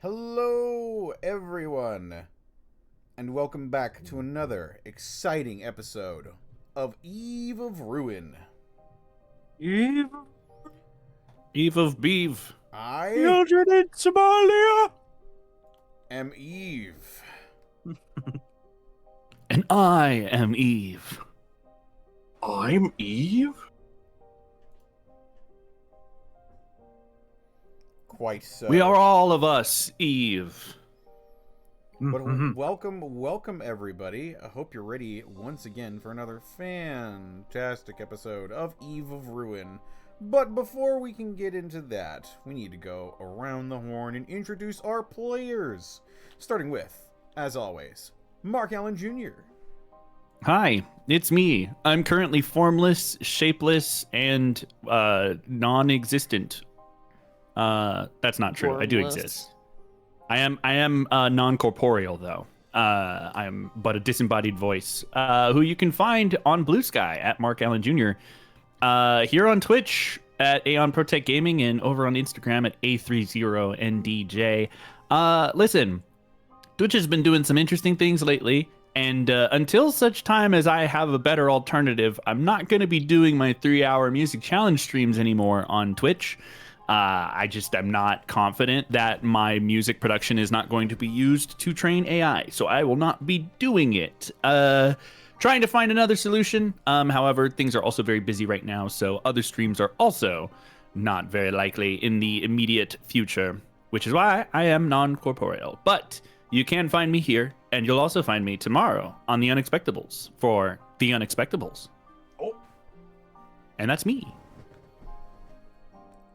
Hello, everyone, and welcome back to another exciting episode of Eve of Ruin. Eve of Beeve. I Children in Somalia. am Eve. And I am Eve. I'm Eve? Quite so. We are all of us Eve. But welcome everybody. I hope you're ready once again for another fantastic episode of Eve of Ruin. But before we can get into that, we need to go around the horn and introduce our players. Starting with, as always, Mark Allen Jr. Hi, it's me. I'm currently formless, shapeless, and non-existent. That's not true. I do exist. I am non-corporeal though. I am but a disembodied voice. Who you can find on Blue Sky at Mark Allen Jr. Here on Twitch at Aeon Protect Gaming and over on Instagram at A30NDJ. Listen, Twitch has been doing some interesting things lately, and until such time as I have a better alternative, I'm not going to be doing my 3-hour music challenge streams anymore on Twitch. I'm not confident that my music production is not going to be used to train AI, so I will not be doing it. Trying to find another solution. However, things are also very busy right now, so other streams are also not very likely in the immediate future, which is why I am non-corporeal. But you can find me here, and you'll also find me tomorrow on The Unexpectables for The Unexpectables. Oh. And that's me.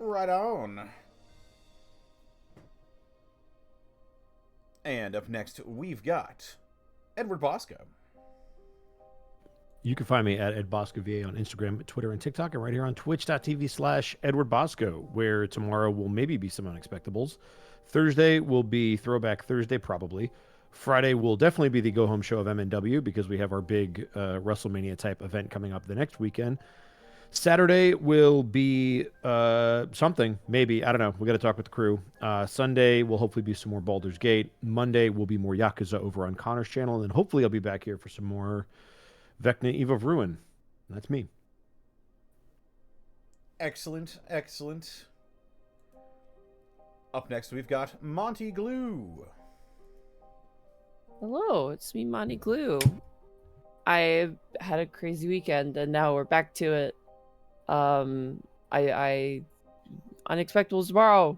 Right on. And up next, we've got Edward Bosco. You can find me at EdBoscoVA on Instagram, Twitter, and TikTok, and right here on twitch.tv/EdwardBosco, where tomorrow will maybe be some Unexpectables. Thursday will be Throwback Thursday, probably. Friday will definitely be the go-home show of MNW because we have our big WrestleMania-type event coming up the next weekend. Saturday will be something, maybe. I don't know. We got to talk with the crew. Sunday will hopefully be some more Baldur's Gate. Monday will be more Yakuza over on Connor's channel. And then hopefully I'll be back here for some more Vecna Eve of Ruin. That's me. Excellent, excellent. Up next, we've got montyglu. Hello, it's me, montyglu. I had a crazy weekend, and now we're back to it. I Unexpectables tomorrow.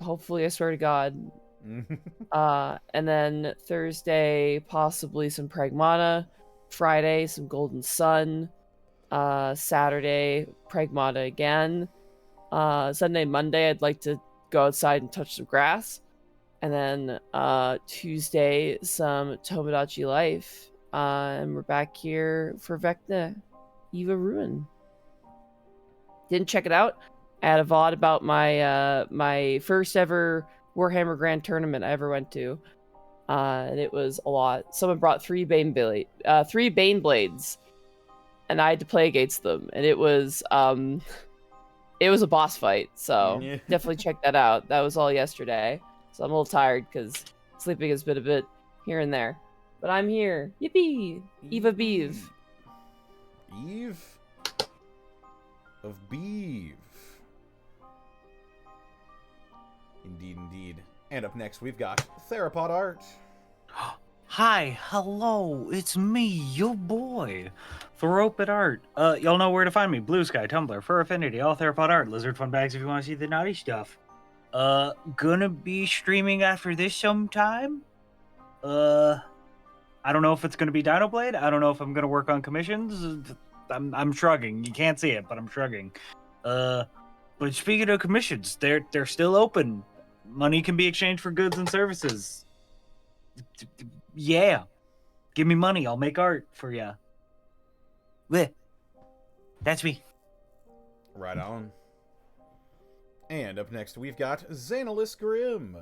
Hopefully, I swear to God. And then Thursday, possibly some Pragmata. Friday, some Golden Sun. Saturday, Pragmata again. Sunday, Monday, I'd like to go outside and touch some grass. And then Tuesday, some Tomodachi Life. And we're back here for Vecna Eve of Ruin. Didn't check it out. I had a VOD about my my first ever Warhammer Grand Tournament I ever went to. And it was a lot. Someone brought 3 Bane Blades. And I had to play against them. And it was a boss fight. So definitely check that out. That was all yesterday. So I'm a little tired because sleeping has been a bit here and there. But I'm here. Yippee! Eve of Beeve. Eve of Beeve. Indeed, indeed. And up next, we've got Theropod Art. Hi, hello, it's me, your boy, Theropod Art. Y'all know where to find me. Blue Sky, Tumblr, Fur Affinity, all Theropod Art, Lizard Fun Bags if you want to see the naughty stuff. Gonna be streaming after this sometime. I don't know if it's gonna be Dinoblade. I don't know if I'm gonna work on commissions. I'm shrugging. You can't see it, but I'm shrugging. But speaking of commissions, they're still open. Money can be exchanged for goods and services. Yeah. Give me money. I'll make art for ya. Bleh. That's me. Right on. And up next, we've got Xanillis Grimm.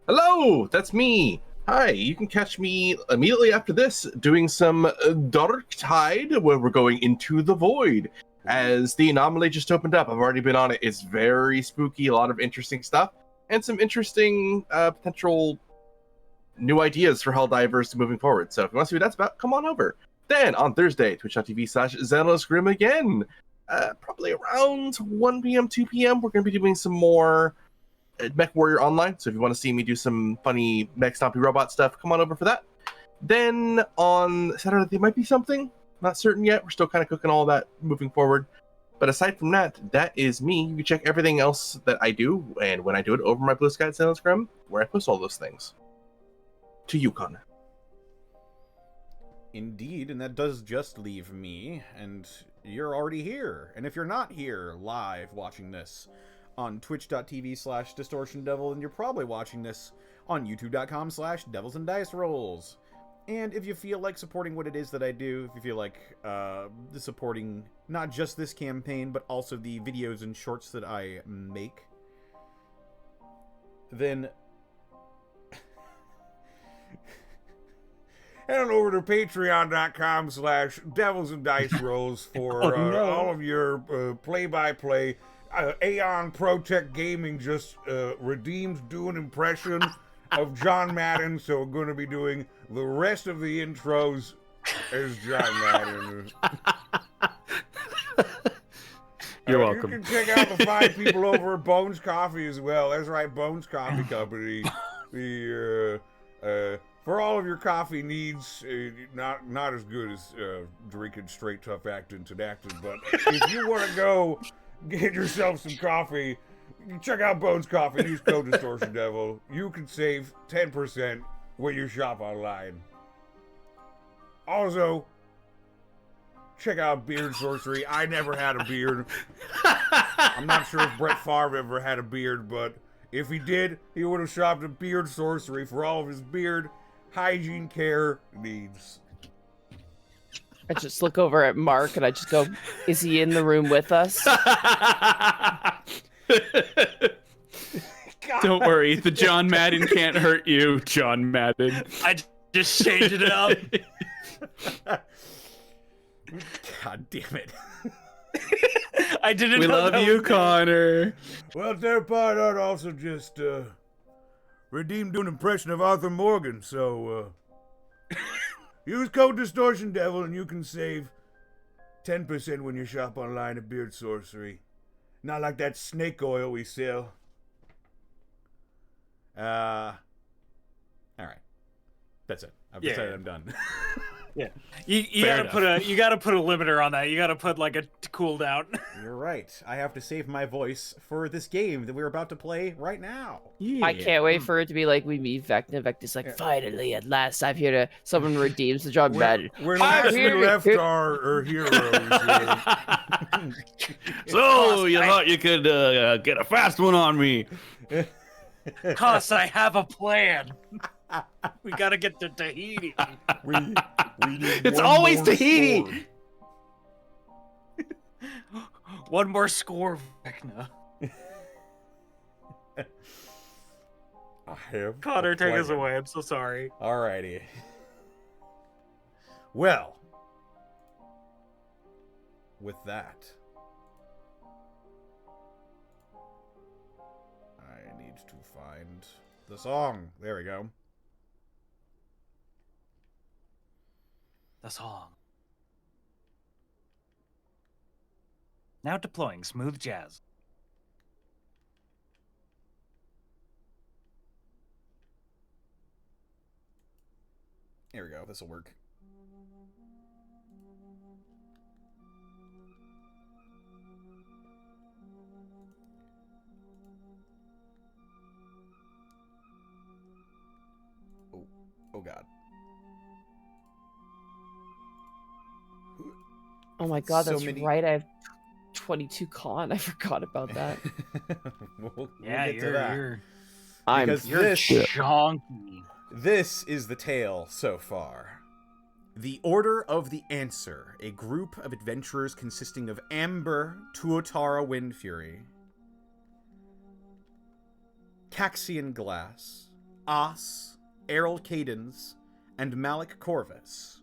Hello, that's me. Hi, you can catch me immediately after this doing some Dark Tide, where we're going into the void. As the anomaly just opened up, I've already been on it. It's very spooky, a lot of interesting stuff. and some interesting potential new ideas for Helldivers moving forward. So if you want to see what that's about, come on over. Then on Thursday, twitch.tv/Xanillis Grimm again. Probably around 1 p.m., 2 p.m. We're going to be doing some more Mech Warrior Online. So if you want to see me do some funny Mech Stompy Robot stuff, come on over for that. Then on Saturday, there might be something. Not certain yet. We're still kind of cooking all that moving forward. But aside from that, that is me. You can check everything else that I do and when I do it over my Blue Sky Xanillis Grimm, where I post all those things. To you, Connor. Indeed, and that does just leave me, and you're already here. And if you're not here live watching this on twitch.tv/distortiondevil, then you're probably watching this on youtube.com/devils-and-dice-rolls. And if you feel like supporting what it is that I do, if you feel like supporting not just this campaign, but also the videos and shorts that I make, then head on over to patreon.com/devils-and-dice-rolls for all of your play-by-play. Aeon Protect Gaming just redeemed do an impression of John Madden, so we're going to be doing the rest of the intros as John Madden. You're welcome. You can check out the fine people over at Bones Coffee as well. That's right, Bones Coffee Company. The for all of your coffee needs, not as good as drinking straight tough actin Tinactin, but if you want to go get yourself some coffee, check out Bones Coffee. Use code DistortionDevil. You can save 10% when you shop online. Also, check out Beard Sorcery. I never had a beard. I'm not sure if Brett Favre ever had a beard, but if he did, he would have shopped at Beard Sorcery for all of his beard hygiene care needs. I just look over at Mark and I just go, is he in the room with us? Don't worry, the John Madden can't hurt you, John Madden. I just changed it up. God damn it. I didn't We know love that you, was- Connor. Well, Theropod also just redeemed an impression of Arthur Morgan, so use code DistortionDevil and you can save 10% when you shop online at Beard Sorcery. Not like that snake oil we sell. All right. That's it. I've decided I'm done. Yeah, you gotta put a limiter on that. You gotta put like a cooldown. You're right. I have to save my voice for this game that we're about to play right now. Yeah. I can't wait for it to be like we meet Vecna. Vecna's like, finally, at last, I'm here to. Someone redeems the John Madden. We're last we left our heroes. So, you thought you could get a fast one on me. Cause I have a plan. We gotta get to Tahiti. We need It's one always more Tahiti. sword. One more score, Vecna. I have Connor, a take us plan. away. I'm so sorry. Alrighty. Well, with that, I need to find the song. There we go. The song. Now deploying smooth jazz. Here we go. This will work. Oh God. Oh my god, So that's many- right. I have 22 con. I forgot about that. we'll Yeah, get to that. you're I'm Because you're this- chonky. This is the tale so far. The Order of the Answer, a group of adventurers consisting of Amber, Tuatara Windfury, Kaxian Glass, Aryl Cadence, and Malek Corvus,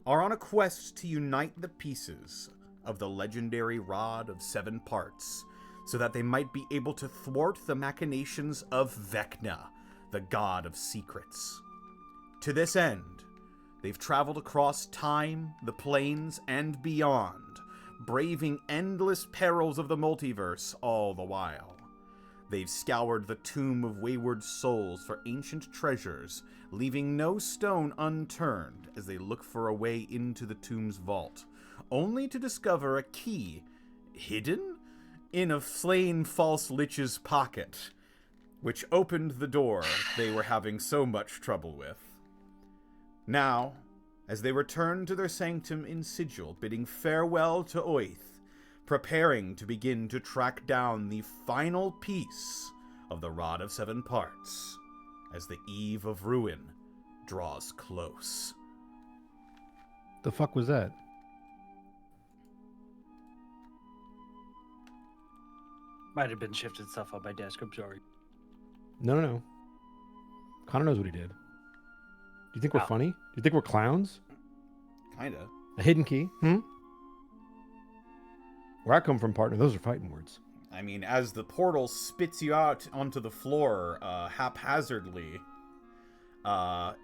are on a quest to unite the pieces of the legendary Rod of Seven Parts so that they might be able to thwart the machinations of Vecna, the god of secrets. To this end, they've traveled across time, the planes, and beyond, braving endless perils of the multiverse all the while. They've scoured the tomb of wayward souls for ancient treasures, leaving no stone unturned as they look for a way into the tomb's vault, only to discover a key hidden in a slain false lich's pocket, which opened the door they were having so much trouble with. Now, as they return to their sanctum in sigil, bidding farewell to Oath, preparing to begin to track down the final piece of the Rod of Seven Parts, as the eve of ruin draws close. The fuck was that? Might have been shifted stuff on my desk. I'm sorry. No. Connor knows what he did. Do you think we're funny? Do you think we're clowns? Kinda. A hidden key? Where I come from, partner, those are fighting words. I mean, as the portal spits you out onto the floor haphazardly,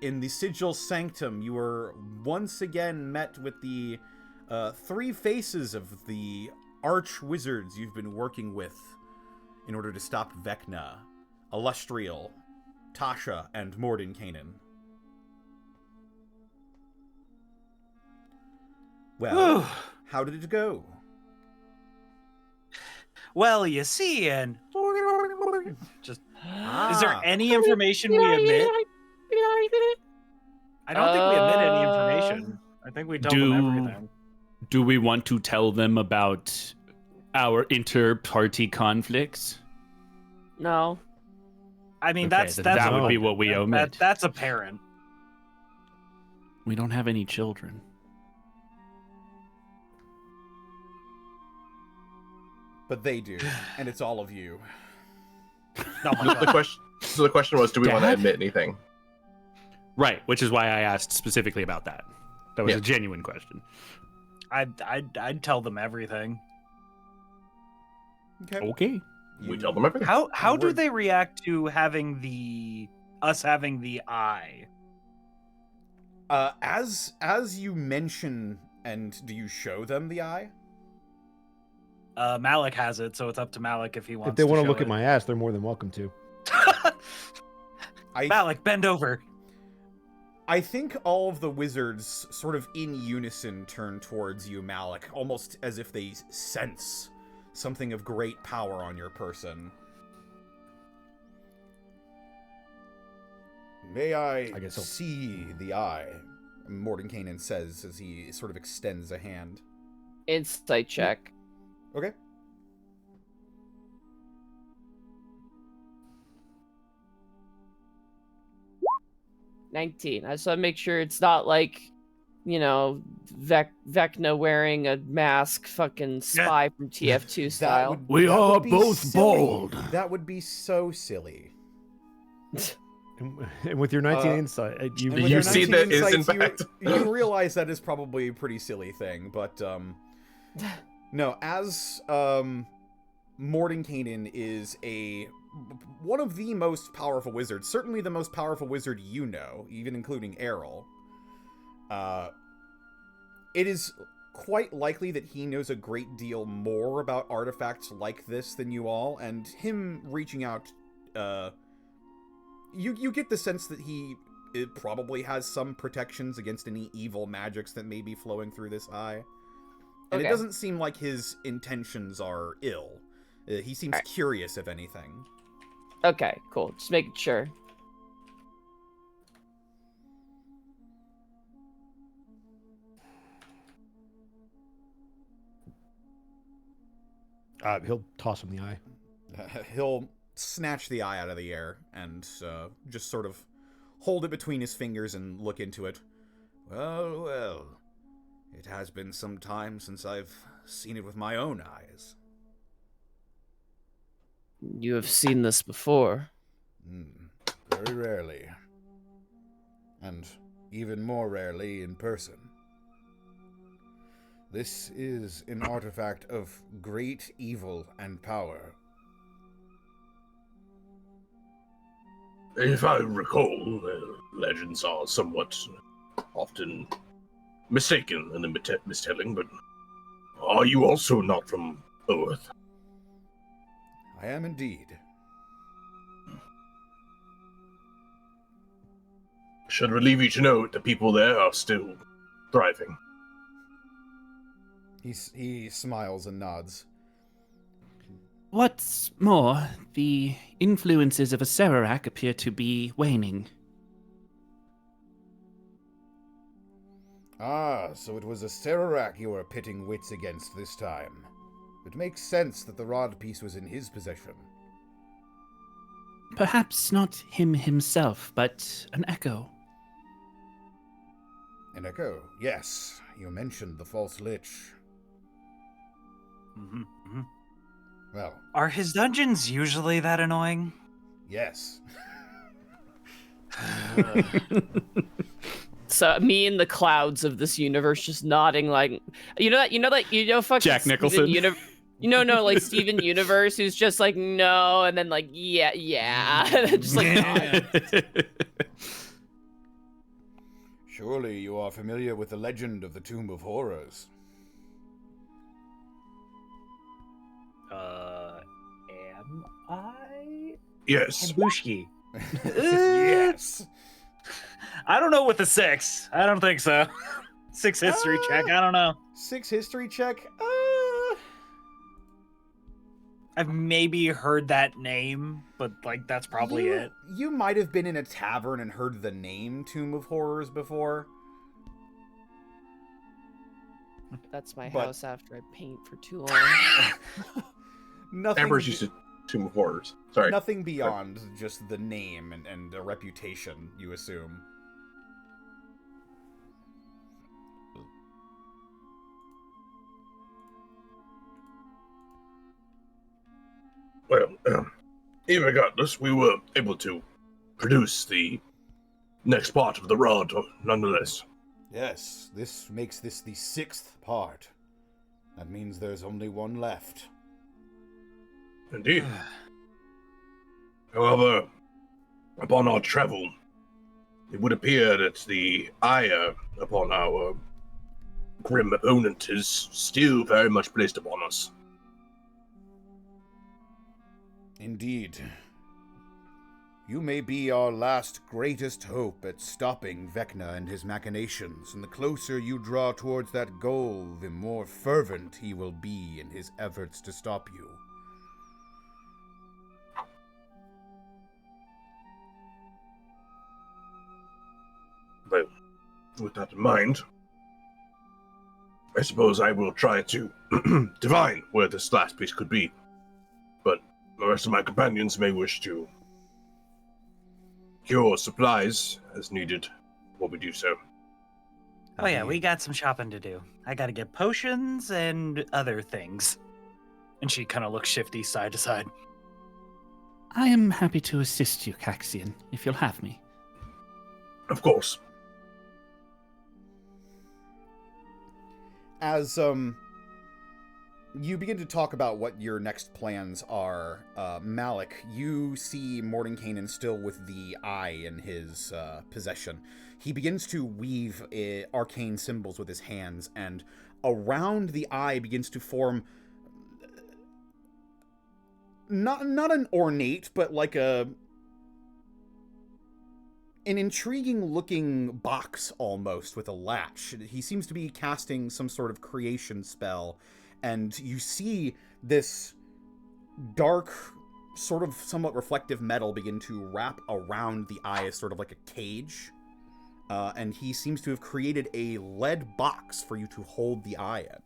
in the sigil sanctum, you were once again met with the three faces of the arch wizards you've been working with in order to stop Vecna: Illustrial, Tasha, and Mordenkainen. Well, how did it go? Well, you see, and just is there any information we omit? I don't think we omit any information. I think we tell them everything. Do we want to tell them about our inter-party conflicts? No. I mean, Okay, that would be what we omit. That's apparent. We don't have any children. But they do, and it's all of you. The question was, do we want to admit anything? Right, which is why I asked specifically about that. That was a genuine question. I'd tell them everything. Okay. We tell them everything. How do they react to having us having the eye? As you mention, and do you show them the eye? Malek has it, so it's up to Malek if he wants. If they want to show look it. at my ass, they're more than welcome to. Malek, bend over. I think all of the wizards, sort of in unison, turn towards you, Malek, almost as if they sense something of great power on your person. May I guess so. see the eye? Mordenkainen says as he sort of extends a hand. Insight check. Okay. $19. I just want to make sure it's not like, Vecna wearing a mask, fucking spy from TF2 style. We are both silly. bold. That would be so silly. And with your 19 insight, You see that is in fact. You realize that is probably a pretty silly thing, but no. As Mordenkainen is one of the most powerful wizards, certainly the most powerful wizard you know, even including Aryl. It is quite likely that he knows a great deal more about artifacts like this than you all, and him reaching out, you get the sense that it probably has some protections against any evil magics that may be flowing through this eye. And Okay. it doesn't seem like his intentions are ill. He seems curious, if anything. Okay, cool. Just making sure. He'll toss him the eye. He'll snatch the eye out of the air and just sort of hold it between his fingers and look into it. Well, it has been some time since I've seen it with my own eyes. You have seen this before. Very rarely. And even more rarely in person. This is an artifact of great evil and power. If I recall, legends are somewhat often mistaken in the mistelling, but are you also not from Earth? I am indeed. Should relieve you to know the people there are still thriving. He smiles and nods. What's more, the influences of a Serarak appear to be waning. Ah, so it was a Serarak you were pitting wits against this time. It makes sense that the rod piece was in his possession. Perhaps not him himself, but an echo. An echo, yes. You mentioned the false lich. Well, Are his dungeons usually that annoying? yes. So me in the clouds of this universe just nodding like, fucking Jack Nicholson. Like Steven Universe, who's just like, no, and then like, yeah. Just like, nod. Surely you are familiar with the legend of the Tomb of Horrors. Am I? Yes. Bushki. Yes. I don't know with the 6. I don't think so. 6 history check. I don't know. 6 history check? I've maybe heard that name, but like that's probably it. You might have been in a tavern and heard the name Tomb of Horrors before. That's my But- house after I paint for too long. Nothing. Amber's used to Tomb of Horrors. Sorry. Nothing beyond just the name and a reputation, you assume. Well, regardless, we were able to produce the next part of the rod, nonetheless. Yes, this makes this the 6th part. That means there's only one left. Indeed. However, upon our travel, it would appear that the ire upon our grim opponent is still very much placed upon us. Indeed. You may be our last greatest hope at stopping Vecna and his machinations, and the closer you draw towards that goal, the more fervent he will be in his efforts to stop you. Well, with that in mind, I suppose I will try to divine where this last piece could be. But the rest of my companions may wish to cure supplies as needed while we do so. Oh yeah, we got some shopping to do. I gotta get potions and other things. And she kind of looks shifty side to side. I am happy to assist you, Kaxian, if you'll have me. Of course. As you begin to talk about what your next plans are, Malek, you see Mordenkainen still with the eye in his possession. He begins to weave arcane symbols with his hands, and around the eye begins to form not an ornate, but like an intriguing looking box almost with a latch. He seems to be casting some sort of creation spell, and you see this dark, sort of somewhat reflective metal begin to wrap around the eye as sort of like a cage. And he seems to have created a lead box for you to hold the eye in.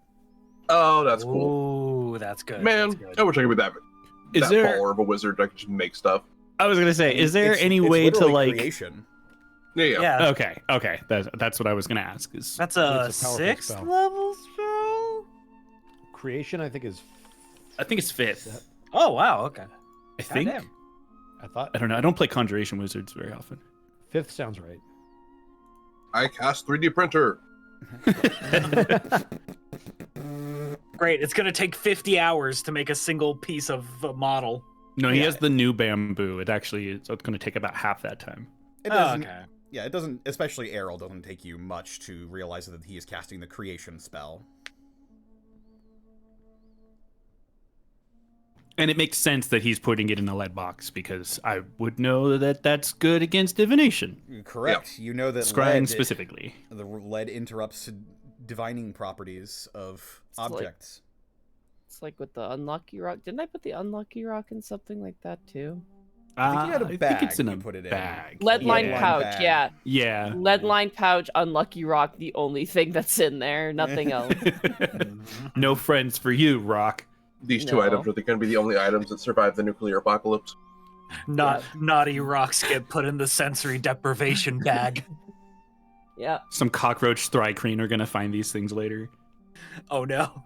Oh, that's cool. Ooh, that's good. Man, that's good. I wish I could be that power of a wizard. I could just make stuff. I was gonna say, is there any It's way to literally like? creation. Yeah. Okay. That's what I was gonna ask. Is That's a It's a powerful 6th spell. level spell? Creation, I think, is. I think it's 5th. Oh wow, okay. I think. Goddamn. I thought I don't know. I don't play Conjuration Wizards very often. 5th sounds right. I cast 3D printer. Great. It's going to take 50 hours to make a single piece of a model. No, he has the new bamboo. It's going to take about half that time. It doesn't. Okay. Yeah, it doesn't. Especially Aryl doesn't take you much to realize that he is casting the creation spell. And it makes sense that he's putting it in a lead box because I would know that that's good against divination. Correct. Yeah. You know that scrying specifically. The lead interrupts divining properties of objects. It's like with the unlucky rock. Didn't I put the unlucky rock in something like that too? I think you had a bag. I think it's in a put it bag. Lead line pouch, bag. yeah. Yeah. Lead line pouch, unlucky rock, the only thing that's in there, nothing else. No friends for you, Rock. These two items are going to be the only items that survive the nuclear apocalypse. Naughty rocks get put in the sensory deprivation bag. Yeah. Some cockroach thrycreen are going to find these things later. Oh no.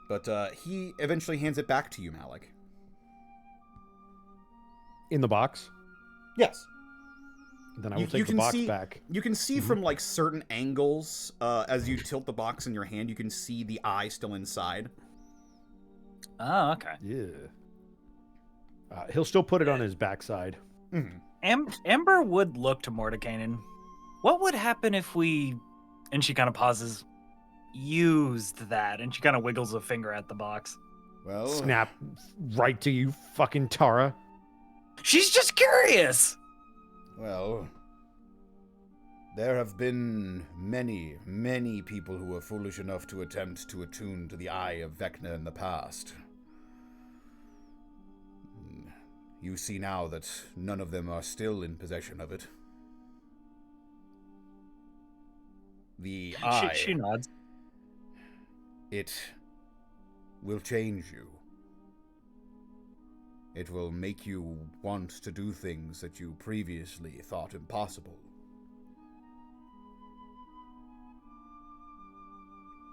But he eventually hands it back to you, Malek. In the box? Yes. Then I will take the box back. You can see from like certain angles, as you tilt the box in your hand, you can see the eye still inside. Oh, okay. Yeah. He'll still put it on his backside. Mm-hmm. Amber would look to Mordekainen. What would happen if we, and she kind of pauses, used that, and she kind of wiggles a finger at the box. Well, snap right to you, fucking Tara. She's just curious. Well, there have been many, many people who were foolish enough to attempt to attune to the eye of Vecna in the past. You see now that none of them are still in possession of it. The eye... She nods. It will change you. It will make you want to do things that you previously thought impossible.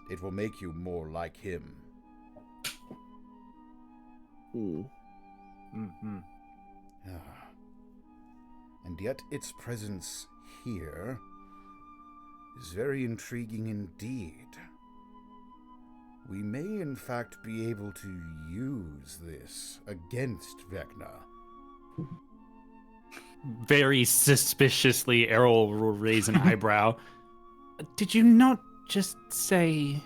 It will make you more like him. Mm-hmm. And yet its presence here is very intriguing indeed. We may in fact be able to use this against Vecna. Very suspiciously, Aryl will raise an eyebrow. Did you not just say...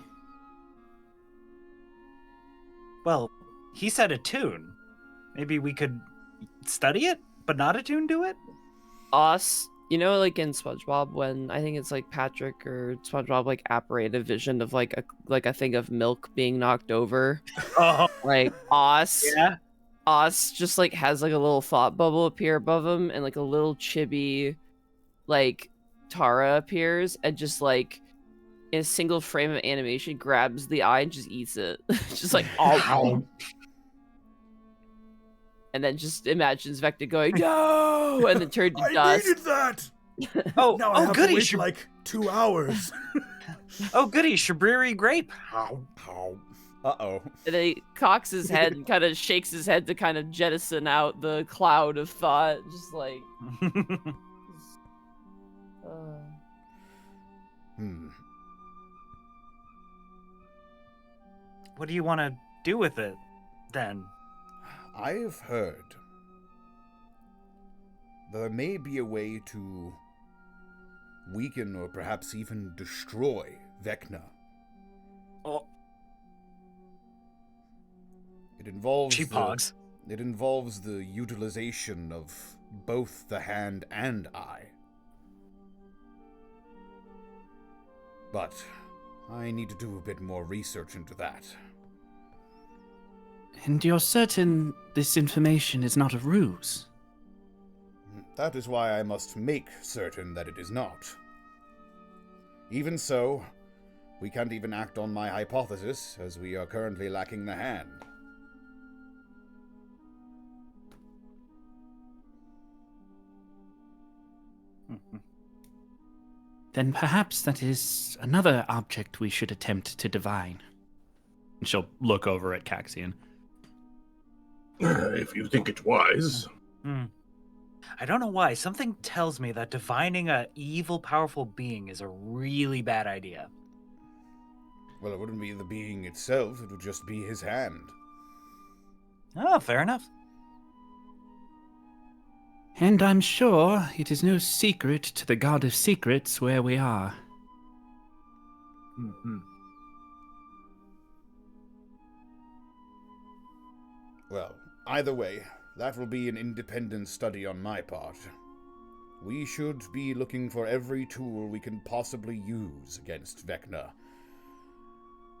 Well, he said attune. Maybe we could study it, but not attune to it? You know, like in SpongeBob, when I think it's like Patrick or SpongeBob like apparate a vision of like a thing of milk being knocked over. Oh, like yeah. Just like has like a little thought bubble appear above him, and like a little chibi, like Tara appears and just like in a single frame of animation grabs the eye and just eats it, just like all. And then just imagines Vecna going, no! And then turned to dust. I needed that! Now I have goody! To wait like 2 hours. Oh, goody! Shabriri grape! Uh-oh. And then he cocks his head and kind of shakes his head to kind of jettison out the cloud of thought. Just like... What do you want to do with it, then? I've heard there may be a way to weaken or perhaps even destroy Vecna. Oh. It involves It involves the utilization of both the hand and eye. But I need to do a bit more research into that. And you're certain this information is not a ruse? That is why I must make certain that it is not. Even so, we can't even act on my hypothesis, as we are currently lacking the hand. Then perhaps that is another object we should attempt to divine. And she'll look over at Kaxian. If you think it wise. I don't know why. Something tells me that divining a evil, powerful being is a really bad idea. Well, it wouldn't be the being itself, it would just be his hand. Oh, fair enough. And I'm sure it is no secret to the God of Secrets where we are. Mm-hmm. Well, either way, that will be an independent study on my part. We should be looking for every tool we can possibly use against Vecna.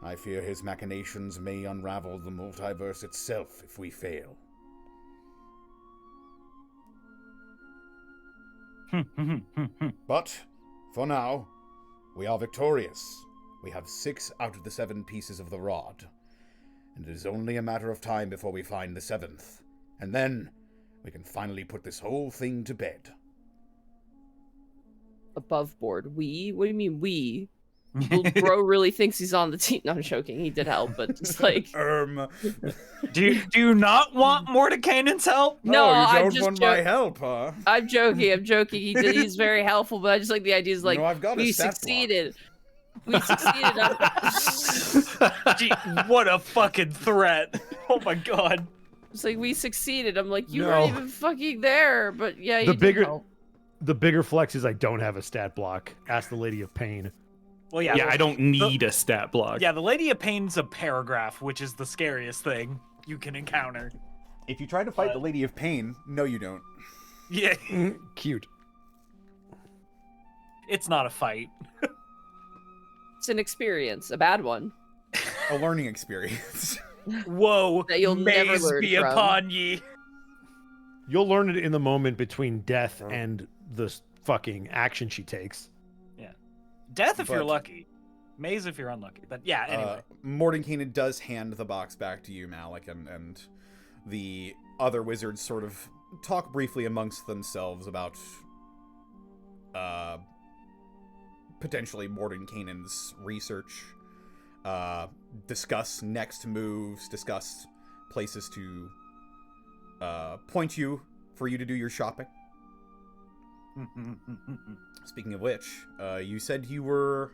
I fear his machinations may unravel the multiverse itself if we fail. But, for now, we are victorious. We have 6 out of the 7 pieces of the rod. And it is only a matter of time before we find the 7th. And then, we can finally put this whole thing to bed. Above board. We? What do you mean we? Well, bro really thinks he's on the team. No, I'm joking. He did help, but just like... Do you not want Mordekainen's help? No, you I'm don't just want my help, huh? I'm joking. He's very helpful, but I just like the idea is like, I've got a we stat succeeded. We succeeded. Gee, what a fucking threat. Oh my god. It's like, we succeeded. I'm like, you No. weren't even fucking there, but yeah, you did help. The bigger flex is I don't have a stat block. Ask the Lady of Pain. Well, yeah. Yeah, I don't need a stat block. Yeah, the Lady of Pain's a paragraph, which is the scariest thing you can encounter. If you try to fight the Lady of Pain, no you don't. Yeah. Cute. It's not a fight. It's an experience, a bad one. A learning experience. Whoa, That you'll never maze learn be from. upon ye. You'll learn it in the moment between death and the fucking action she takes. Yeah. Death if you're But- lucky. Maze if you're unlucky. But yeah, anyway. Mordenkainen does hand the box back to you, Malek, and the other wizards sort of talk briefly amongst themselves about potentially Mordenkainen's research, discuss next moves, discuss places to point you for you to do your shopping. Speaking of which, you said you were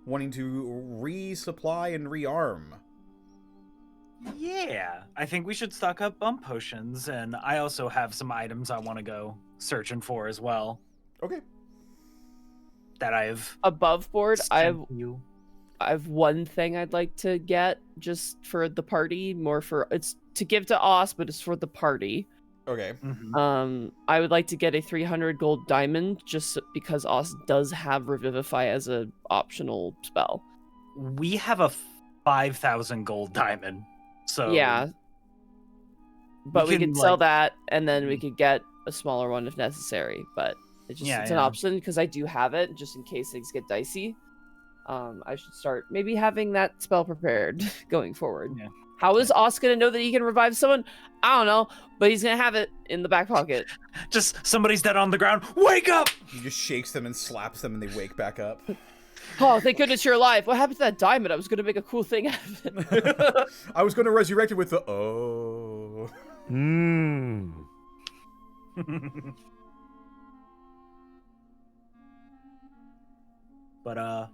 wanting to resupply and rearm. Yeah, I think we should stock up on potions, and I also have some items I want to go searching for as well. Okay. That I've Above board, I sent you. have one thing I'd like to get just for the party, it's to give to Os, but it's for the party. Okay. Mhm. I would like to get a 300 gold diamond just because Os does have Revivify as a optional spell. We have a 5,000 gold diamond, so Yeah. But we can, could sell like- that, and then we could get a smaller one if necessary. But it's just Yeah, it's an yeah. option because I do have it, just in case things get dicey. I should start maybe having that spell prepared going forward. Yeah. How is Os gonna know that he can revive someone? I don't know, but he's gonna have it in the back pocket. Just somebody's dead on the ground. Wake up! He just shakes them and slaps them and they wake back up. Oh, thank goodness you're alive. What happened to that diamond? I was gonna make a cool thing out of it. I was going to resurrect it with the oh. Mmm. But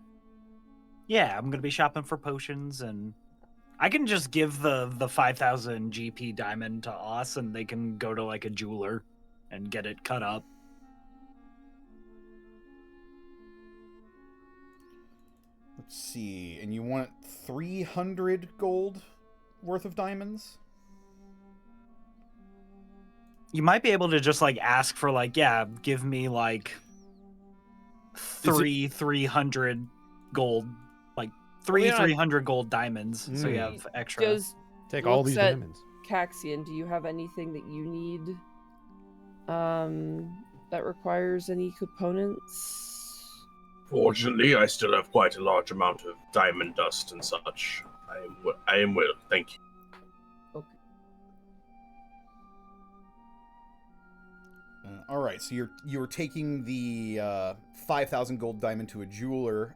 yeah, I'm gonna be shopping for potions, and I can just give the 5,000 GP diamond to Os, and they can go to like a jeweler and get it cut up. Let's see. And you want 300 gold worth of diamonds? You might be able to just like ask for like, yeah, give me like 300 gold, like yeah. 300 gold diamonds, so you have extra. Does Take all these looks at- diamonds. Kaxian, do you have anything that you need that requires any components? Fortunately, I still have quite a large amount of diamond dust and such. I am well, thank you. Okay. All right, so you're taking the 5,000 gold diamond to a jeweler.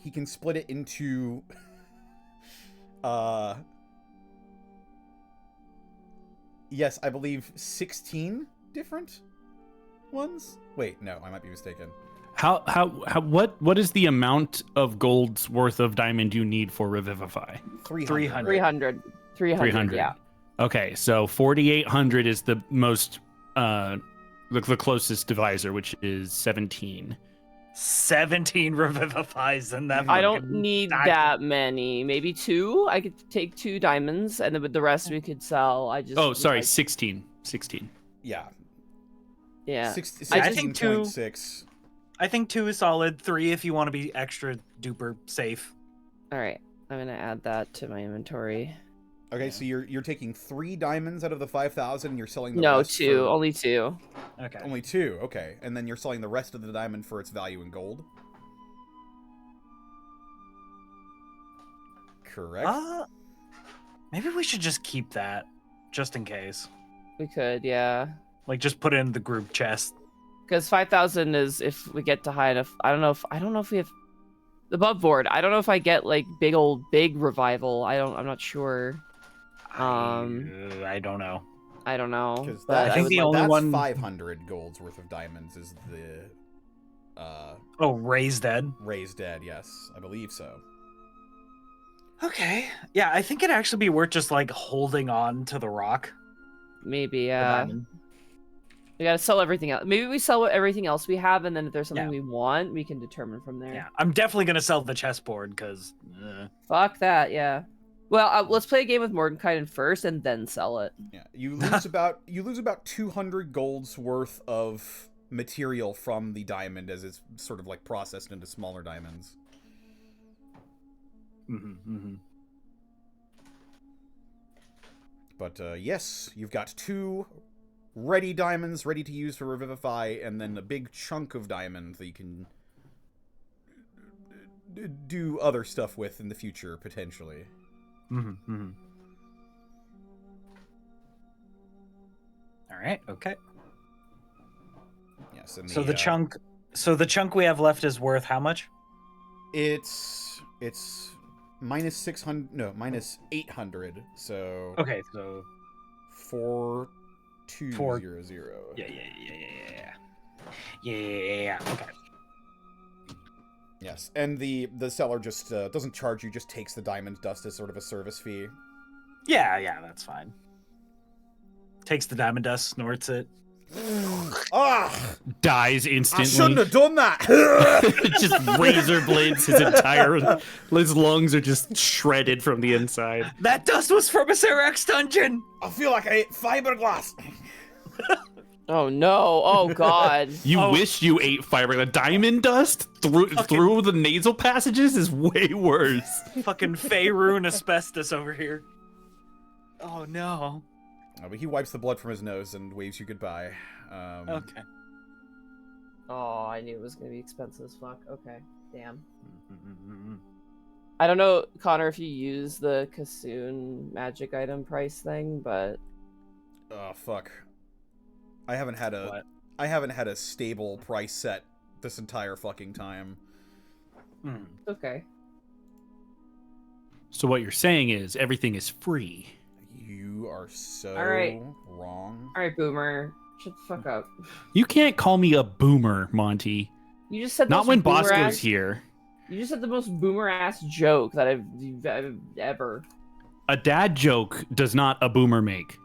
He can split it into yes, I believe 16 different ones. Wait, no, I might be mistaken. What is the amount of gold's worth of diamond you need for Revivify? 300. 300, yeah. Okay, so 4,800 is the most, the closest divisor, which is 17. 17 revivifies in that. I don't need that many. Maybe 2. I could take 2 diamonds, and then the rest we could sell. I just. Oh, sorry, 16. 16. Yeah. Yeah. 16.6. I think 2 is solid. 3 if you want to be extra duper safe. All right, I'm gonna add that to my inventory. Okay, so you're taking 3 diamonds out of the 5,000, and you're selling the No, rest 2. for... Only 2. Okay. Only 2. Okay, and then you're selling the rest of the diamond for its value in gold. Correct. Maybe we should just keep that, just in case. We could, yeah. Like, just put it in the group chest. Because 5,000 is if we get to high enough. I don't know if we have above board. I don't know if I get like big revival. I'm not sure. I don't know. I don't know. Because But I think the only one 500 gold's worth of diamonds is the Raised Dead. Raised Dead. Yes, I believe so. Okay. Yeah, I think it'd actually be worth just like holding on to the rock. Maybe, the diamond. we gotta sell everything else. Maybe we sell everything else we have, and then if there's something we want, we can determine from there. Yeah, I'm definitely gonna sell the chessboard because. Fuck that, yeah. Well, let's play a game with Mordenkainen first, and then sell it. Yeah, you lose about 200 gold's worth of material from the diamond as it's sort of like processed into smaller diamonds. But yes, you've got 2 ready diamonds ready to use for Revivify, and then a big chunk of diamond that you can do other stuff with in the future, potentially. All right. Okay. Yes. And So the chunk we have left is worth how much? It's minus 600. No, minus 800. So. Okay. So. 4200. Yeah. Okay. Yes, and the seller just doesn't charge you, just takes the diamond dust as sort of a service fee. Yeah, that's fine. Takes the diamond dust, snorts it. Dies instantly. I shouldn't have done that! Just razor blades his lungs are just shredded from the inside. That dust was from a Serax dungeon! I feel like I ate fiberglass. Oh no! Oh god! You wish you ate fiber. The diamond dust through the nasal passages is way worse. Fucking Faerun asbestos over here. Oh no. But he wipes the blood from his nose and waves you goodbye. Okay. Oh, I knew it was gonna be expensive as fuck. Okay, damn. I don't know, Connor, if you use the Kaxian magic item price thing, but. Oh fuck. I haven't had a stable price set this entire fucking time. Okay. So what you're saying is everything is free. You are so wrong. All right, Boomer. Shut the fuck up. You can't call me a boomer, Monty. You just said not when Bosco's here. You just said the most boomer ass joke that I've ever. A dad joke does not a boomer make.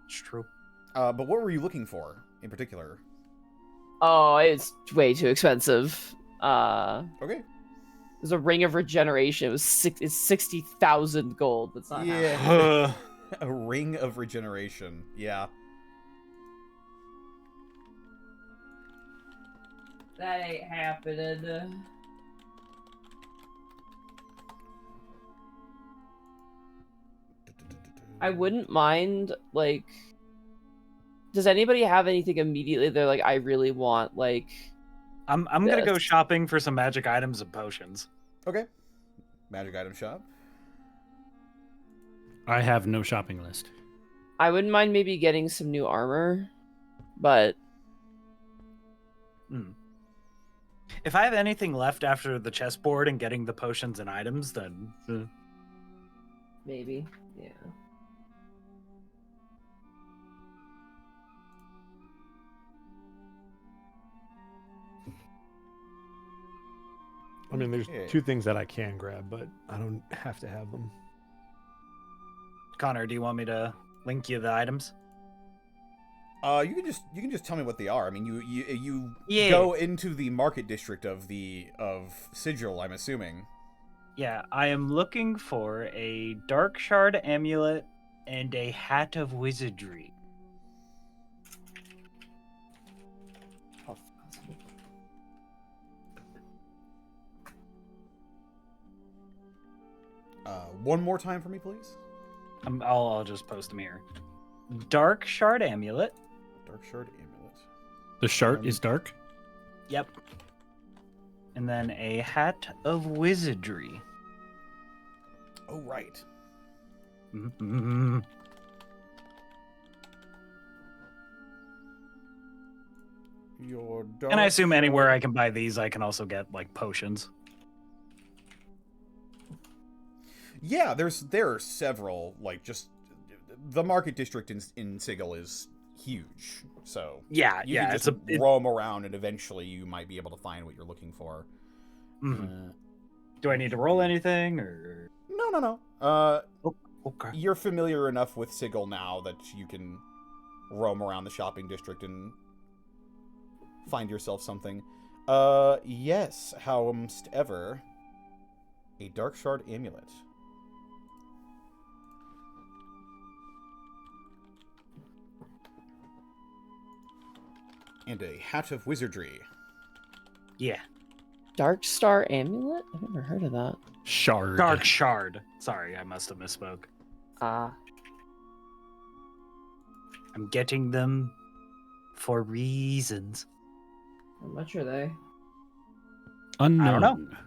It's true. But what were you looking for in particular? Oh, it's way too expensive. Okay. There's a ring of regeneration. It's 60,000 gold. That's not happening. A ring of regeneration. Yeah. That ain't happening. I wouldn't mind, like... Does anybody have anything immediately they're like, I really want, like... I'm gonna go shopping for some magic items and potions. Okay. Magic item shop. I have no shopping list. I wouldn't mind maybe getting some new armor, but... If I have anything left after the chessboard and getting the potions and items, then... Maybe, yeah. I mean, there's Okay. 2 things that I can grab, but I don't have to have them. Connor, do you want me to link you the items? You can just tell me what they are. I mean, you Yeah. go into the market district of Sigil, I'm assuming. Yeah, I am looking for a Dark Shard amulet and a Hat of Wizardry. One more time for me, please. I'll just post them here. Dark Shard amulet. Dark Shard amulet. The shard is dark. Yep. And then a Hat of Wizardry. Oh, right. Mm-hmm. Your dark And I assume shard... anywhere I can buy these, I can also get like potions. Yeah, there are several. Like, just the market district in Sigil is huge, so Yeah, you can just roam around, and eventually you might be able to find what you're looking for. Mm-hmm. Do I need to roll anything, or No. okay. You're familiar enough with Sigil now that you can roam around the shopping district and find yourself something. Yes, howest ever, a Dark Shard amulet. And a Hat of Wizardry. Yeah. Dark Star Amulet? I've never heard of that. Shard. Dark Shard. Sorry, I must have misspoke. Ah. I'm getting them for reasons. How much are they? Unknown. I don't know.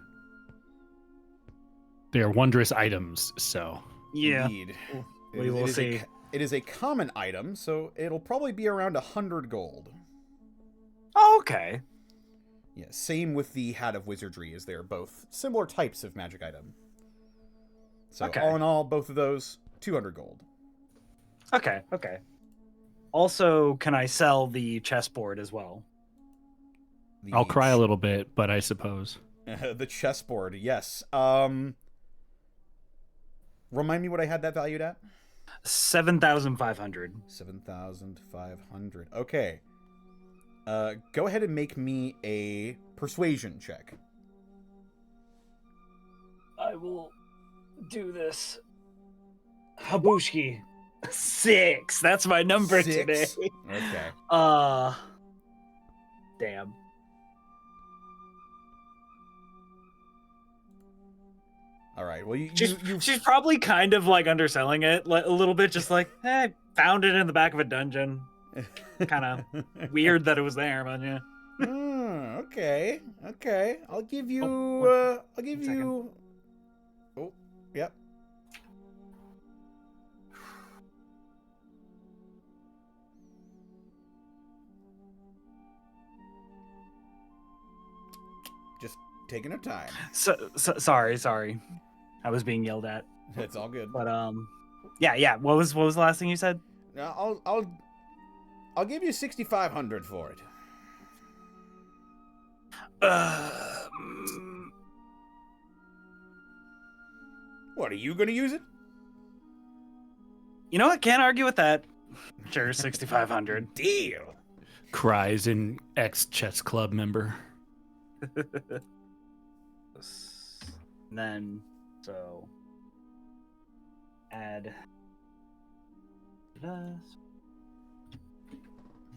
They are wondrous items, so. Yeah. Indeed. We will see. It is a common item, so it'll probably be around 100 gold. Oh, okay. Yeah, same with the Hat of Wizardry, as they're both similar types of magic item. So Okay. all in all, both of those, 200 gold. Okay. Also, can I sell the chessboard as well? I'll cry a little bit, but I suppose. The chessboard, yes. Remind me what I had that valued at? 7,500. 7,500. Okay. Go ahead and make me a persuasion check. I will do this. Habushki. 6. That's my number 6. today. Okay. Damn. All right. Well, She's probably kind of like underselling it a little bit, just like, found it in the back of a dungeon. Kind of weird that it was there, but yeah. Okay. I'll give you. I'll give you. Oh, yep. Just taking our time. Sorry. I was being yelled at. It's all good. But yeah. What was the last thing you said? I'll give you 6,500 for it. What, are you gonna use it? You know what? Can't argue with that. Sure, 6,500. Deal. Cries an ex-chess club member. Then, so add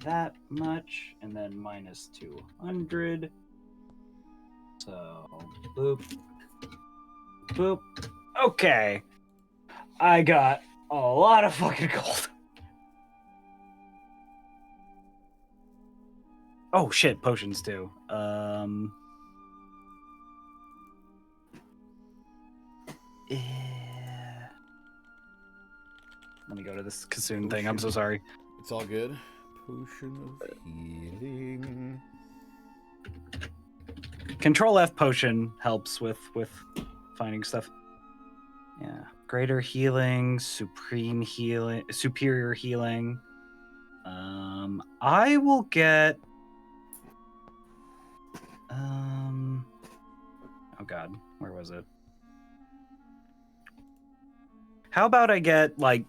that much, and then minus 200. So, boop. Okay. I got a lot of fucking gold. Oh shit, potions too. Let me go to this Kaxian thing. I'm so sorry. It's all good. Potion of healing. Control F potion helps with finding stuff. Yeah. Greater healing, supreme healing, superior healing. I will get Oh god, where was it? How about I get like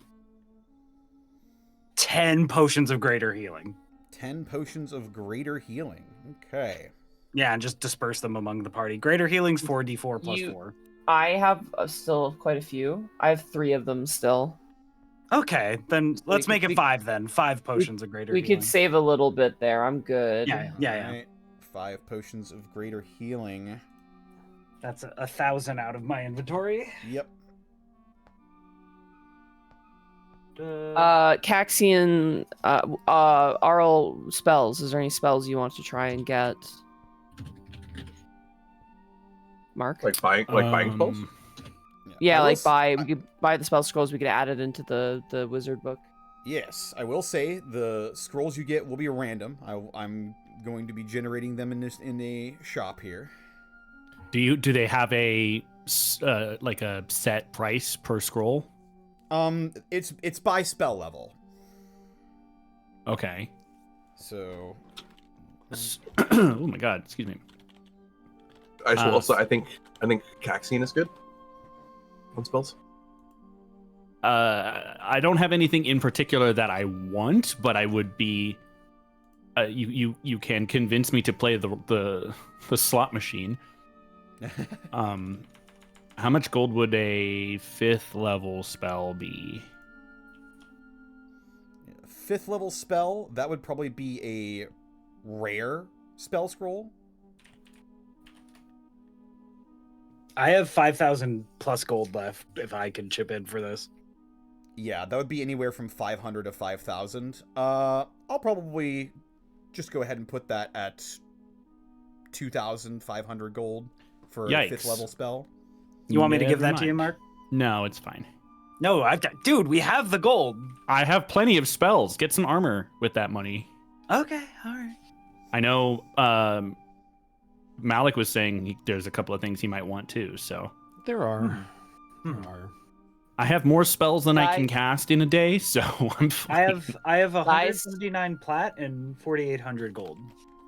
10 potions of greater healing? 10 potions of greater healing. Okay. Yeah, and just disperse them among the party. Greater healing's 4d4 plus 4. I have still quite a few. I have 3 of them still. Okay, then let's make it 5 then. 5 potions of greater healing. We could save a little bit there. I'm good. Yeah. Alright, 5 potions of greater healing. That's 1,000 out of my inventory. Yep. Kaxian, Aryl spells. Is there any spells you want to try and get? Mark? Like buying spells? Yeah, we could buy the spell scrolls. We could add it into the wizard book. Yes, I will say the scrolls you get will be random. I'm going to be generating them in a shop here. Do they have a like a set price per scroll? It's by spell level. Okay. So. Oh my god! Excuse me. I should also. I think Kaxian is good on spells. I don't have anything in particular that I want, but I would be. You can convince me to play the slot machine. How much gold would a 5th level spell be? 5th level spell, that would probably be a rare spell scroll. I have 5,000 plus gold left if I can chip in for this. Yeah, that would be anywhere from 500 to 5,000. I'll probably just go ahead and put that at 2,500 gold for Yikes. a 5th level spell. You want me to give Never that to you, Mark? No, it's fine. No, dude, we have the gold. I have plenty of spells. Get some armor with that money. Okay, all right. I know Malek was saying there's a couple of things he might want too, so. There are. There are. I have more spells than I can cast in a day, so I'm fine. I have 179 plat and 4,800 gold.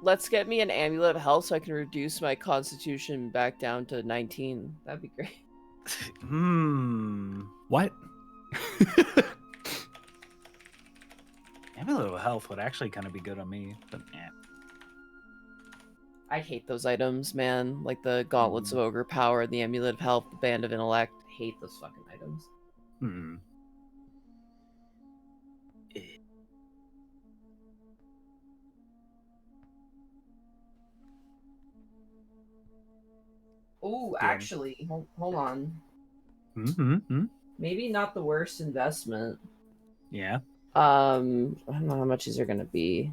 Let's get me an amulet of health so I can reduce my constitution back down to 19. That'd be great. What? Amulet of health would actually kind of be good on me, but yeah. I hate those items, man. Like the Gauntlets of Ogre Power, the Amulet of Health, the Band of Intellect. I hate those fucking items. Oh, actually, hold on. Maybe not the worst investment. Yeah. I don't know how much these are gonna be.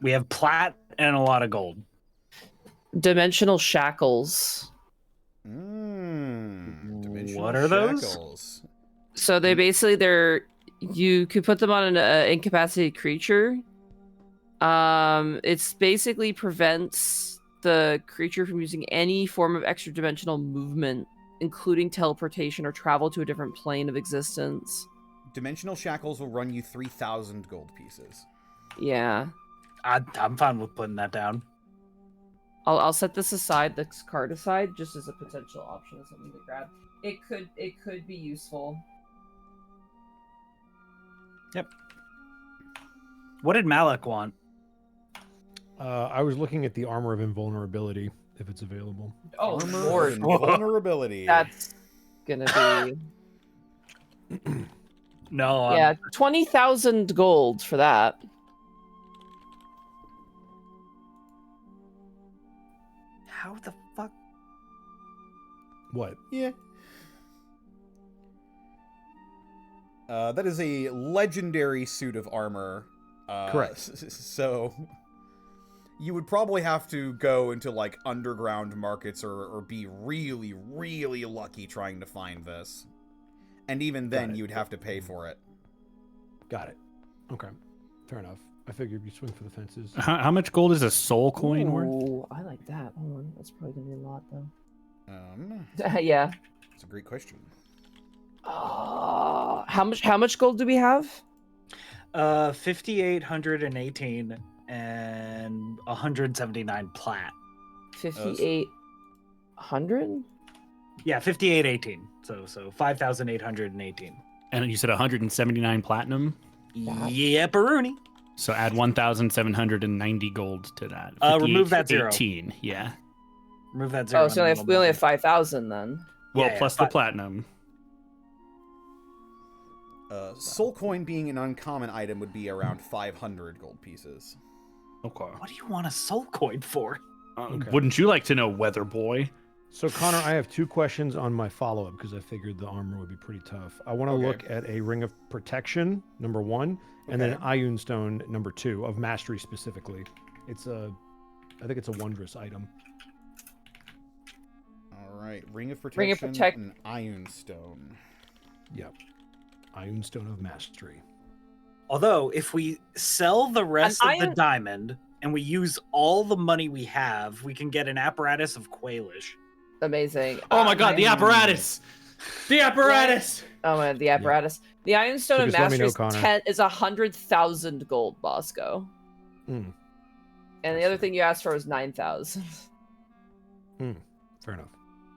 We have plat and a lot of gold. Dimensional shackles. Dimensional what are those? shackles. So you could put them on an incapacitated creature. It's basically prevents the creature from using any form of extra dimensional movement, including teleportation or travel to a different plane of existence. Dimensional shackles will run you 3,000 gold pieces. Yeah. I'm fine with putting that down. I'll set this aside, this card aside, just as a potential option of something to grab. It could be useful. Yep. What did Malek want? I was looking at the armor of invulnerability, if it's available. Oh, Armor Lord. of invulnerability. That's gonna be... No. Yeah, 20,000 gold for that. How the fuck? What? Yeah. That is a legendary suit of armor. Correct. So you would probably have to go into like underground markets or be really, really lucky trying to find this. And even then you'd have to pay for it. Got it. Okay. Fair enough. I figured you swing for the fences. How much gold is a soul coin worth? Ooh, I like that. Hold on. That's probably gonna be a lot, though. Yeah. Yeah. It's a great question. How much gold do we have? 5,818 and 179 plat. 58. 100? Yeah, 5818. So 5,818. And you said 179 platinum. Yeah, Baruni. So add 1,790 gold to that. Remove that 0. 18, yeah. Remove that 0. Oh, so we only have 5,000 then. Well, Yeah, plus the platinum. Soul coin being an uncommon item would be around 500 gold pieces. Okay. What do you want a soul coin for? Okay. Wouldn't you like to know, Weather Boy? So, Connor, I have 2 questions on my follow-up because I figured the armor would be pretty tough. I want to look at a Ring of Protection, number 1, and then an Ioun Stone, number 2, of Mastery specifically. I think it's a wondrous item. All right, Ring of Protection and Ioun Stone. Yep. Ioun Stone of Mastery. Although, if we sell the rest of the diamond and we use all the money we have, we can get an apparatus of Quailish. Amazing. Oh my god, the apparatus! The apparatus! Oh my, the apparatus. Yeah. The Ioun Stone of Mastery is 100,000 gold, Bosco. Mm. And the other thing you asked for was 9,000. Fair enough.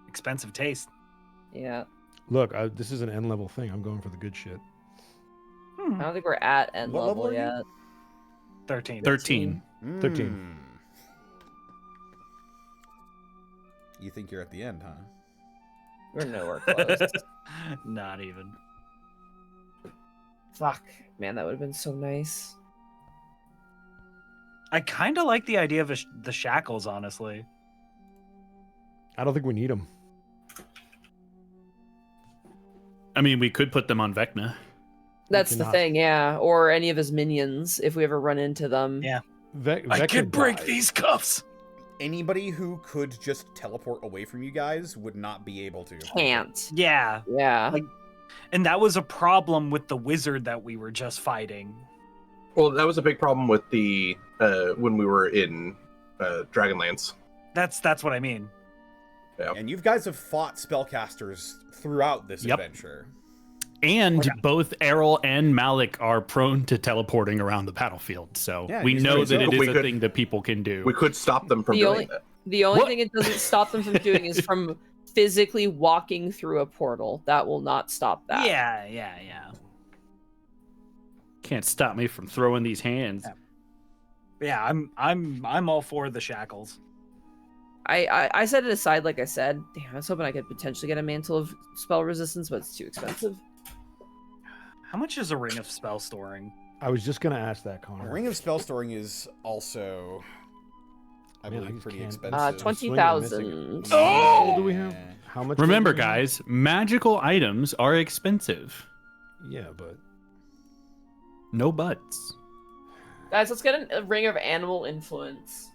Expensive taste. Yeah. Look, this is an N level thing. I'm going for the good shit. I don't think we're at N level yet. 13. 13. 13. You think you're at the end, huh? We're nowhere close. Not even. Fuck. Man, that would have been so nice. I kind of like the idea of the shackles, honestly. I don't think we need them. I mean, we could put them on Vecna. That's the thing, yeah. Or any of his minions, if we ever run into them. Yeah. I could break these cuffs. Anybody who could just teleport away from you guys would not be able to. Can't. Yeah. Yeah. And that was a problem with the wizard that we were just fighting. Well, that was a big problem with the when we were in Dragonlance. That's what I mean. Yeah. And you guys have fought spellcasters throughout this adventure. And both Aryl and Malek are prone to teleporting around the battlefield, so we know that it is a thing that people can do. We could stop them from doing that. The only thing it doesn't stop them from doing is from physically walking through a portal. That will not stop that. Yeah. Can't stop me from throwing these hands. Yeah, I'm all for the shackles. I set it aside, like I said. Damn, I was hoping I could potentially get a mantle of spell resistance, but it's too expensive. How much is a ring of spell storing? I was just going to ask that, Connor. A ring of spell storing is also, I believe, pretty expensive. 20,000. Oh! What do we have? How much? Remember, guys, magical items are expensive. Yeah, but no buts. Guys, let's get a ring of animal influence.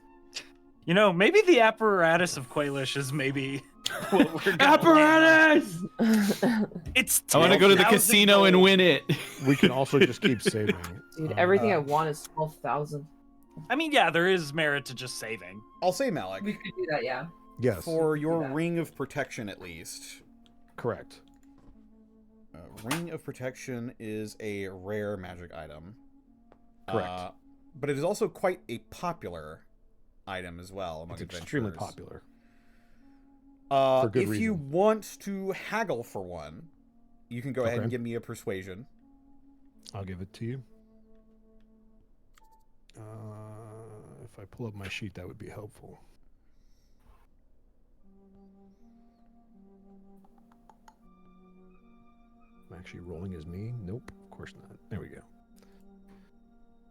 You know, maybe the apparatus of Quailish is maybe what we're gonna apparatus. It's I want to go to the casino and win it. We can also just keep saving. Dude, everything I want is 12,000. I mean, yeah, there is merit to just saving. I'll say Malek. We could do that, yeah. Yes. For your ring of protection, at least. Correct. Ring of protection is a rare magic item. Correct. But it is also quite a popular item as well among adventurers. Extremely popular. For good if reason. you want to haggle for one, you can go ahead and give me a persuasion. I'll give it to you. If I pull up my sheet, that would be helpful. I'm actually rolling as me? Nope, of course not. There we go.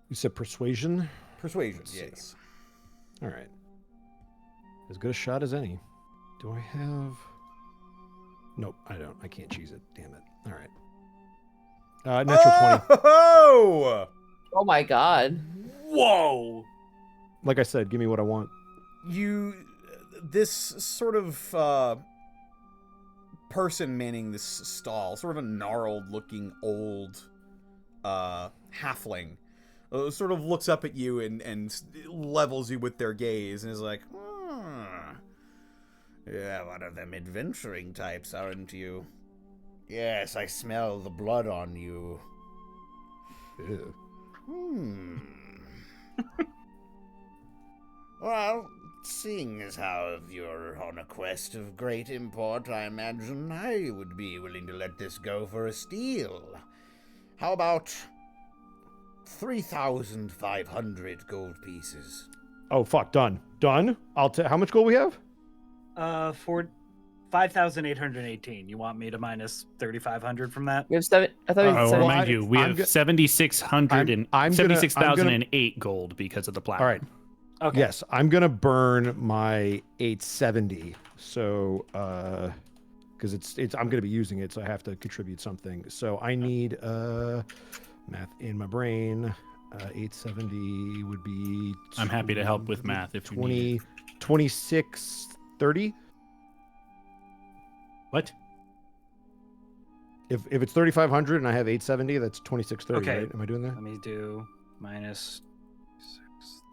You said persuasion? Persuasion, yes. All right. As good a shot as any. Do I have... Nope, I don't. I can't cheese it. Damn it. All right. Natural 20. Oh! Oh my god. Whoa! Like I said, give me what I want. This sort of person manning this stall, sort of a gnarled looking old halfling, sort of looks up at you and levels you with their gaze and is like, yeah, one of them adventuring types, aren't you? Yes, I smell the blood on you. Ew. Well, Seeing as how you're on a quest of great import, I imagine I would be willing to let this go for a steal. How about 3,500 gold pieces? Oh, fuck. Done. Done. How much gold we have? For 5,818. You want me to minus 3,500 from that? We have seven. I thought we had I'll seven. remind you, we have 7,600 and I'm gonna- 76,008 gold because of the platinum. All right. Okay. Yes, I'm gonna burn my 870. So, because I'm gonna be using it, so I have to contribute something. So I need math in my brain. 870 would be. I'm happy to help with math if you need. 2630. What? If it's 3,500 and I have 870, that's 2630. Okay. Right? Am I doing that? Let me do minus 6.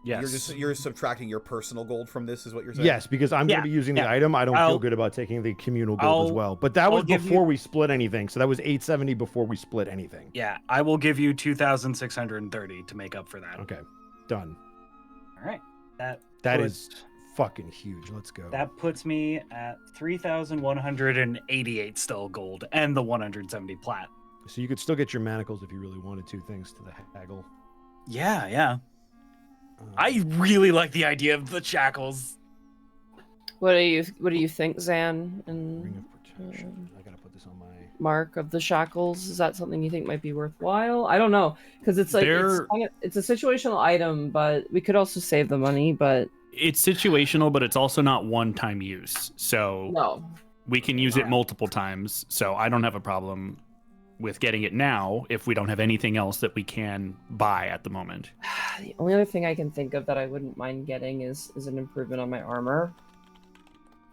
Yes. You're subtracting your personal gold from this, is what you're saying? Yes, because I'm going to be using the item. I don't feel good about taking the communal gold as well. But that was before we split anything. So that was 870 before we split anything. Yeah, I will give you 2,630 to make up for that. Okay, done. All right. That is fucking huge. Let's go. That puts me at 3,188 still gold and the 170 plat. So you could still get your manacles if you really wanted to, thanks to the haggle. Yeah. I really like the idea of the shackles. What do you think, Zan? And Ring of protection. I gotta put this on my. Mark of the shackles. Is that something you think might be worthwhile? I don't know, because it's like it's a situational item, but we could also save the money. But It's situational, but it's also not one-time use. So no, we can use it multiple times. So I don't have a problem with getting it now if we don't have anything else that we can buy at the moment. the only other thing I can think of that I wouldn't mind getting is an improvement on my armor.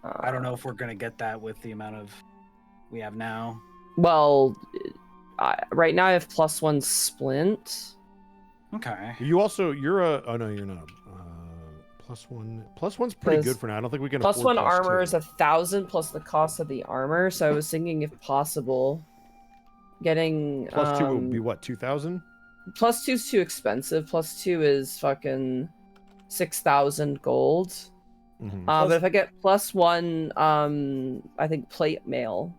I don't know if we're going to get that with the amount of we have now. Well, right now I have +1 splint. Okay. You're a. Oh no, you're not. +1. +1's pretty good for now. I don't think we can. +1 armor +2. is 1,000 plus the cost of the armor. So I was thinking, if possible, getting +2 would be what, 2,000? +2 is too expensive. +2 is fucking 6,000 gold. Mm-hmm. But if I get +1, I think plate mail.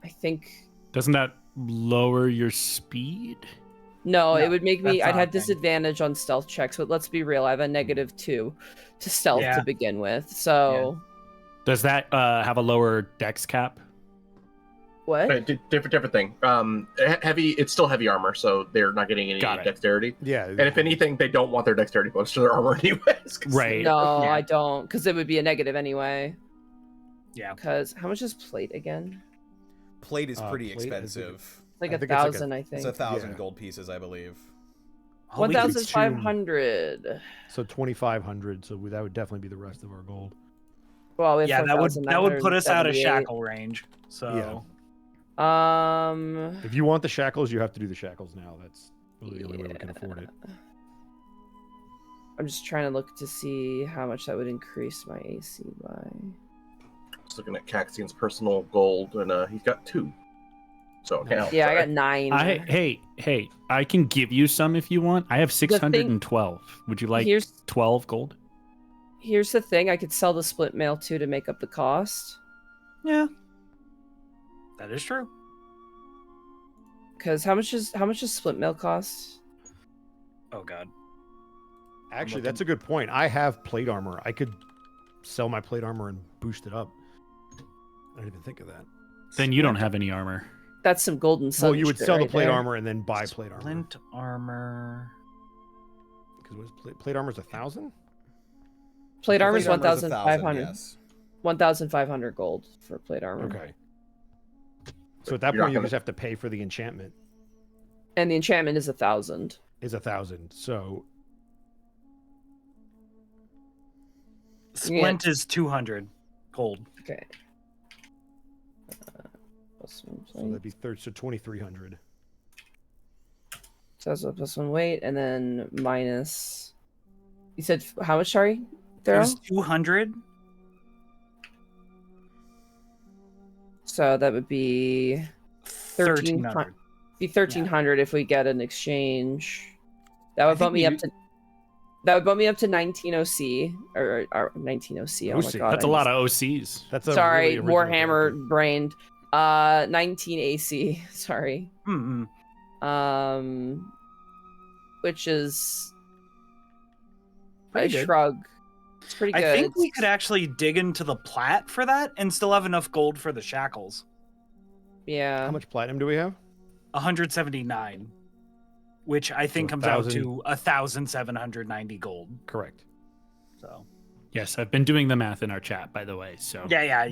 I think. Doesn't that lower your speed? No, it would make me. that's I'd not have a thing. disadvantage on stealth checks. But let's be real. I have a -2 to stealth Yeah. to begin with. So Does that have a lower dex cap? what? Right, different thing. Heavy. It's still heavy armor, so they're not getting any Got it. dexterity. Yeah. And if anything, they don't want their dexterity bonus to their armor anyways. 'Cause Right. No, Yeah. I don't, because it would be a negative anyway. Yeah. Because how much is plate again? Plate is pretty plate is expensive. Like I think it's like 1,000, I It's think. 1,000 Yeah. gold pieces, I believe. Oh, we could- 1,500. So 2,500. So that would definitely be the rest of our gold. Well, we have Yeah, that would put us out of 4,978. shackle range. So If you want the shackles, you have to do the shackles now. That's really the only way we can afford it. I'm just trying to look to see how much that would increase my AC by. Just looking at Kaxian's personal gold, and he's got 2. So can't help, Yeah, I sorry. got 9. Hey, I can give you some if you want. I have 612. Would you like Here's 12 gold? here's the thing. I could sell the split mail too to make up the cost. yeah, that is true. Because how much does split mail cost? Oh god. Actually, that's a good point. I have plate armor. I could sell my plate armor and boost it up. I didn't even think of that. Then you don't have any armor. That's some golden sun. Well, you would shit sell the right plate there. armor and then buy plate armor. Splint armor. Because plate armor is 1,000? Plate armor is Plate armor is 1,500. 1,000, yes. 1,500 gold for plate armor. Okay. So at that You're not point, you gonna- just have to pay for the enchantment. And the enchantment is 1,000. Is 1,000. So Splint is 200 gold. Okay. +1 so that'd be 2,300. So that's a +1 weight, and then minus. You said how much? Sorry, It was Thero? 200. So that would be 1,300. 1,300 if we get an exchange. That would bump me up to That would bump me up to 19 OC or 19 OC. Oh my OC. god, That's a lot of OCs. That's a sorry, really original Warhammer character. brained. 19 AC. Sorry. Mm-mm. Which is Pretty a good. shrug. It's pretty good. I think we could actually dig into the plat for that and still have enough gold for the shackles. Yeah. How much platinum do we have? 179, which I think So comes 1,000 out to 1,790 gold. Correct. So Yes, I've been doing the math in our chat, by the way. So yeah.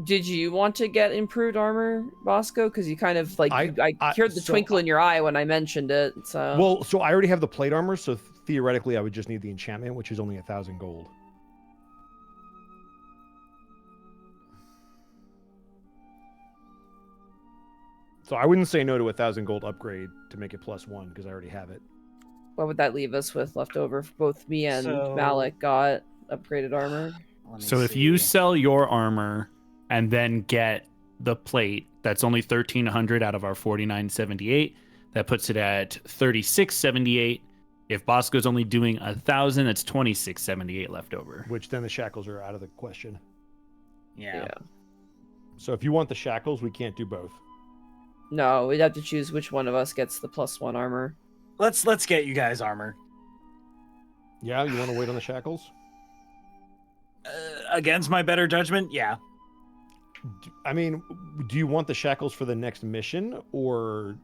Did you want to get improved armor, Bosco? Because you kind of like I heard the so twinkle in your eye when I mentioned it. So Well, so I already have the plate armor, so theoretically I would just need the enchantment, which is only 1,000 gold. So I wouldn't say no to 1,000 gold upgrade to make it +1 because I already have it. what would that leave us with left over? Both me and So- Malek got upgraded armor. Let me So if you see. sell your armor and then get the plate, that's only 1,300 out of our 4,978. That puts it at 3,678. If Bosco's only doing 1,000, that's 2,678 left over. Which then the shackles are out of the question. yeah. So if you want the shackles, we can't do both. No, we'd have to choose which one of us gets the +1 armor. Let's get you guys armor. Yeah, you want to wait on the shackles? Against my better judgment, yeah. I mean, do you want the shackles for the next mission, or?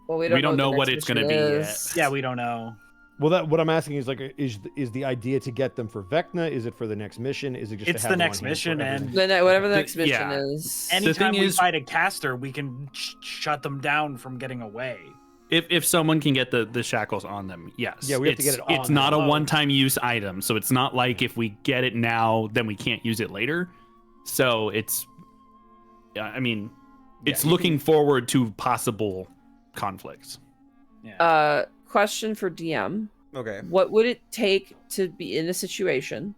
Well, We don't know what it's gonna be is. Yeah, we don't know. Well, what I'm asking is like, is the idea to get them for Vecna? Is it for the next mission? Is it just? It's to have the them next on hand mission, for and- everything? Then whatever the The- next mission yeah. is. Anytime thing we is- fight a caster, we can shut them down from getting away. If someone can get the shackles on them, yes. Yeah, we have to get it It's on not them. a one-time use item, so it's not like if we get it now, then we can't use it later. So it's, I mean, it's you looking forward to possible conflicts. Yeah. Question for DM. Okay. What would it take to be in a situation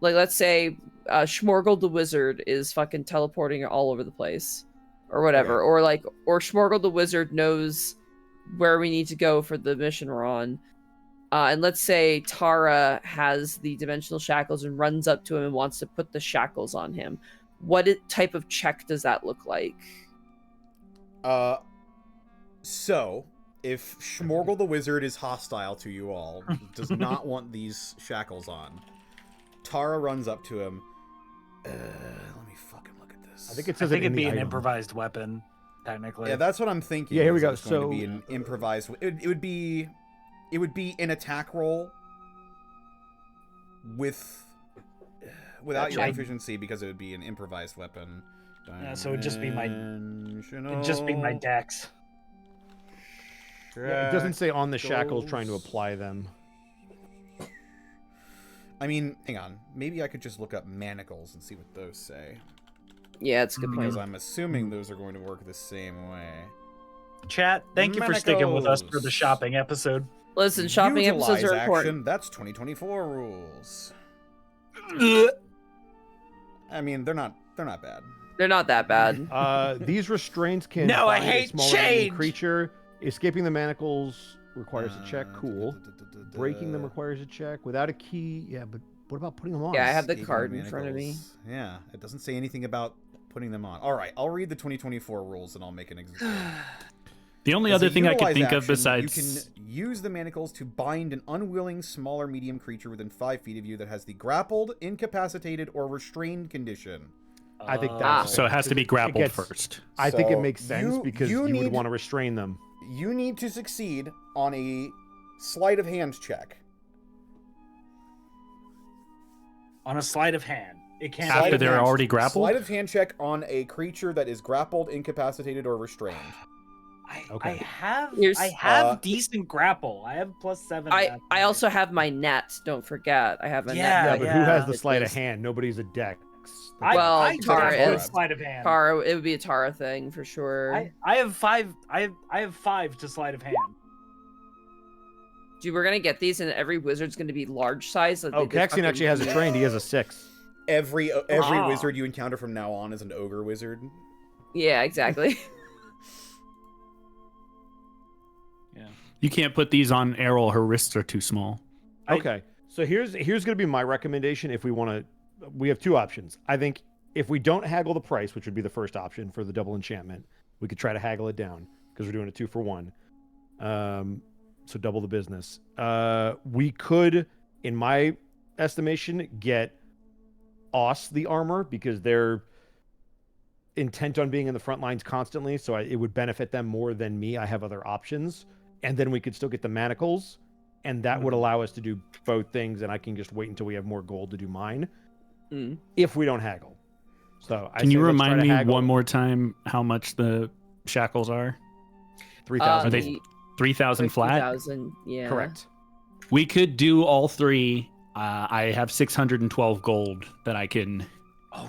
like, let's say Schmorgel the wizard is fucking teleporting all over the place or whatever, Okay. or Schmorgel the wizard knows where we need to go for the mission we're on, and let's say Tara has the dimensional shackles and runs up to him and wants to put the shackles on him. What type of check does that look like? So if Schmorgel the wizard is hostile to you all, does not want these shackles on, Tara runs up to him. Let me fucking look at this. I think it I says think it in it'd be the an item. improvised weapon, technically. Yeah, that's what I'm thinking. Yeah, here we is go. It's going to So- be an improvised. It would be an attack roll without your Gotcha. proficiency because it would be an improvised weapon. Yeah, so it'd just be my- Dimensional It'd just be my dex. Yeah, it doesn't say on the shackles shackles. trying to apply them. I mean, hang on. Maybe I could just look up manacles and see what those say. Yeah, it's a good Because point. I'm assuming those are going to work the same way. Chat, thank you for sticking with us for the Manacles. shopping episode. Listen, shopping episodes Utilize are important. action. That's 2024 rules. I mean, they're not bad. They're not that bad. These restraints can No, I bind a hate smaller enemy change! creature. Escaping the manacles requires a check. Cool. Breaking them Uh, requires a check. Without a key, yeah, but what about putting them on? Yeah, I have the escaping card in front of me. manacles. Yeah, it doesn't say anything about putting them on. All right, I'll read the 2024 rules and I'll make an example. The only As other a thing I could utilize think of action, besides you can use the manacles to bind an unwilling, smaller, medium creature within 5 feet of you that has the grappled, incapacitated, or restrained condition. I think that's so it has to be grappled gets- first. I think it So makes sense because you you would need- want to restrain them. You need to succeed on a sleight of hand check. On a sleight of hand. It can't After Sleight of they're hand- already grappled? Sleight of hand check on a creature that is grappled, incapacitated, or restrained. Okay. I have Here's- decent grapple. I have +7. I also have my net. Don't forget, I have a Yeah, net. Yeah, but who has the It sleight of is- hand? Nobody's a dex. Well, I Tara definitely have is. sleight of hand. Tara, it would be a Tara thing for sure. I have 5. I have 5 to sleight of hand. Dude, we're gonna get these, and every wizard's gonna be large size. Like Oh, Kaxian actually has a trained. He has a 6. Every Ah. wizard you encounter from now on is an ogre wizard. Yeah, exactly. You can't put these on Aryl. Her wrists are too small. Okay. So here's going to be my recommendation if we want to. We have two options. I think if we don't haggle the price, which would be the first option for the double enchantment, we could try to haggle it down because we're doing a 2 for 1. So double the business. We could, in my estimation, get the armor because they're intent on being in the front lines constantly. So it would benefit them more than me. I have other options. And then we could still get the manacles. And that would allow us to do both things. And I can just wait until we have more gold to do mine. If we don't haggle. So can you remind me one more time how much the shackles are? 3,000. Are they 3,000 flat? 3,000, yeah. Correct. We could do all three. I have 612 gold that I can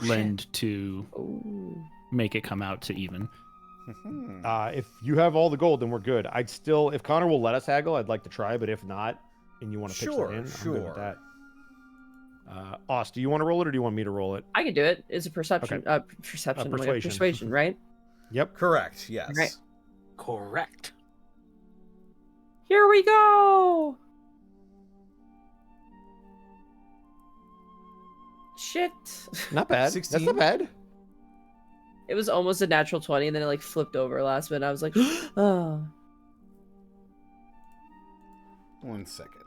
lend to make it come out to even. If you have all the gold, then we're good. I'd still, if Connor will let us haggle, I'd like to try. But if not, and you want to pitch that in, I'm good with that. Oz, do you want to roll it or do you want me to roll it? I can do it. It's a perception. Persuasion. Persuasion, right? Yep. Correct. Yes. Right. Correct. Here we go. Shit. Not bad. 16. That's not bad. It was almost a natural 20, and then it like flipped over last minute. I was like, oh. 1 second.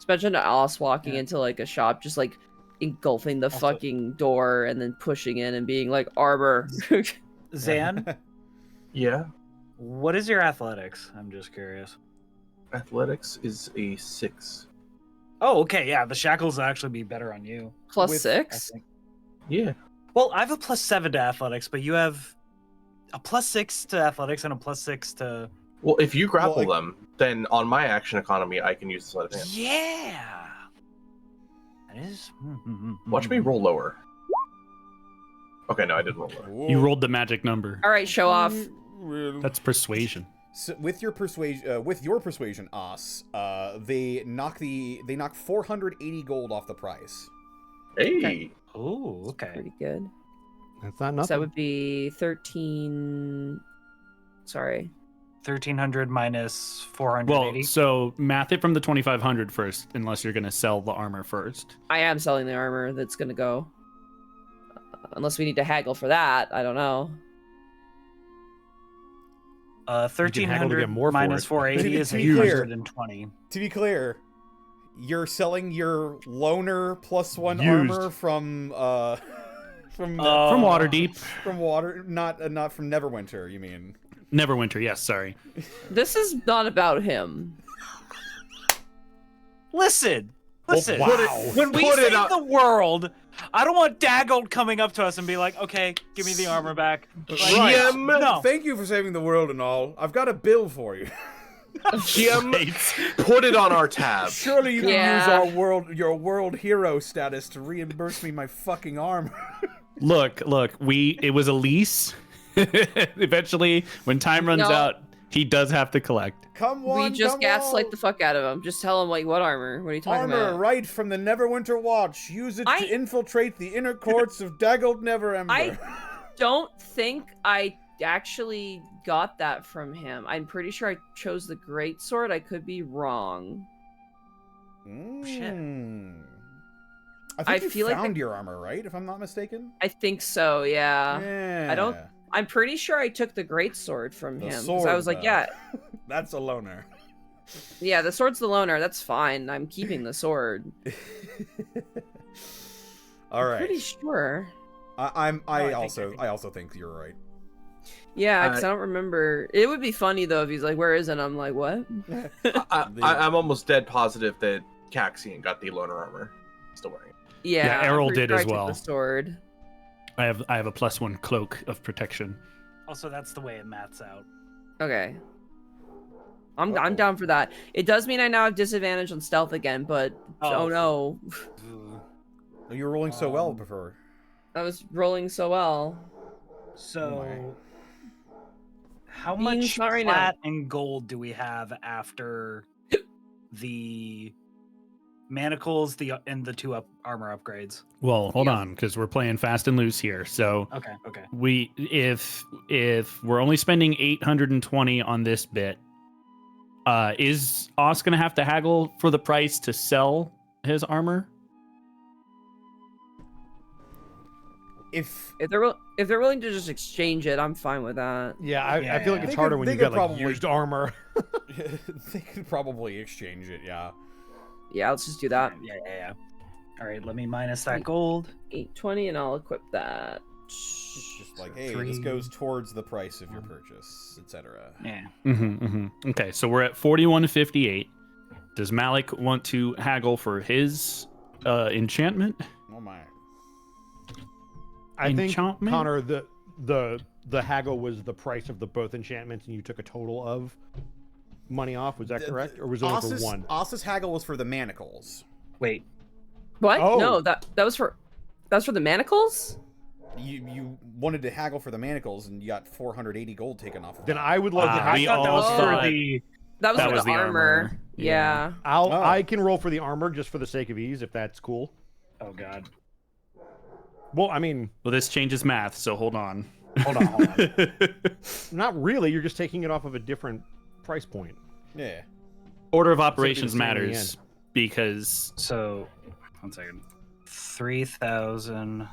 Imagine us walking into like a shop, just like engulfing the fucking door and then pushing in and being like, armor. Zan, Yeah. what is your athletics? I'm just curious. Athletics is a 6. Oh, okay, yeah, the shackles will actually be better on you. Plus With- 6? Yeah. Well, I have a +7 to athletics, but you have a +6 to athletics and a +6 to... Well, if you grapple them, then on my action economy, I can use the sleight of hand. Yeah! That is... Watch me roll lower. Okay, no, I didn't roll lower. You rolled the magic number. All right, show off. That's persuasion. So with your persuasion, Os, they knock 480 gold off the price. Hey! Okay. Oh, okay. Pretty good. That's not So nothing. that would be 13... Sorry. 1,300 minus 480. Well, so math it from the 2,500 first, unless you're going to sell the armor first. I am selling the armor that's going to go. Unless we need to haggle for that. I don't know. 1,300 more for minus it. 480 is To be clear- 820. To be clear, you're selling your loner +1 Used. armor from From Waterdeep. from water, not from Neverwinter. You mean? Neverwinter, yes, sorry. This is not about him. Listen! Listen! wow. When we Put it save up. the world, I don't want Daggold coming up to us and be like, okay, give me the armor back. Like, Jim, no. Thank you for saving the world and all. I've got a bill for you. Jim, put it on our tab. Surely you can Yeah. use your world hero status to reimburse me my fucking armor. Look, it was a lease. Eventually, when time runs No. out, he does have to collect. Come on, We just come gaslight on. the fuck out of him. Just tell him, like, what armor? What are you talking Armor, about? right from the Neverwinter Watch. Use it I- to infiltrate the inner courts of Daggold Neverember. I don't think I actually got that from him. I'm pretty sure I chose the greatsword. I could be wrong. Mm. I I think you feel like found your armor, right? If I'm not mistaken. I think so, yeah. Yeah. I don't- I'm pretty sure I took the greatsword from The him. 'Cause sword, I was like, though. yeah, That's a loner. yeah, the sword's the loner. That's fine. I'm keeping the sword. All right. Pretty sure. I also think you're right. Yeah, because I don't remember. It would be funny though if he's like, "Where is it?" And I'm like, "What?" I'm almost dead positive that Kaxian got the loner armor. Still wearing it. Yeah, Aryl I'm pretty did sure as I took well. The sword. I have a +1 cloak of protection. Also, that's the way it maths out. Okay. I'm down for that. It does mean I now have disadvantage on stealth again, but oh no, You were rolling so well before. I was rolling so well. So, how Beans, much not right now. flat and gold do we have after the manacles, and the 2 armor upgrades? Well, hold Yeah. on, because we're playing fast and loose here. So Okay. if we're only spending 820 on this bit, Is Os gonna have to haggle for the price to sell his armor? If they're willing to just exchange it, I'm fine with that. Yeah, I feel like it's They harder could- when they you could got like probably- used armor. They could probably exchange it, yeah. Yeah, let's just do that. Yeah. All right, let me minus that gold. 820, and I'll equip that. It's just like, hey, Three. this goes towards the price of your purchase, etc. Yeah. Okay, so we're at 41.58. Does Malek want to haggle for his enchantment? Oh my. I think Enchantment? Connor, the haggle was the price of the both enchantments, and you took a total of money off. Was that correct, or was it only for one? Os's haggle was for the manacles. Wait. What? Oh. No, that was for the manacles. You wanted to haggle for the manacles, and you got 480 gold taken off of Then that. I would love to. we I thought that was all for thought- the. That was That for was the the armor. armor. Yeah. Oh. I can roll for the armor just for the sake of ease, if that's cool. Oh God. Well, I mean, Well, this changes math, so hold on. Hold on. not really. You're just taking it off of a different price point. Yeah. Order of Something operations to say in the matters because So, 1 second. 3,000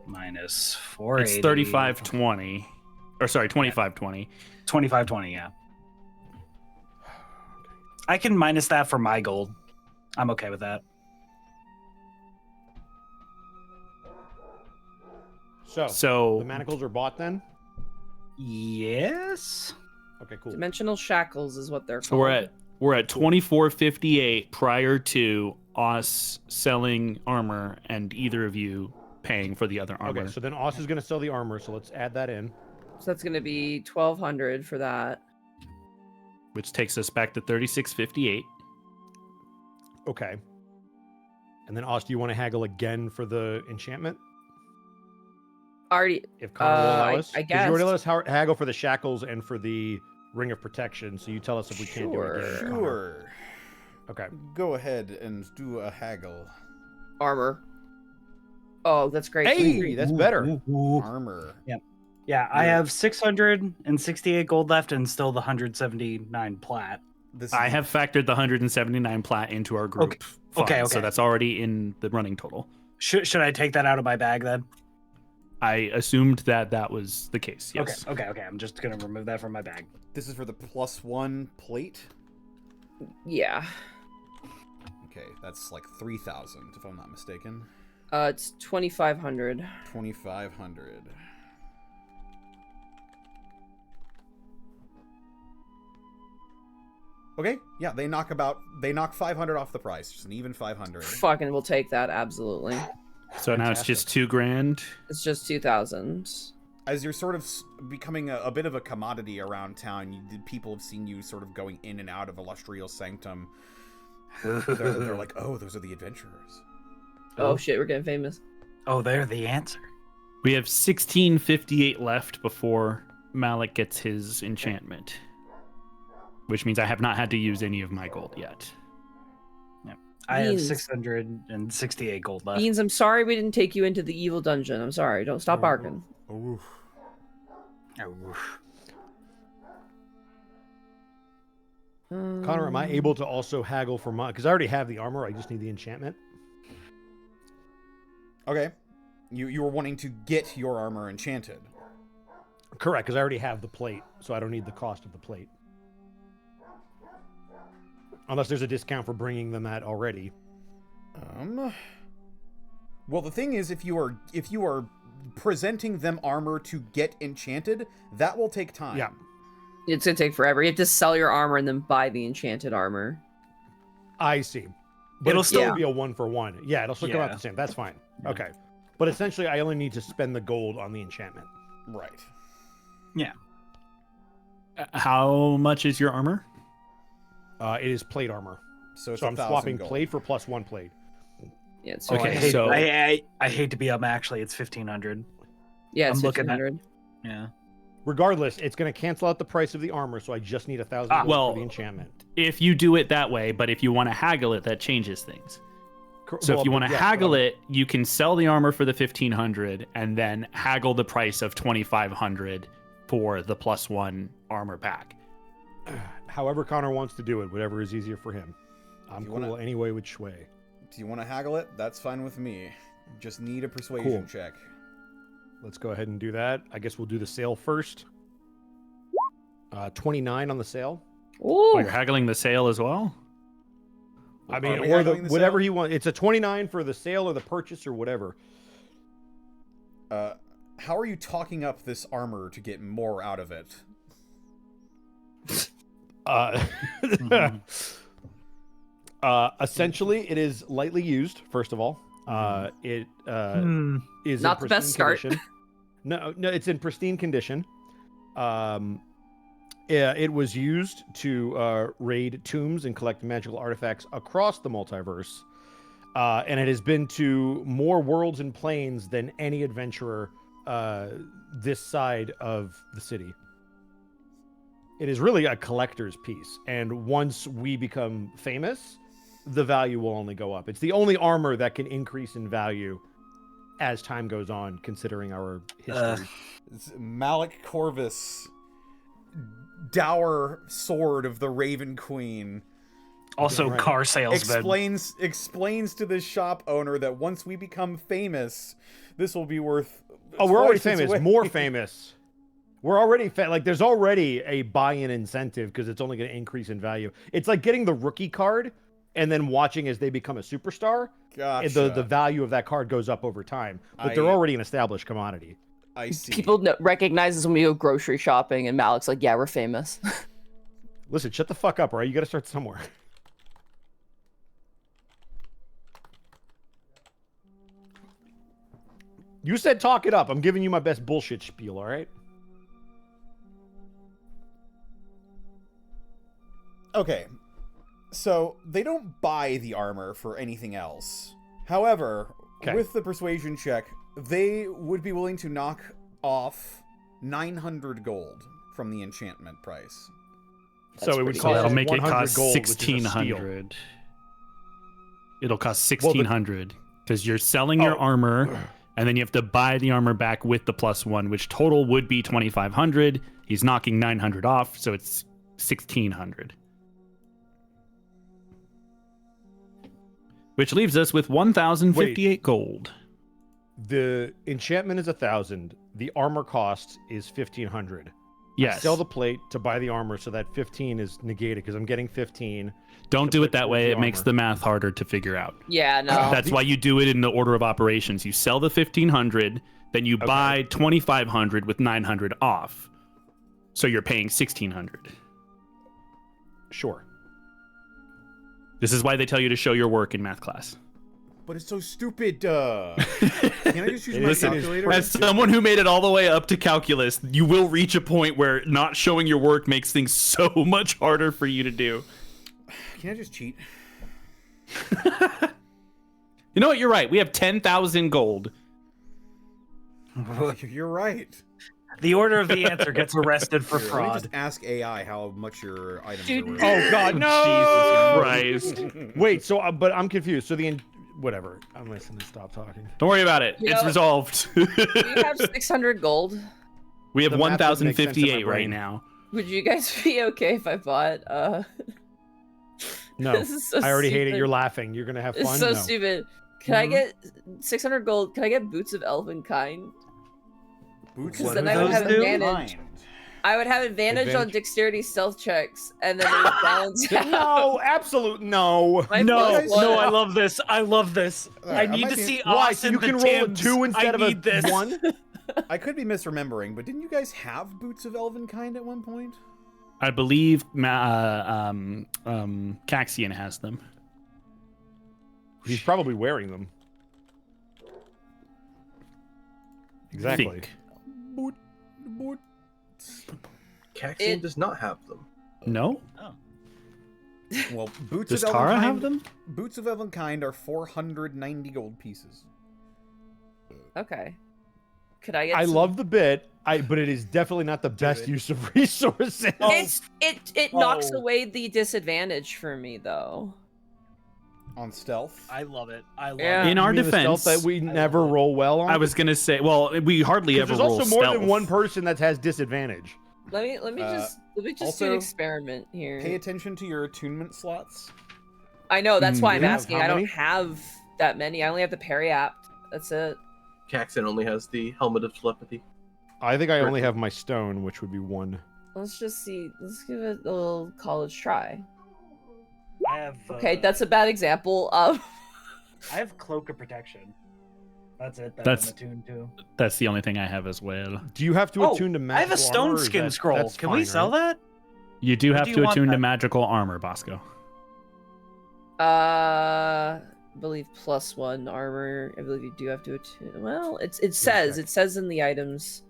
minus 480. it's 35.20. Or sorry, 25.20. 2520, yeah. I can minus that for my gold. I'm okay with that. So So the manacles are bought then. Yes. Okay, cool. Dimensional shackles is what they're So called. we're at 24.58 prior to us selling armor and either of you paying for the other armor. Okay, so then Os is going to sell the armor, so let's add that in. So that's going to be 1,200 for that. Which takes us back to 36.58. Okay. And then Os, do you want to haggle again for the enchantment? Already, If Connor will allow us? I 'Cause you already guess. let us haggle for the shackles and for the ring of protection, so you tell us if we can't do it again. Connor. Sure. Okay. Go ahead and do a haggle. Armor. Oh, that's great. Hey, that's better. Armor. Yeah, I have 668 gold left and still the 179 plat. This I have factored the 179 plat into our group. Okay, fund, So okay. that's already in the running total. Should I take that out of my bag then? I assumed that that was the case. Yes. Okay. I'm just gonna remove that from my bag. This is for the +1 plate. Yeah. Okay, that's like 3,000 if I'm not mistaken. It's 2,500. 2,500. Okay, yeah, they knock 500 off the price, just an even 500. Fucking, we'll take that, absolutely. So now it's just $2,000. It's just 2,000. As you're sort of becoming a bit of a commodity around town, people have seen you sort of going in and out of Illustrial Sanctum. They're like, oh, those are the adventurers. Oh shit, we're getting famous. Oh, they're the answer. We have 16.58 left before Malek gets his enchantment. Which means I have not had to use any of my gold yet. I have Beans. 668 gold left. Beans, I'm sorry we didn't take you into the evil dungeon. I'm sorry. Don't stop barking. Oof. Connor, am I able to also haggle for my... Because I already have the armor, I just need the enchantment. Okay. You were wanting to get your armor enchanted. Correct, because I already have the plate, so I don't need the cost of the plate. Unless there's a discount for bringing them that already. Well, the thing is, if you are presenting them armor to get enchanted, that will take time. Yeah. It's gonna take forever. You have to sell your armor and then buy the enchanted armor. I see. But It'll it'll still still- be a 1-for-1. Yeah, it'll still come out Yeah. the same. That's fine. Yeah. Okay. But essentially, I only need to spend the gold on the enchantment. Right. How much is your armor? It is plate armor. So it's So I'm 1,000 swapping gold. plate for +1 plate. Yeah, it's Okay, I hate, so- I hate to be up. Actually, it's 1,500. yeah, it's I'm looking at- 1,500. Yeah. Regardless, it's going to cancel out the price of the armor, so I just need 1,000 gold well- for the enchantment. If you do it that way, but if you want to haggle it, that changes things. So Well, if you want to yeah, haggle well, it, you can sell the armor for the 1,500 and then haggle the price of 2,500 for the +1 armor pack. However Connor wants to do it, whatever is easier for him. I'm cool anyway with Shui. Do you want to haggle it? That's fine with me. Just need a persuasion check. Let's go ahead and do that. I guess we'll do the sale first. 29 on the sale. Ooh. Oh, you're haggling the sale as well? I mean, or whatever he wants. It's a 29 for the sale or the purchase or whatever. How are you talking up this armor to get more out of it? Essentially, it is lightly used. First of all, it is not in the best start. Condition. No, it's in pristine condition. It was used to raid tombs and collect magical artifacts across the multiverse, and it has been to more worlds and planes than any adventurer this side of the city. It is really a collector's piece, and once we become famous, the value will only go up. It's the only armor that can increase in value as time goes on, considering our history. It's Malek Corvus, dour sword of the Raven Queen. Also, car salesman. Explains to the shop owner that once we become famous, this will be worth. Oh, we're already famous. More famous. We're already like there's already a buy-in incentive because it's only going to increase in value. It's like getting the rookie card and then watching as they become a superstar. Gotcha. The value of that card goes up over time, but they're already an established commodity. I see. People recognize us when we go grocery shopping, and Malek's like, "Yeah, we're famous." Listen, shut the fuck up, all right? You got to start somewhere. You said talk it up. I'm giving you my best bullshit spiel, all right? Okay, so they don't buy the armor for anything else. However, with the persuasion check, they would be willing to knock off 900 gold from the enchantment price. So it would cost that'll make it cost gold, 1,600. It'll cost 1,600 because you're selling your armor, and then you have to buy the armor back with the +1, which total would be 2,500. He's knocking 900 off, so it's 1,600. Which leaves us with 1,058 gold. The enchantment is 1,000. The armor cost is 1,500. Yes. I sell the plate to buy the armor, so that 15 is negated because I'm getting 15. Don't do it that way. It makes the math harder to figure out. Yeah, no. That's why you do it in the order of operations. You sell the 1,500, then you buy 2,500 with 900 off. So you're paying 1,600. Sure. This is why they tell you to show your work in math class. But it's so stupid. Can I just use my calculator? As someone who made it all the way up to calculus, you will reach a point where not showing your work makes things so much harder for you to do. Can I just cheat? You know what? You're right. We have 10,000 gold. You're right. The order of the answer gets arrested for Let me fraud. just ask AI how much your items are worth. Oh God, no! Jesus Christ. Wait, so but I'm confused. So whatever. I'm listening to stop talking. Don't worry about it. It's resolved. Do you have 600 gold? We have The math doesn't make sense in my 1,058 right brain. now. Would you guys be okay if I bought No, This is so I already hate it. stupid. You're laughing. You're gonna have fun. It's so No. stupid. Can I get 600 gold? Can I get boots of elven kind? Boots Because of then I would have those do? advantage. I would have advantage on dexterity stealth checks, and then they would balance out. No, absolute no. My No, plus one- no, I love this. I love this. I Alright, need I to might see be- Why? us So in you the can roll a Tims. 2 instead I of a need this. 1? I could be misremembering, but didn't you guys have boots of elven kind at one point? I believe Kaxian has them. He's probably wearing them. Exactly. Think. Boot. Kaxian does not have them. No? Well, boots Does of elven Tara kind, have them? Boots of elven kind are 490 gold pieces. Okay. Could I get? I some- love the bit, but it is definitely not the best use of resources. It knocks away the disadvantage for me though. On stealth. I love it. I love Yeah. it. In our You mean the stealth defense, that we never roll well on. I was gonna say, well, we hardly ever There's roll also more stealth. than one person that has disadvantage. Let me just Let me just Also, do an experiment here. Pay attention to your attunement slots. I know, that's why I'm Yeah. asking. How I don't many? have that many. I only have the Parry apt. That's it. Kaxian only has the helmet of telepathy. I think I only have my stone, which would be 1. Let's just see. Let's give it a little college try. I have. Okay, that's a bad example of. I have cloak of protection. That's it. That's- I'm attuned to. That's the only thing I have as well. Do you have to Oh, attune to I magical have a stone armor, or is skin that- scroll. that's Can we fine, sell right? that? You do Or have do to you want attune to that? magical armor, Bosco. I believe +1 armor. I believe you do have to attune. Well, it says in the items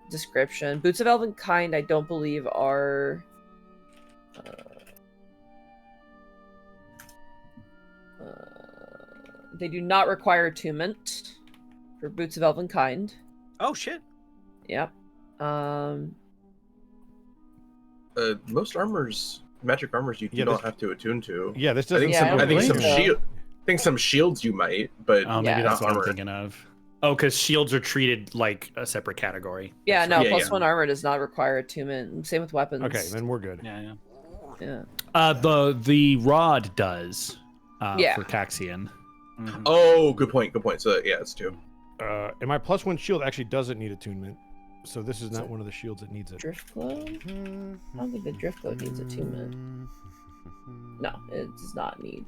description. Boots of Elven Kind, I don't believe are. They do not require attunement for Boots of Elven Kind. Oh shit. Yep. Most armors, magic armors, you Yeah, don't this- have to attune to. Yeah, this I doesn't. think Yeah, some. I I don't think think some so. shield. I think some shields you might, but Oh, maybe Yeah. that's what armor. I'm thinking of. Oh, because shields are treated like a separate category. Yeah, That's no, right. Yeah, +1 armor does not require attunement. Same with weapons. Okay, then we're good. Yeah, yeah. Yeah. The rod does. Yeah. For Kaxian. Mhm. Oh, good point. Good point. So yeah, it's 2. And my +1 shield actually doesn't need attunement, so this is not one of the shields that needs it. Drift Glow? I don't think the Drift Glow needs attunement. No, it does not need.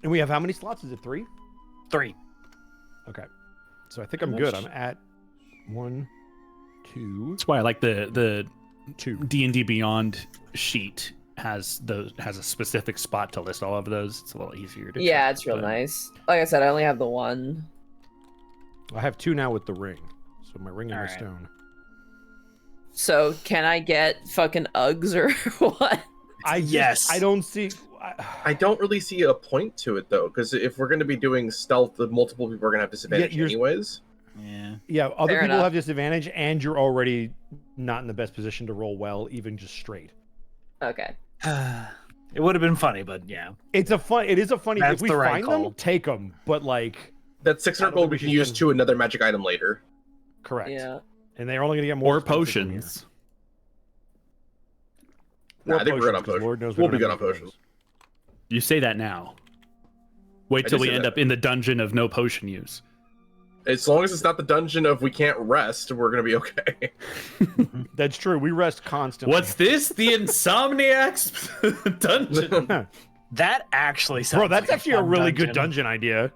And we have how many slots? Is it 3? 3. Okay, so I think I'm How good. much- I'm at 1, 2, That's why I like the 2. D&D Beyond sheet has a specific spot to list all of those. It's a little easier to Yeah, track, it's real but- nice. Like I said, I only have the 1. I have 2 now with the ring, so my ring and my Alright. stone. So can I get fucking Uggs or what? Yes. I don't see. I don't really see a point to it though, because if we're going to be doing stealth, the multiple people are going to have disadvantage you're- anyways. Yeah. Yeah, other Fair people enough. have disadvantage, and you're already not in the best position to roll well, even just straight. Okay. It would have been funny, but yeah. It is a funny. That's If we the right find call. them, take them. But like, That's I 600 don't gold think we we can should use spend- to another magic item later. correct. Yeah. And they're only going to get more Or expensive from here. potions. Nah, Or I think we're good on 'cause potions. Lord knows We'll don't be have good on any potions. You say that now. Wait I till did we say end that. up in the dungeon of no potion use. As long as it's not the dungeon of we can't rest, we're going to be okay. That's true. We rest constantly. What's this? The Insomniac's dungeon? That actually sounds Bro, that's like actually a fun really good dungeon idea.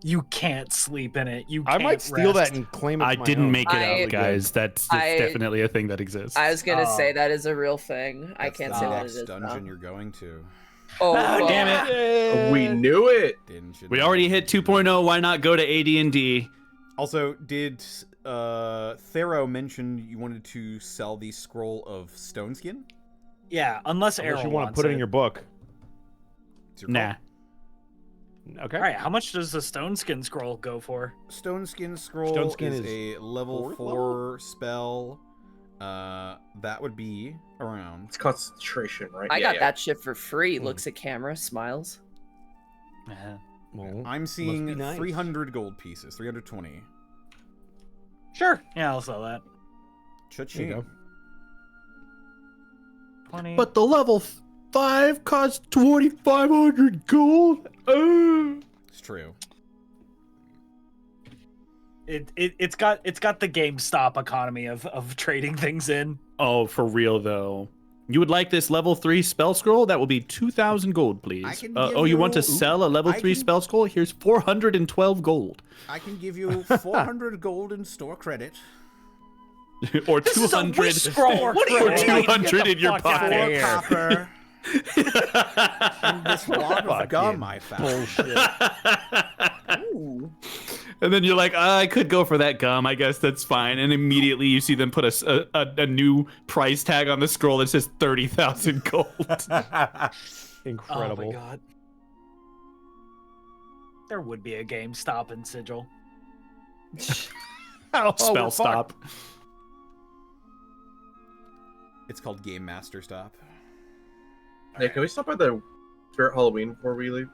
You can't sleep in it. You I can't might steal rest. that and claim it. I for my didn't own. make it I- up, guys. That's I- definitely a thing that exists. I was gonna Oh. say that is a real thing. I That's can't the say what it next is. dungeon now. you're going to. Oh, Ah, fuck. damn it. We knew it. We already hit 2.0. Why not go to AD&D? Also, did Thero mention you wanted to sell the scroll of stone skin? Yeah, unless Unless Aryl you want to wants put it it in your book. It's your Nah. Okay. All right, how much does the stone skin scroll go for? Stone skin scroll Stone skin is is a level fourth 4 spell. That would be around. It's concentration, right? I Yeah, got yeah. that shit for free. Hmm. Looks at camera, smiles. Well, I'm seeing be nice. 300 gold pieces, 320. Sure. Yeah, I'll sell that. there you Cha-ching. go. 20. But the level 5 costs 2,500 gold. It's true. It's got the GameStop economy of trading things in. Oh, for real though. You would like this level 3 spell scroll? That will be 2,000 gold, please. I can Oh, give you want to you- sell a level I 3 can- spell scroll? Here's 412 gold. I can give you 400 gold in store credit. Or This is a 200 wish scroll. What are you or doing? 200 in your fuck outta pocket. here. Copper. And this wad of Fucking gum I found. Bullshit. Ooh. And then you're like, I could go for that gum. I guess that's fine. And immediately you see them put a new price tag on the scroll that says 30,000 gold. Incredible. Oh my god. There would be a GameStop in Sigil. Oh, Spell we're fucked. stop. It's called Game Master Stop. Hey, can we stop by the Spirit Halloween before we leave?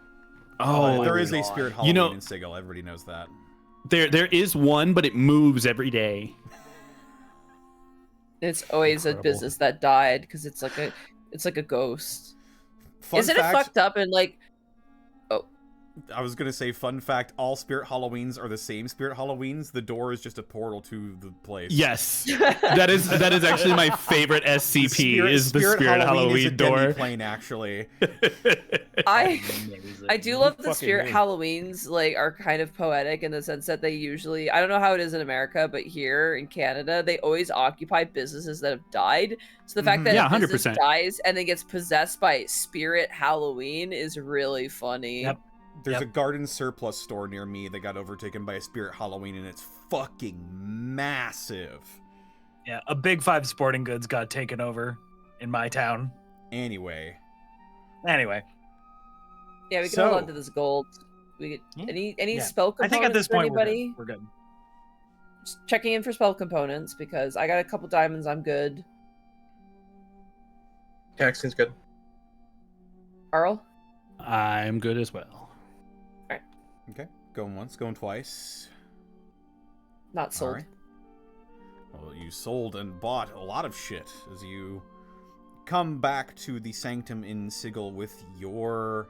Oh, there is a God. Spirit You Halloween know- in Sigil. Everybody knows that. There is one, but it moves every day. It's always Incredible. a business that died because it's like a ghost. Isn't fact, it fucked up and like? I was gonna say, fun fact: all Spirit Halloweens are the same Spirit Halloweens. The door is just a portal to the place. Yes, that is actually my favorite SCP. is the Spirit Halloween is a door. demi-plane, actually. I do love the Fucking Spirit A. Halloweens, like, are kind of poetic in the sense that they usually, I don't know how it is in America, but here in Canada, they always occupy businesses that have died. So the fact that Yeah, a business 100%. dies and then gets possessed by Spirit Halloween is really funny. Yep. There's a garden surplus store near me that got overtaken by a Spirit Halloween, and it's fucking massive. Yeah, a Big Five Sporting Goods got taken over in my town. Anyway. Anyway, Yeah, we can hold on to this gold. We get any spell I components think at this for point anybody? we're good. Just checking in for spell components because I got a couple diamonds. I'm good. Kaxian's good. Aryl? I'm good as well. Okay. Going once, going twice. Not sold. All right. Well, you sold and bought a lot of shit as you come back to the Sanctum in Sigil with your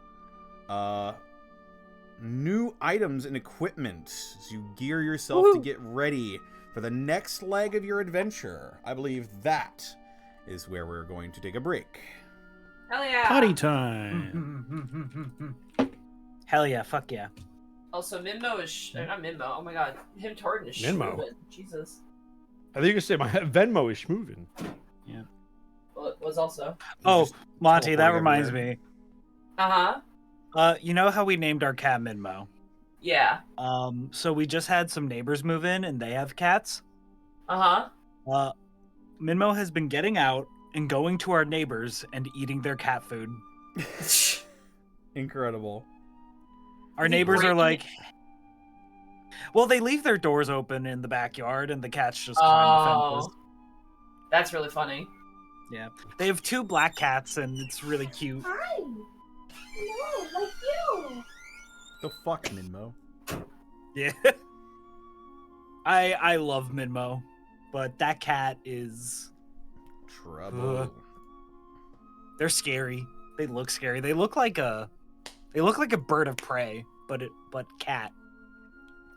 new items and equipment as you gear yourself to get ready for the next leg of your adventure. I believe that is where we're going to take a break. Hell yeah! Potty time. Hell yeah, fuck yeah. Also, Minmo is not Minmo. Oh my god, him Torton is Minmo. schmoovin'. Jesus. I think you could say my Venmo is schmoovin'. Yeah. Well, it was also. Oh, Just Monty, that teleporting reminds everywhere. me. Uh-huh. You know how we named our cat Minmo? Yeah. So we just had some neighbors move in and they have cats. Uh-huh. Minmo has been getting out and going to our neighbors and eating their cat food. Incredible. Our Is he neighbors are breaking like, well, they leave their doors open in the backyard and the cats just climb the fences. That's really funny. Yeah. They have 2 black cats and it's really cute. Hi. Hello, like you. The fuck, Minmo? Yeah. I love Minmo, but that cat is... Trouble. They're scary. They look scary. They look like a bird of prey, but cat.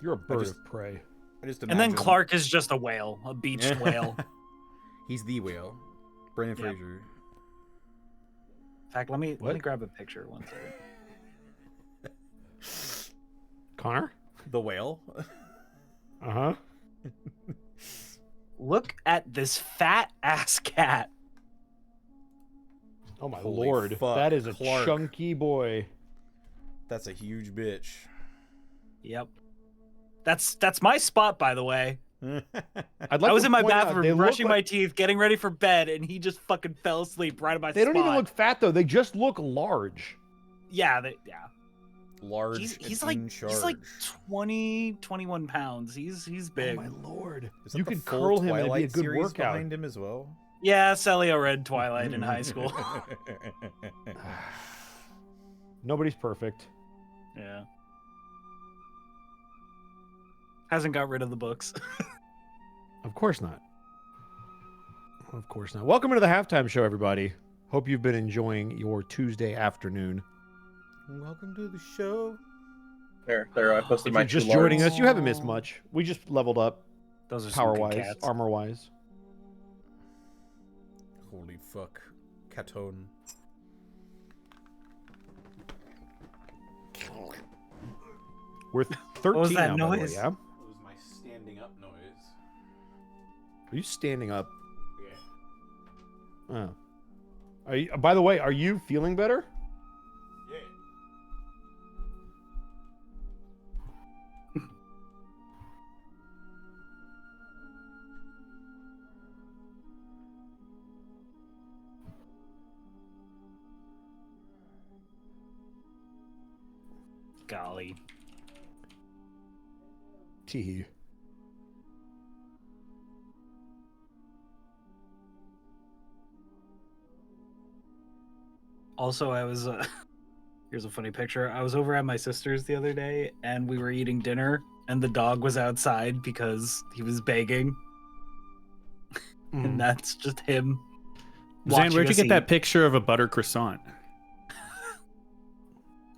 You're a bird of prey. I just And then imagine- Clark is just a whale, a beached whale. He's the whale. Brendan Yep. Fraser. In fact, let me What? grab a picture one second. Connor? The whale. Uh-huh. Look at this fat ass cat. Oh my Holy lord. fuck, That is a Clark. chunky boy. That's a huge bitch. Yep. That's my spot, by the way. I'd I like was to in my point out, they bathroom look brushing my like- teeth, getting ready for bed, and he just fucking fell asleep right at my They spot. don't even look fat though. They just look large. Yeah, Large he's and like in charge. he's like 20, 21 pounds. He's big. Oh my lord. Is that You the could full curl him and it'd be a Twilight good series workout. behind him as well. Yeah, Celio read Twilight in high school. Nobody's perfect. Yeah. Hasn't got rid of the books. Of course not. Of course not. Welcome into the halftime show, everybody. Hope you've been enjoying your Tuesday afternoon. Welcome to the show. There. I posted If my you're just 2 joining lards. us, you haven't missed much. We just leveled up Those are some good power-wise, cats. armor-wise. Holy fuck. Catone. We're 13 was that now, by the way, noise? yeah? It was my standing up noise. Are you standing up? Yeah. Oh. Are you, by the way, are you feeling better? Yeah. Golly. Tee. Also, I was here's a funny picture. I was over at my sister's the other day and we were eating dinner and the dog was outside because he was begging. And that's just him. Zan, where'd you get that picture of a butter croissant?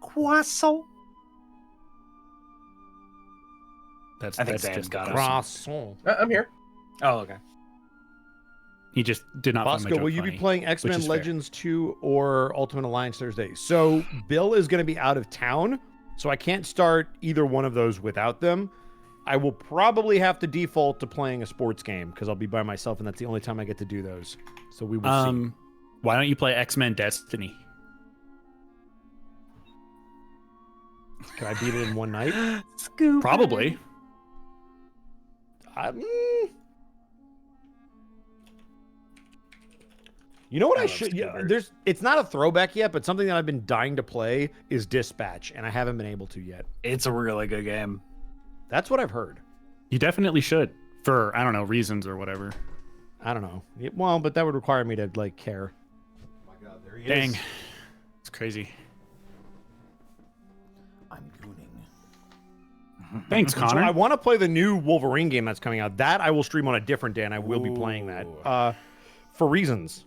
Croissant. That's just got Croissant. I'm here. Oh, okay. He just did not find my Bosco, joke will you funny, be playing which X-Men is fair. Legends 2 or Ultimate Alliance Thursday? So Bill is going to be out of town, so I can't start either one of those without them. I will probably have to default to playing a sports game because I'll be by myself, and that's the only time I get to do those. So we will see. Why don't you play X-Men Destiny? Can I beat it in one night? Probably. You know what I should? Yeah, it's not a throwback yet, but something that I've been dying to play is Dispatch, and I haven't been able to yet. It's a really good game. That's what I've heard. You definitely should, for I don't know reasons or whatever. I don't know. Well, but that would require me to like care. Oh my god, there he Dang, is. it's crazy. I'm gooning. Thanks, So Connor. I want to play the new Wolverine game that's coming out. That I will stream on a different day, and I will be playing that for reasons.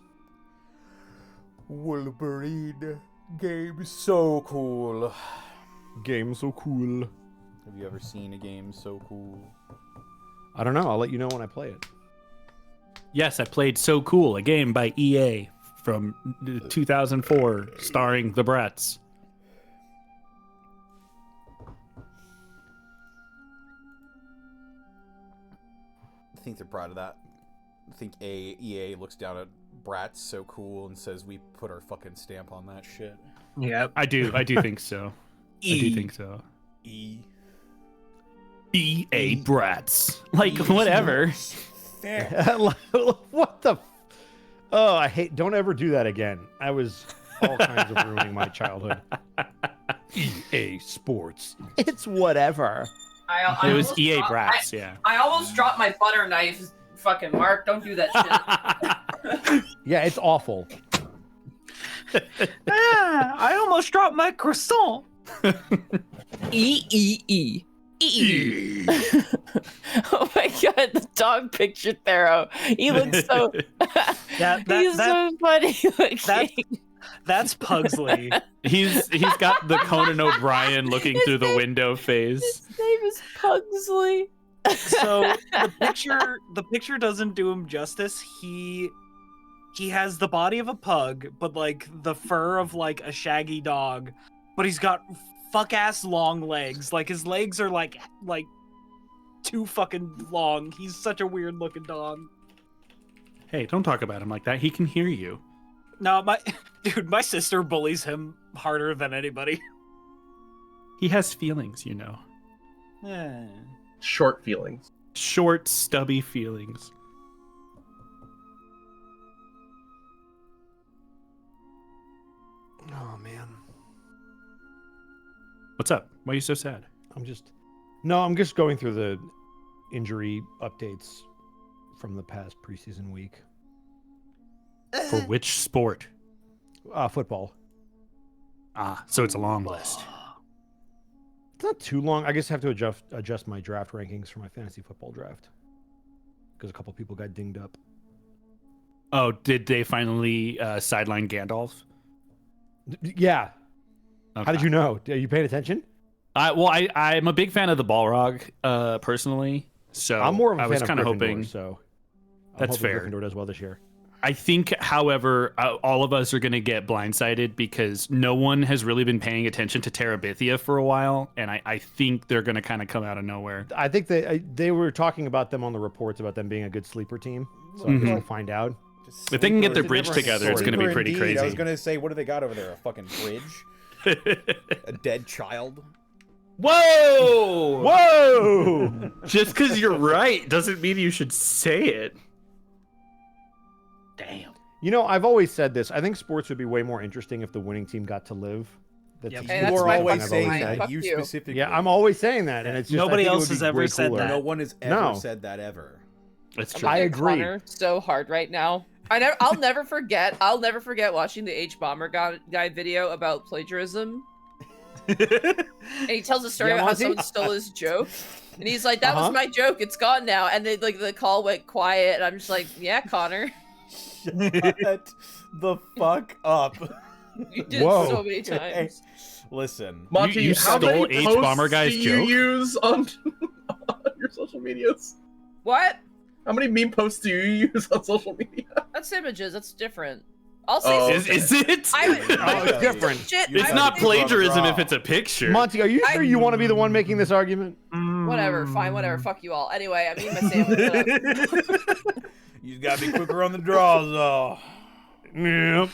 Wolverine game so cool. Game so cool. Have you ever seen a game so cool? I don't know. I'll let you know when I play it. Yes, I played So Cool, a game by EA from 2004, starring the Bratz. I think they're proud of that. I think EA looks down at Bratz so cool and says we put our fucking stamp on that shit. Yeah, I do think so. I do think so. EA Bratz. Like, whatever. What the? Oh, I hate. Don't ever do that again. I was all kinds of ruining my childhood. EA Sports. It's whatever. I It was almost EA dropped- Bratz, yeah. I almost dropped my butter knife. Fucking Mark, don't do that shit. Yeah, it's awful. I almost dropped my croissant. E. Oh my god, the dog picture Thero. He looks so he's so funny looking. That's Pugsley. He's got the Conan O'Brien looking through the window face. His name is Pugsley. So the picture doesn't do him justice. He has the body of a pug, but like the fur of like a shaggy dog. But he's got fuck ass long legs. Like his legs are like too fucking long. He's such a weird looking dog. Hey, don't talk about him like that. He can hear you. No, my sister bullies him harder than anybody. He has feelings, you know. Yeah. Short feelings. Short, stubby feelings. Oh man. What's up? Why are you so sad? I'm just going through the injury updates from the past preseason week. For which sport? Football. Ah, so it's a long list. It's not too long. I guess I have to adjust my draft rankings for my fantasy football draft because a couple people got dinged up. Oh, did they finally sideline Gandalf? Yeah. Okay. How did you know? Are you paying attention? I'm a big fan of the Balrog, personally. So I'm more of a I was fan kind of of Gryffindor, hoping. so That's hoping fair. Gryffindor does well this year. I think, however, all of us are going to get blindsided because no one has really been paying attention to Terabithia for a while, and I think they're going to kind of come out of nowhere. I think they were talking about them on the reports about them being a good sleeper team. So I guess we'll find out. If they can get their Sleeper- bridge together, it's going to be Sleeper pretty indeed. crazy. I was gonna say, what do they got over there? A fucking bridge? A dead child? Whoa! Whoa! Just because you're right doesn't mean you should say it. Damn. You know, I've always said this. I think sports would be way more interesting if the winning team got to live. That's Yep. Hey, You that's are my always fucking saying line. that. Fuck You you. specifically. Yeah, I'm always saying that, and it's just Nobody I think it else would be has ever way said cooler. that. No one has ever No. said that ever. That's I'm true. I looking at agree. Connor so hard right now. I'll never forget. I'll never forget watching the H Bomber guy video about plagiarism. And he tells a story Yeah, about how Monty? someone stole his joke. And he's like, that was my joke. It's gone now. And then like the call went quiet. And I'm just like, yeah, Connor. Shut the fuck up. You did so many times. Listen. Monty, you how stole many H posts Bomber Guy's do you joke? use on your social medias? What? How many meme posts do you use on social media? That's images. That's different. I'll say Oh, Is it? it's different. shit. You It's gotta not be from plagiarism raw. if it's a picture. Monty, are you sure you want to be the one making this argument? Whatever. Fine. Whatever. Fuck you all. Anyway, I'm eating my sandwich. You gotta be quicker on the draws, though. Yep.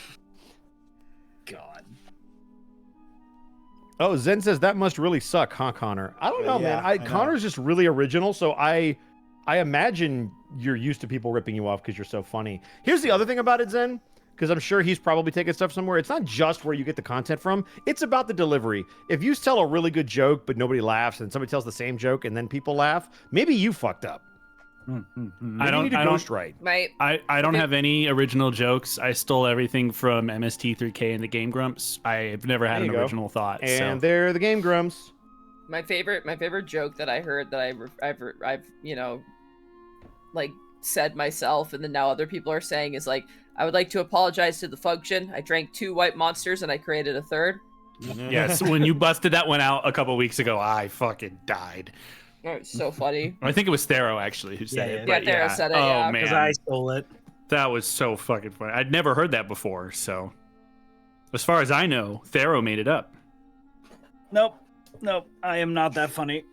God. Oh, Zen says that must really suck, huh, Connor? I don't know, Yeah, man. I know. Connor's just really original, so I imagine you're used to people ripping you off because you're so funny. Here's the other thing about it, Zen, because I'm sure he's probably taking stuff somewhere. It's not just where you get the content from. It's about the delivery. If you tell a really good joke, but nobody laughs, and somebody tells the same joke, and then people laugh, maybe you fucked up. Maybe you need to ghostwrite. Right. I don't have any original jokes. I stole everything from MST3K and the Game Grumps. I've never had There an you go. original thought. And so. they're the Game Grumps. My favorite joke that I heard that I've you know, like said myself, and then now other people are saying is like, I would like to apologize to the function. I drank 2 white monsters and I created a third. Yes, when you busted that one out a couple weeks ago, I fucking died. Oh, it's so funny. I think it was Thero actually who said it. Yeah, but Thero said it, Oh yeah. Because man, I stole it. that was so fucking funny. I'd never heard that before. So, as far as I know, Thero made it up. Nope. I am not that funny.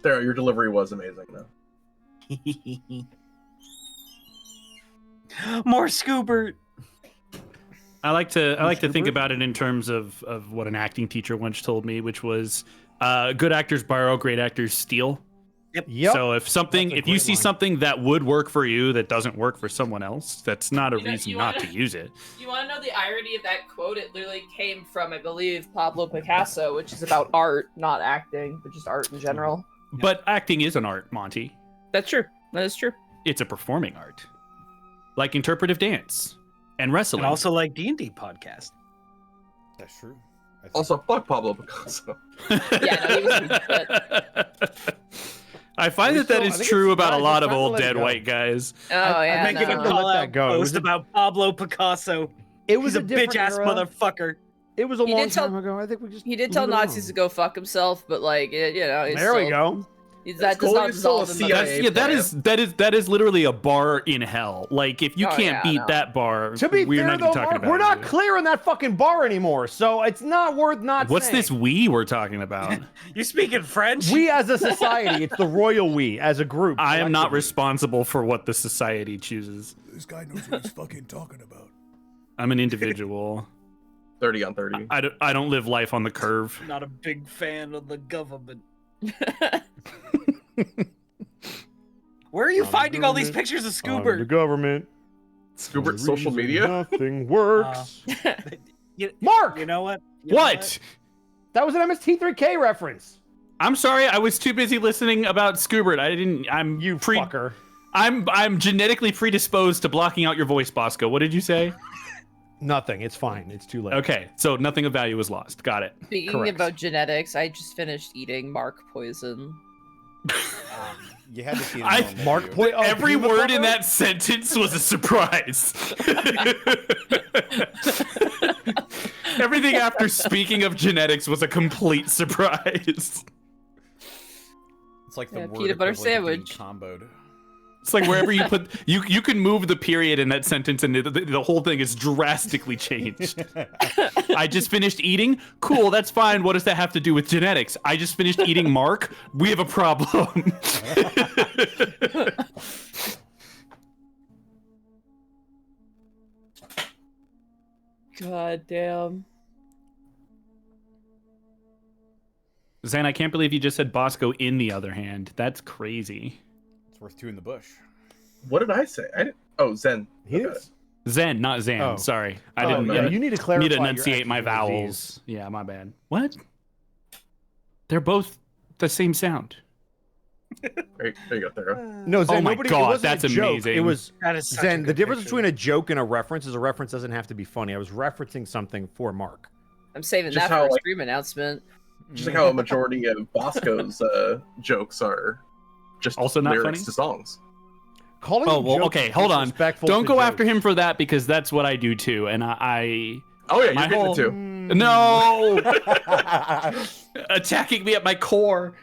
Sarah, your delivery was amazing, though. More Scoobert. I like to think about it in terms of what an acting teacher once told me, which was good actors borrow, great actors steal. Yep. So if That's a you great see line. something that would work for you that doesn't work for someone else, that's not a reason not to use it. You want to know the irony of that quote? It literally came from, I believe, Pablo Picasso, which is about art, not acting, but just art in general. But acting is an art, Monty. That's true. That is true. It's a performing art, like interpretive dance and wrestling. And also like D&D podcast. That's true. Also, fuck Pablo Picasso. Yeah, no, he was but I find We that still- I is think true it's about a time- lot it's of time to old let it dead go. white guys. Oh yeah, I'm making no. a let that call out go. It was post a- about Pablo Picasso. It was He's a a different bitch ass era. motherfucker. It was a He long did tell- time ago. I think we just He did leave tell it Nazis to alone. go fuck himself, but like, you know, it's There we still- go. That does cool, not he's still a dissolve him. CIA That is literally a bar in hell. Like if you Oh, can't yeah, beat no. that bar, To be we're fair, not though, even talking Mark, about we're it. not clearing that fucking bar anymore, so it's not worth not What's saying. this we we're talking about? You speaking French? We as a society, it's the royal we as a group. I am not collectively. responsible for what the society chooses. This guy knows what he's fucking talking about. I'm an individual. 30 on 30. I don't live life on the curve. Not a big fan of the government. Where are you I'm finding all these government. pictures of The Scoobert? government. Scoobert The social reason media? Nothing works. You, Mark, you know what? You know What? that was an MST3K reference. I'm sorry, I was too busy listening about Scoobert. I'm You fucker. I'm genetically predisposed to blocking out your voice, Bosco. What did you say? Nothing. It's fine. It's too late. Okay, so nothing of value was lost. Got it. Speaking Correct. about genetics, I just finished eating Mark poison. You had to see the I- normal Mark view. Poi- oh, Every Puma word in fucker? that sentence was a surprise. Everything after speaking of genetics was a complete surprise. It's like the Yeah, word peanut butter equivalent to being sandwich. comboed. It's like wherever you put you can move the period in that sentence and the whole thing is drastically changed. I just finished eating. Cool, that's fine. What does that have to do with genetics? I just finished eating Mark. We have a problem. God damn. Zan, I can't believe you just said Bosco in the other hand. That's crazy. It's worth two in the bush. What did I say? I didn't. Oh, Zen. He Okay. is. Zen, not Zan. Oh. Sorry. I Oh, didn't no. Yeah, you need to clarify. need to your enunciate my X's and vowels. Z's. Yeah, my bad. What? They're both the same sound. There you go, Thero. No, Zen, Oh my nobody, God, it wasn't that's a joke. amazing. It was That is such a Zen. The good difference picture. between a joke and a reference is a reference doesn't have to be funny. I was referencing something for Mark. I'm saving Just that how, for like- extreme announcement. Just like how a majority of Bosco's jokes are just Also not lyrics funny? to songs. Calling Oh him well, jokes okay, is hold on. disrespectful Don't to go jokes. after him for that because that's what I do too, and I Oh yeah, My you're getting whole- it too. no attacking me at my core.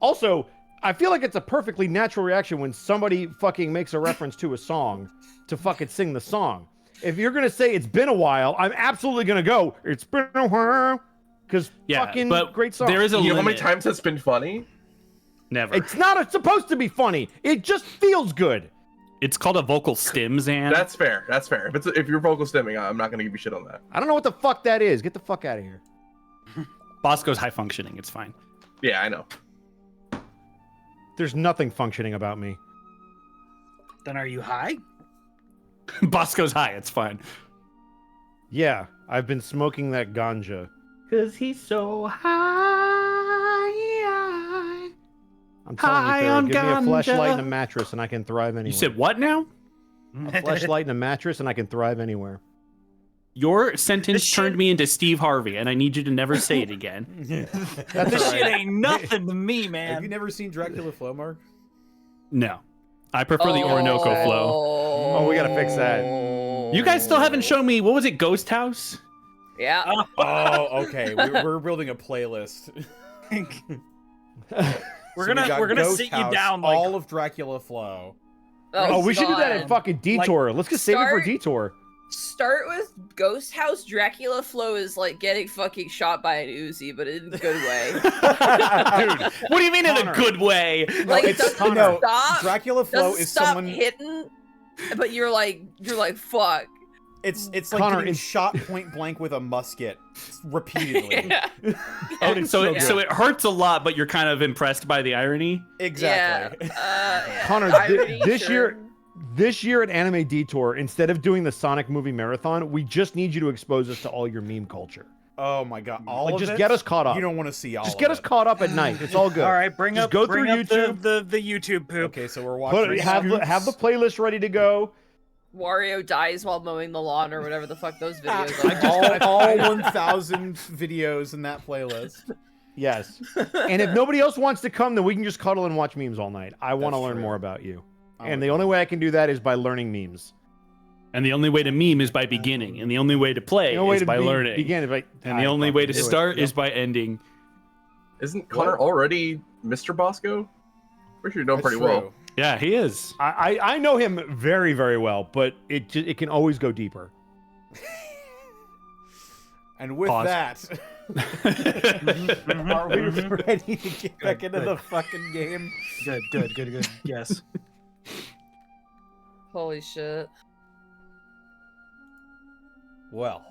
Also, I feel like it's a perfectly natural reaction when somebody fucking makes a reference to a song to fucking sing the song. If you're gonna say it's been a while, I'm absolutely gonna go, it's been a while. Because Yeah, fucking but great song. there is a You know how limit. many times that's been funny? Never. It's not supposed to be funny. It just feels good. It's called a vocal stim, Zan. That's fair. That's fair. If you're vocal stimming, I'm not gonna give you shit on that. I don't know what the fuck that is. Get the fuck out of here. Bosco's high functioning. It's fine. Yeah, I know. There's nothing functioning about me. Then are you high? Bosco's high. It's fine. Yeah, I've been smoking that ganja. Cause he's so high. I'm telling High you, on Phil, give me a flashlight and a ganja. mattress and I can thrive anywhere. You said what now? A flashlight and a mattress and I can thrive anywhere. Your sentence This turned shit- me into Steve Harvey, and I need you to never say it again. That's This all shit right. ain't nothing to me, Have man. you never seen Dracula Flow, Mark? No. I prefer the Orinoco flow. Oh, we gotta fix that. You guys still haven't shown me, what was it, Ghost House? Yeah. Oh, okay. We're building a playlist. We're So we got gonna Ghost sit you House, down like all of Dracula Flow. Oh, we should do that God. in fucking Detour. Let's just save it for start- Detour. Start with Ghost House. Dracula Flow is like getting fucking shot by an Uzi, but in a good way. Dude, what do you mean in a Connor. good way? Like it it's- doesn't no, stop. Dracula Flow Doesn't is stop someone. hitting, but you're like fuck. It's like Connor, getting it's- shot point blank with a musket repeatedly. Yeah. Oh, so so it hurts a lot, but you're kind of impressed by the irony? Exactly. Yeah. Connor, Irony, this sure. year at Anime Detour, instead of doing the Sonic movie marathon, we just need you to expose us to all your meme culture. Oh my god! All Like, of just it? get us caught up. You don't want to see all. Just of get us it. caught up at night. It's all good. all right. Bring Just up go bring through up YouTube. the YouTube poop. Okay, so we're watching. Have the playlist ready to go. Wario dies while mowing the lawn or whatever the fuck those videos are. all 1,000 videos in that playlist. Yes. And if nobody else wants to come, then we can just cuddle and watch memes all night. I want to That's learn true. more about you. Oh And my the only way I can do that is by learning memes. And the only way to meme is by beginning, and the only way to play The only way is to by learning. begin is by, And the only way to start is by ending. Isn't Connor already Mr. Bosco? Pretty sure you know him That's pretty well. true. Yeah, he is. I know him very, very well, but it can always go deeper. And with Pause. that, are we ready to get back into the fucking game? Good. Yes. Holy shit. Well,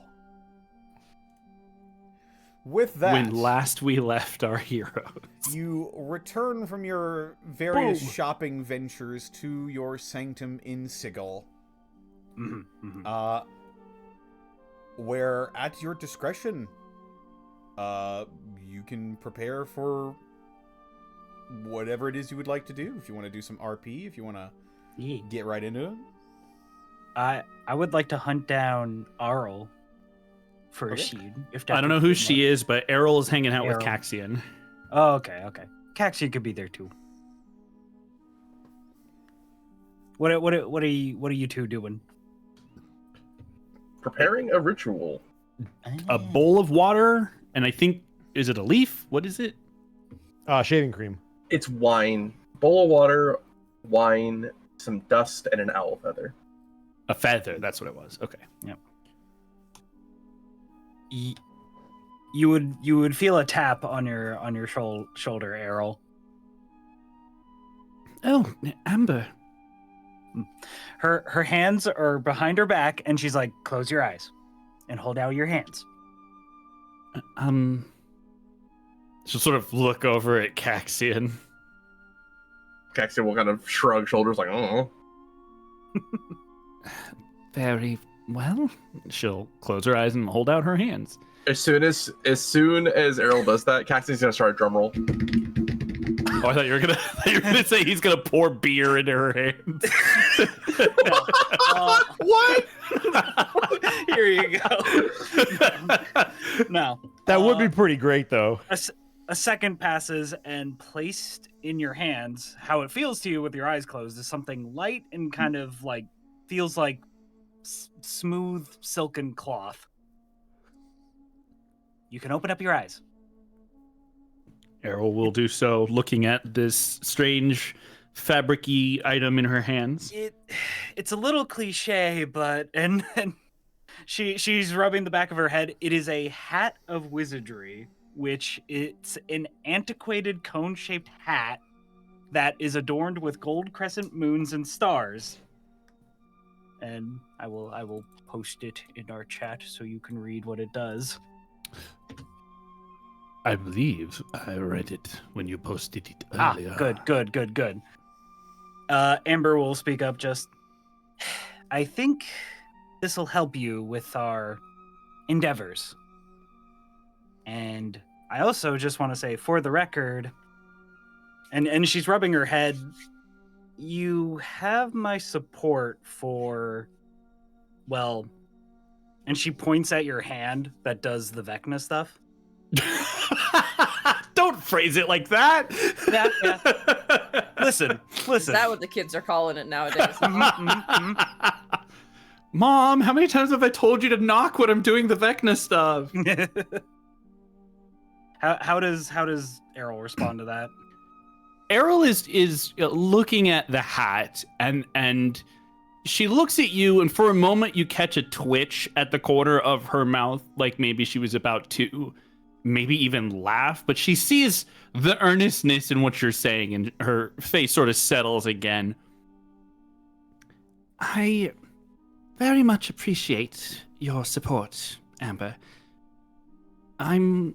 with that, When last we left our heroes. you return from your various Boom. shopping ventures to your sanctum in Sigil, Mm-hmm. where at your discretion, you can prepare for whatever it is you would like to do. If you want to do some RP, if you want to Yeah. get right into it. I would like to hunt down Aryl for Okay. a sheet. If I don't know who she is, but Aryl is hanging out with Aryl. Kaxian. Oh, okay. Kaxian could be there too. What are you two doing? Preparing a ritual. A bowl of water, and I think, is it a leaf? What is it? Shaving cream. It's wine. Bowl of water, wine, some dust, and an owl feather. A feather, that's what it was. Okay. Yep. You would feel a tap on your shoulder, Aryl. Oh, Amber. Her hands are behind her back, and she's like, "Close your eyes, and hold out your hands." She'll sort of look over at Kaxian. Kaxian will kind of shrug shoulders like, oh. Very well. She'll close her eyes and hold out her hands. As soon as Aryl does that, Kaxian's gonna start a drum roll. Oh, I thought you were gonna say he's gonna pour beer into her hands. What? Here you go. No. That would be pretty great, though. a second passes, and placed in your hands, how it feels to you with your eyes closed is something light and kind of like feels like smooth silken cloth. You can open up your eyes. Aryl will do so, looking at this strange fabric-y item in her hands. It's a little cliche, but and she's rubbing the back of her head. It is a hat of wizardry, which it's an antiquated cone-shaped hat that is adorned with gold crescent moons and stars. And I will post it in our chat so you can read what it does. I believe I read it when you posted it earlier. Good. Amber will speak up just, I think this will help you with our endeavors. And I also just want to say, for the record, and she's rubbing her head, you have my support for, well, and she points at your hand that does the Vecna stuff. Don't phrase it like that. Yeah. Listen. Is that what the kids are calling it nowadays? Mom, how many times have I told you to knock when I'm doing the Vecna stuff? How does Aryl respond to that? Aryl is looking at the hat and she looks at you, and for a moment you catch a twitch at the corner of her mouth, like maybe she was about to maybe even laugh, but she sees the earnestness in what you're saying, and her face sort of settles again. I very much appreciate your support, Amber. I'm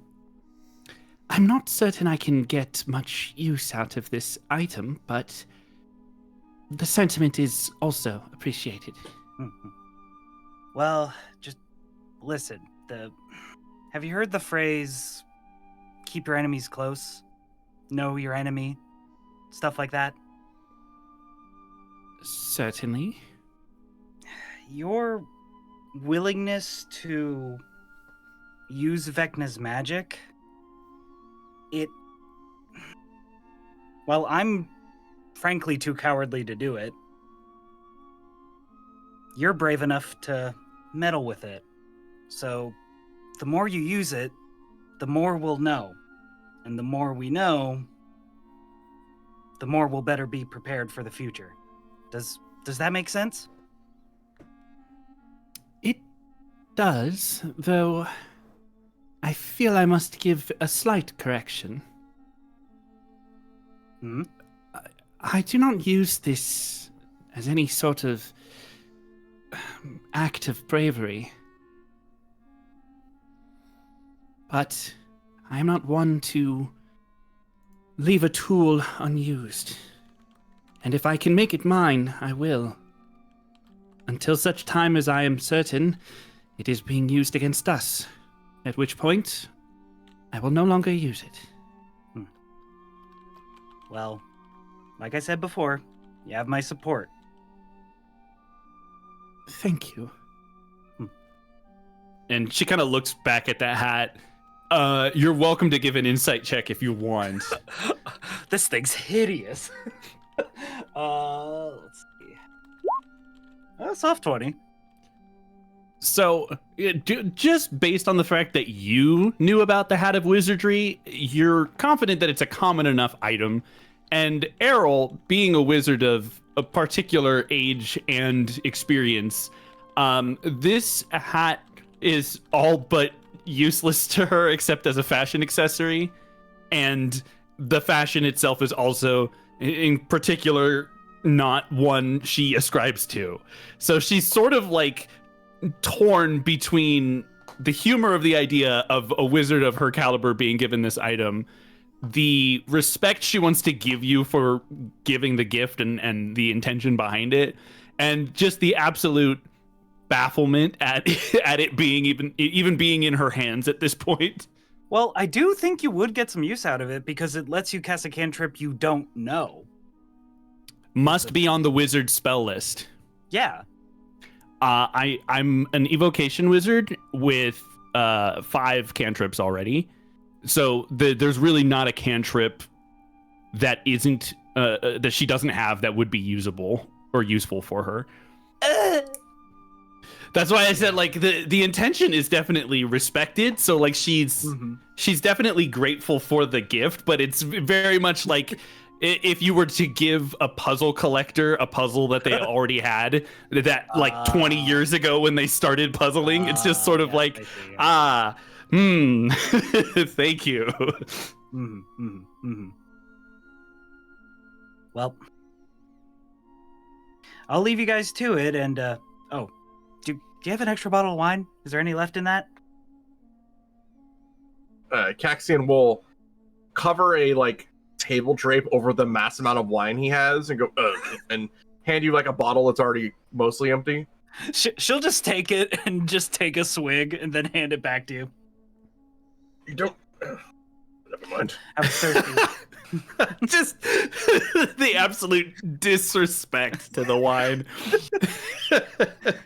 not certain I can get much use out of this item, but the sentiment is also appreciated. Well, just listen. Have you heard the phrase, keep your enemies close, know your enemy, stuff like that? Certainly. Your willingness to use Vecna's magic, while I'm frankly too cowardly to do it, you're brave enough to meddle with it. So the more you use it, the more we'll know. And the more we know, the more we'll better be prepared for the future. Does that make sense? It does, though I feel I must give a slight correction. I do not use this as any sort of act of bravery. But I am not one to leave a tool unused. And if I can make it mine, I will. Until such time as I am certain it is being used against us. At which point, I will no longer use it. Well, like I said before, you have my support. Thank you. And she kind of looks back at that hat. You're welcome to give an insight check if you want. This thing's hideous. Let's see. Soft 20. So, just based on the fact that you knew about the Hat of Wizardry, you're confident that it's a common enough item. And Aryl, being a wizard of a particular age and experience, this hat is all but useless to her except as a fashion accessory. And the fashion itself is also, in particular, not one she ascribes to. So she's sort of like torn between the humor of the idea of a wizard of her caliber being given this item, the respect she wants to give you for giving the gift and the intention behind it, and just the absolute bafflement at it being even being in her hands at this point. Well, I do think you would get some use out of it because it lets you cast a cantrip you don't know. Must be on the wizard spell list. Yeah. I'm an evocation wizard with 5 cantrips already, So there's really not a cantrip that isn't that she doesn't have that would be usable or useful for her. That's why I said like the intention is definitely respected. So like she's definitely grateful for the gift, but it's very much like if you were to give a puzzle collector a puzzle that they already had that like 20 years ago when they started puzzling, it's just sort of like thank you. Well, I'll leave you guys to it, and do you have an extra bottle of wine? Is there any left in that? Kaxian will cover a table drape over the mass amount of wine he has and go and hand you like a bottle that's already mostly empty. She'll just take it and just take a swig and then hand it back to you. You don't. Never mind. I'm thirsty. Just the absolute disrespect to the wine.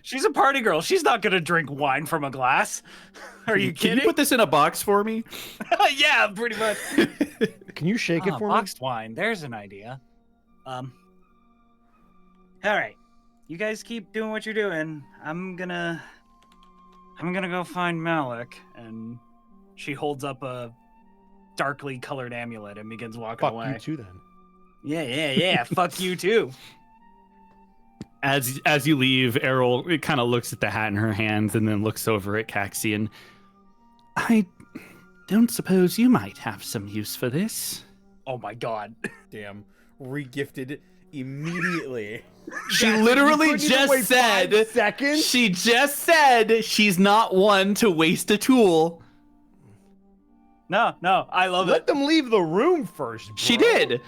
She's a party girl. She's not gonna drink wine from a glass. Are you kidding? Can you put this in a box for me? Yeah, pretty much. Can you shake it for boxed wine. There's an idea. All right. You guys keep doing what you're doing. I'm gonna go find Malek, and she holds up a darkly colored amulet and begins walking away. Fuck you too, then. Yeah. Fuck you too. As you leave, Aryl kind of looks at the hat in her hands and then looks over at Kaxian. I don't suppose you might have some use for this. Oh my god. Damn. Regifted immediately. She literally just said 5 seconds? She just said she's not one to waste a tool. No, I love Let it. them leave the room first, bro. She did.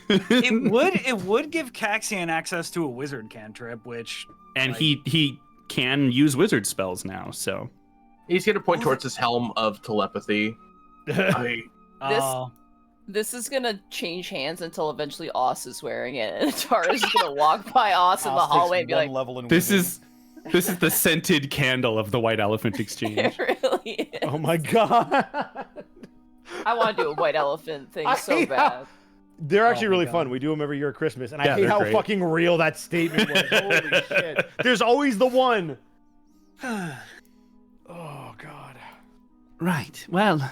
It would give Kaxian access to a wizard cantrip, which And he can use wizard spells now, so He's going to point towards his helm of telepathy. This is gonna change hands until eventually Oz is wearing it, and Tara's gonna walk by Oz in the hallway and be like, this is the scented candle of the White Elephant Exchange. "It really is." Oh my god. I want to do a white elephant thing I so hate bad. They're actually my really God. fun. We do them every year at Christmas, and I Yeah, hate they're how great. fucking real that statement was. Holy shit. There's always the one. Oh god. Right. Well,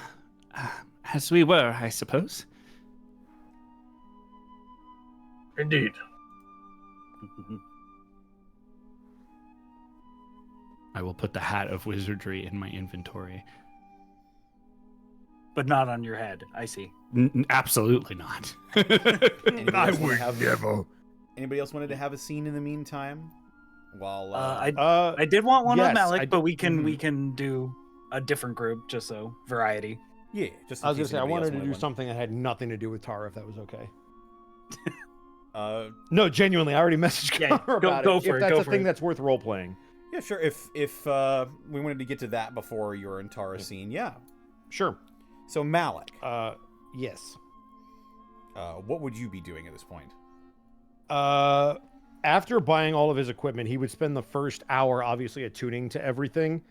as we were, I suppose. Indeed. I will put the hat of wizardry in my inventory. but not on your head. I see. Absolutely not. I would never. Anybody else wanted to have a scene in the meantime? While I did want one yes, with Malek, but we Mhm. can do a different group just so variety. yeah, just. I was in gonna case say I anybody wanted else to do one. something that had nothing to do with Tara, if that was okay. Uh, No, genuinely, I already messaged Yeah, Connor go- about go it. for If it, that's go a for thing it. that's worth role playing. yeah, sure. If we wanted to get to that before your Tara scene, yeah. Sure. So Malek, Yes. what would you be doing at this point? After buying all of his equipment, he would spend the first hour obviously attuning to everything.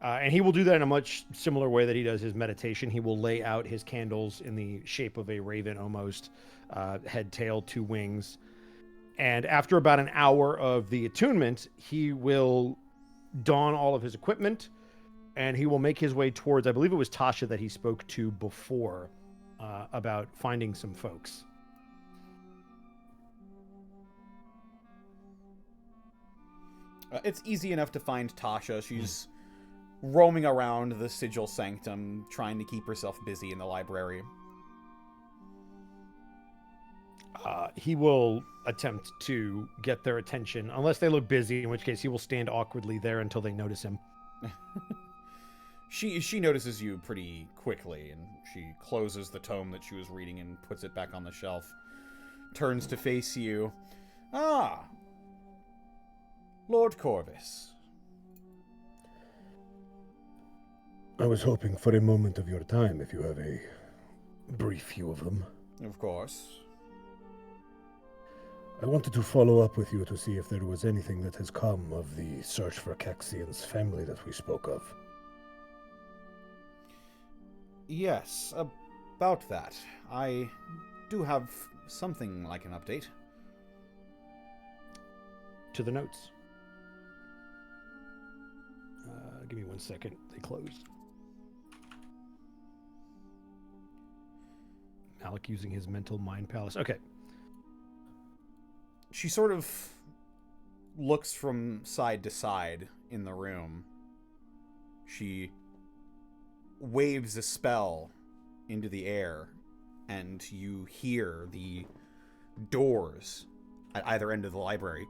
And he will do that in a much similar way that he does his meditation. He will lay out his candles in the shape of a raven almost, head, tail, 2 wings. And after about an hour of the attunement, he will don all of his equipment and he will make his way towards, I believe it was Tasha that he spoke to before about finding some folks. It's easy enough to find Tasha. She's roaming around the Sigil Sanctum, trying to keep herself busy in the library. He will attempt to get their attention, unless they look busy, in which case he will stand awkwardly there until they notice him. She notices you pretty quickly, and she closes the tome that she was reading and puts it back on the shelf. Turns to face you. Ah, Lord Corvus. I was hoping for a moment of your time, if you have a brief few of them. Of course. I wanted to follow up with you to see if there was anything that has come of the search for Kaxian's family that we spoke of. Yes, about that. I do have something like an update. To the notes. Give me 1 second. They closed. Malek using his mental mind palace. Okay. She sort of looks from side to side in the room. She waves a spell into the air, and you hear the doors at either end of the library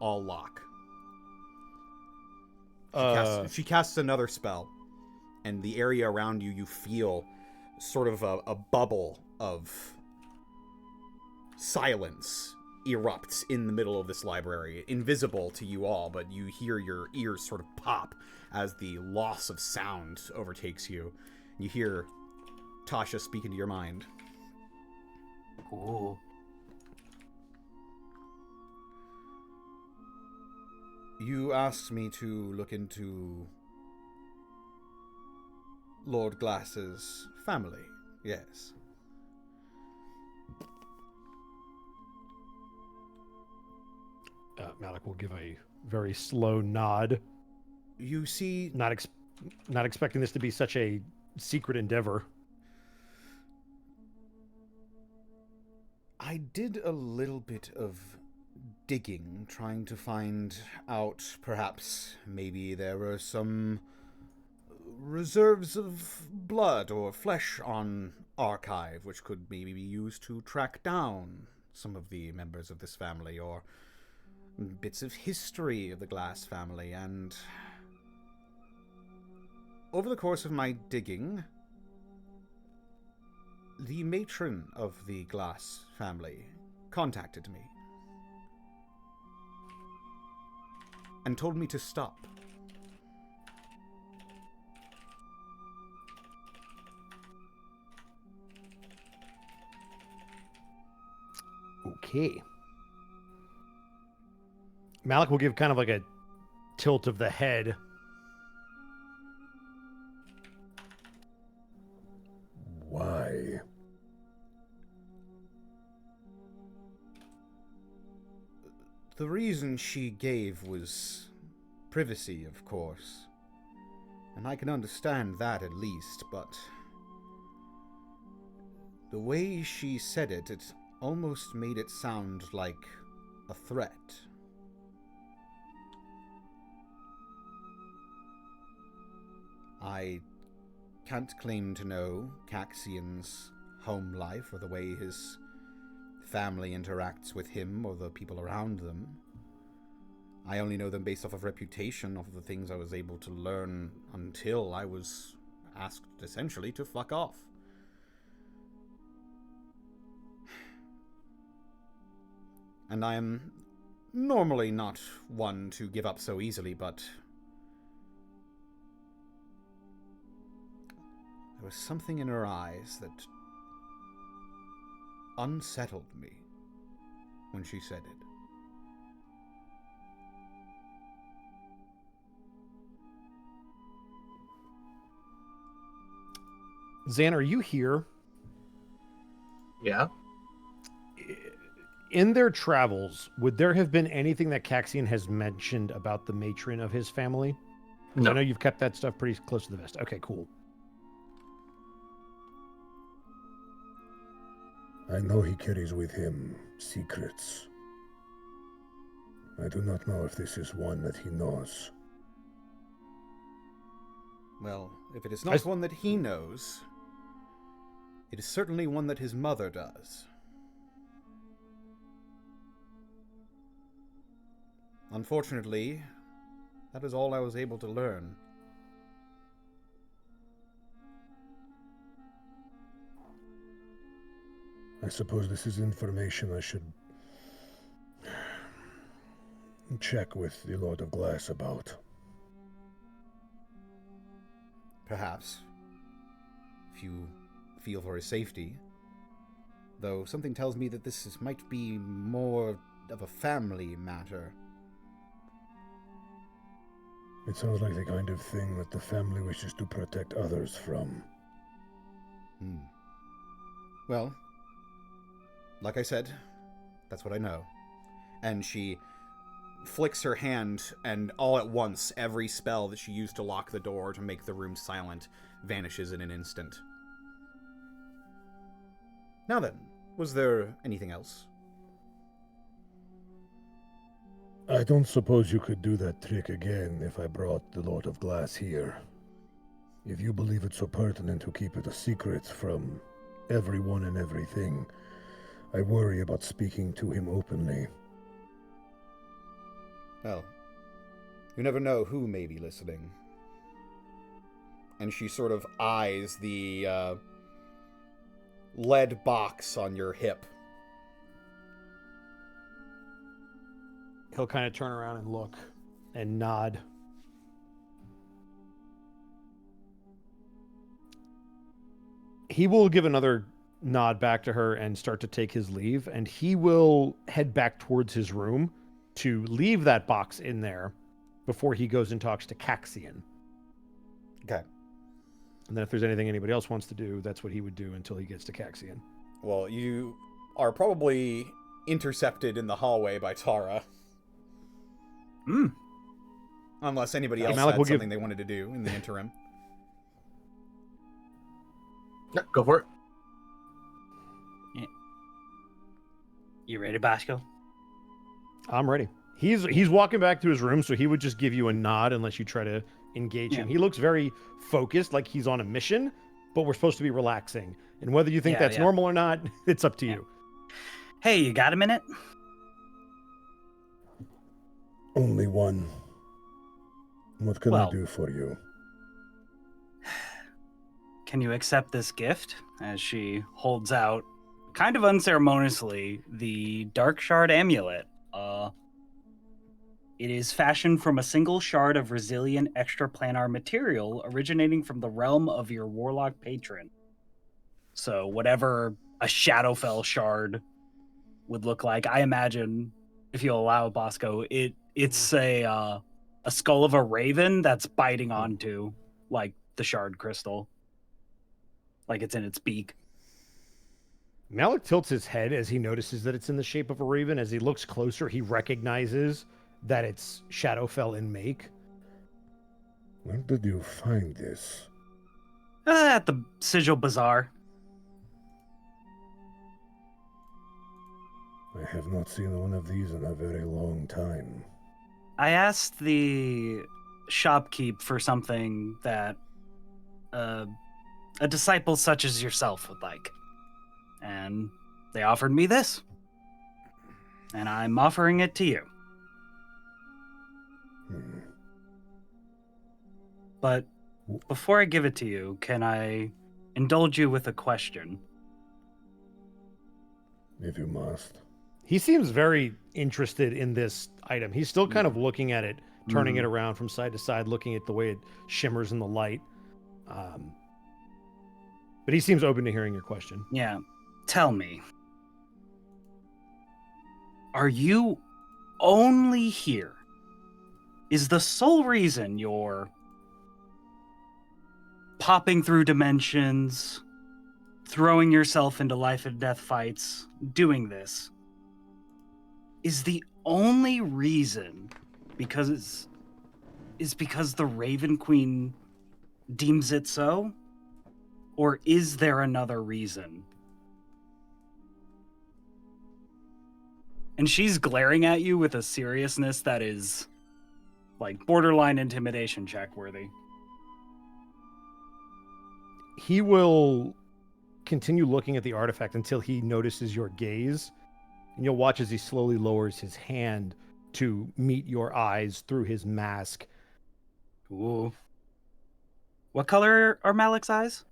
all lock. She casts another spell, and the area around you, you feel sort of a bubble of silence erupts in the middle of this library, invisible to you all, but you hear your ears sort of pop as the loss of sound overtakes you. You hear Tasha speak into your mind. Cool. You asked me to look into Lord Glass's family, yes. Malek will give a very slow nod. You see... Not expecting this to be such a secret endeavor. I did a little bit of digging, trying to find out, perhaps, maybe there were some reserves of blood or flesh on archive, which could maybe be used to track down some of the members of this family, or bits of history of the Glass family, and over the course of my digging, the matron of the Glass family contacted me and told me to stop. Okay. Malek will give kind of like a tilt of the head. Why? The reason she gave was privacy, of course. And I can understand that at least, but the way she said it, it almost made it sound like a threat. I can't claim to know Kaxian's home life or the way his family interacts with him or the people around them. I only know them based off of reputation, off of the things I was able to learn until I was asked, essentially, to fuck off. And I am normally not one to give up so easily, but there was something in her eyes that unsettled me when she said it. Zan, are you here? Yeah. In their travels, would there have been anything that Kaxian has mentioned about the matron of his family? No. I know you've kept that stuff pretty close to the vest. Okay, cool. I know he carries with him secrets. I do not know if this is one that he knows. Well, if it is not one that he knows, it is certainly one that his mother does. Unfortunately, that is all I was able to learn. I suppose this is information I should check with the Lord of Glass about. Perhaps. If you feel for his safety. Though something tells me that this might be more of a family matter. It sounds like the kind of thing that the family wishes to protect others from. Well, like I said, that's what I know. And she flicks her hand, and all at once, every spell that she used to lock the door to make the room silent vanishes in an instant. Now then, was there anything else? I don't suppose you could do that trick again if I brought the Lord of Glass here. If you believe it so pertinent to keep it a secret from everyone and everything, I worry about speaking to him openly. Well, you never know who may be listening. And she sort of eyes the lead box on your hip. He'll kind of turn around and look and nod. He will give another nod back to her and start to take his leave, and he will head back towards his room to leave that box in there before he goes and talks to Kaxian. Okay. And then if there's anything anybody else wants to do, that's what he would do until he gets to Kaxian. Well, you are probably intercepted in the hallway by Tara. Unless anybody else Malek had will something they wanted to do in the interim. Yeah, go for it. Yeah. You ready, Bosco? I'm ready. He's walking back to his room, so he would just give you a nod unless you try to engage him. He looks very focused, like he's on a mission, but we're supposed to be relaxing. And whether you think that's normal or not, it's up to you. Hey, you got a minute? Only one. What can I do for you? Can you accept this gift? As she holds out, kind of unceremoniously, the Dark Shard amulet. It is fashioned from a single shard of resilient extraplanar material originating from the realm of your Warlock patron. So whatever a Shadowfell shard would look like, I imagine, if you allow Bosco, it's a skull of a raven that's biting onto like the shard crystal, like it's in its beak. Malek tilts his head as he notices that it's in the shape of a raven. As he looks closer, he recognizes that it's Shadowfell in make. Where did you find this? At the Sigil Bazaar. I have not seen one of these in a very long time. I asked the shopkeep for something that a disciple such as yourself would like. And they offered me this. And I'm offering it to you. But before I give it to you, can I indulge you with a question? If you must. He seems very interested in this item. He's still kind of looking at it, turning it around from side to side, looking at the way it shimmers in the light. But he seems open to hearing your question. Yeah. Tell me. Are you only here? Is the sole reason you're popping through dimensions, throwing yourself into life and death fights, doing this, is the only reason because the Raven Queen deems it so? Or is there another reason? And she's glaring at you with a seriousness that is like borderline intimidation check worthy. He will continue looking at the artifact until he notices your gaze, and you'll watch as he slowly lowers his hand to meet your eyes through his mask. Ooh. What color are Malek's eyes?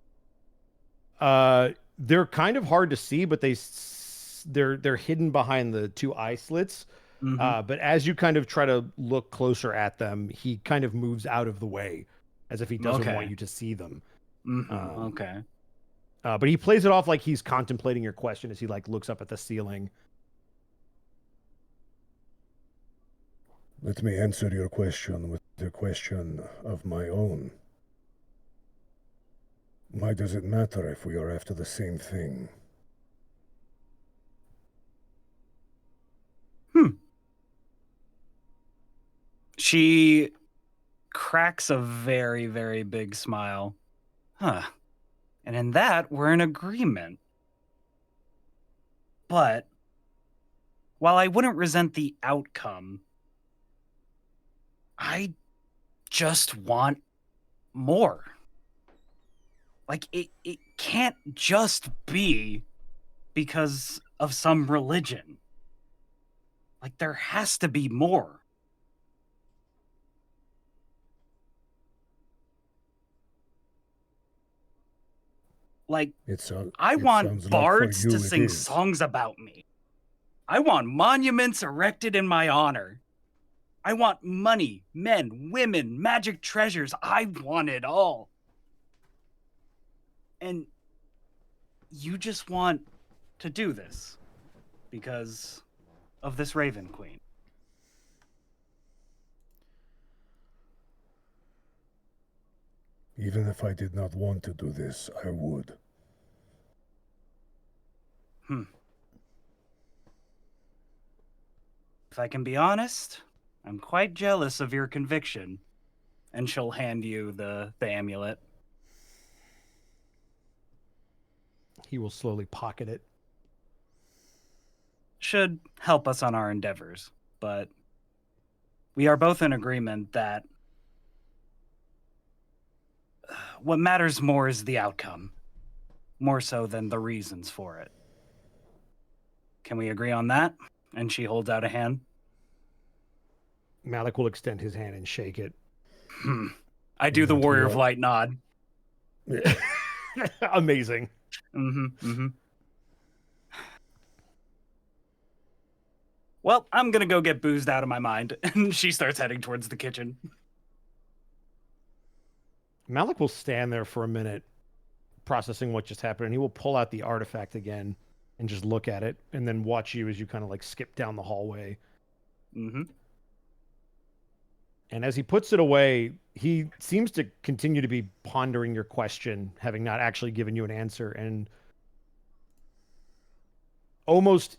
They're kind of hard to see, but they're hidden behind the two eye slits. But as you kind of try to look closer at them, he kind of moves out of the way, as if he doesn't want you to see them. Okay. But he plays it off like he's contemplating your question as he like looks up at the ceiling. Let me answer your question with a question of my own. Why does it matter if we are after the same thing? She cracks a very, very big smile. Huh. And in that, we're in agreement. But while I wouldn't resent the outcome, I just want more. Like, it can't just be because of some religion. Like, there has to be more. Like, I want bards to sing songs about me. I want monuments erected in my honor. I want money, men, women, magic treasures. I want it all. And you just want to do this because of this Raven Queen. Even if I did not want to do this, I would. If I can be honest, I'm quite jealous of your conviction. And she'll hand you the amulet. He will slowly pocket it. Should help us on our endeavors, but we are both in agreement that what matters more is the outcome, more so than the reasons for it. Can we agree on that? And she holds out a hand. Malek will extend his hand and shake it. I do the Warrior of Light nod. Amazing. Well, I'm gonna go get boozed out of my mind. And she starts heading towards the kitchen. Malek will stand there for a minute, processing what just happened, and he will pull out the artifact again and just look at it, and then watch you as you kind of like skip down the hallway. And as he puts it away, he seems to continue to be pondering your question, having not actually given you an answer, and almost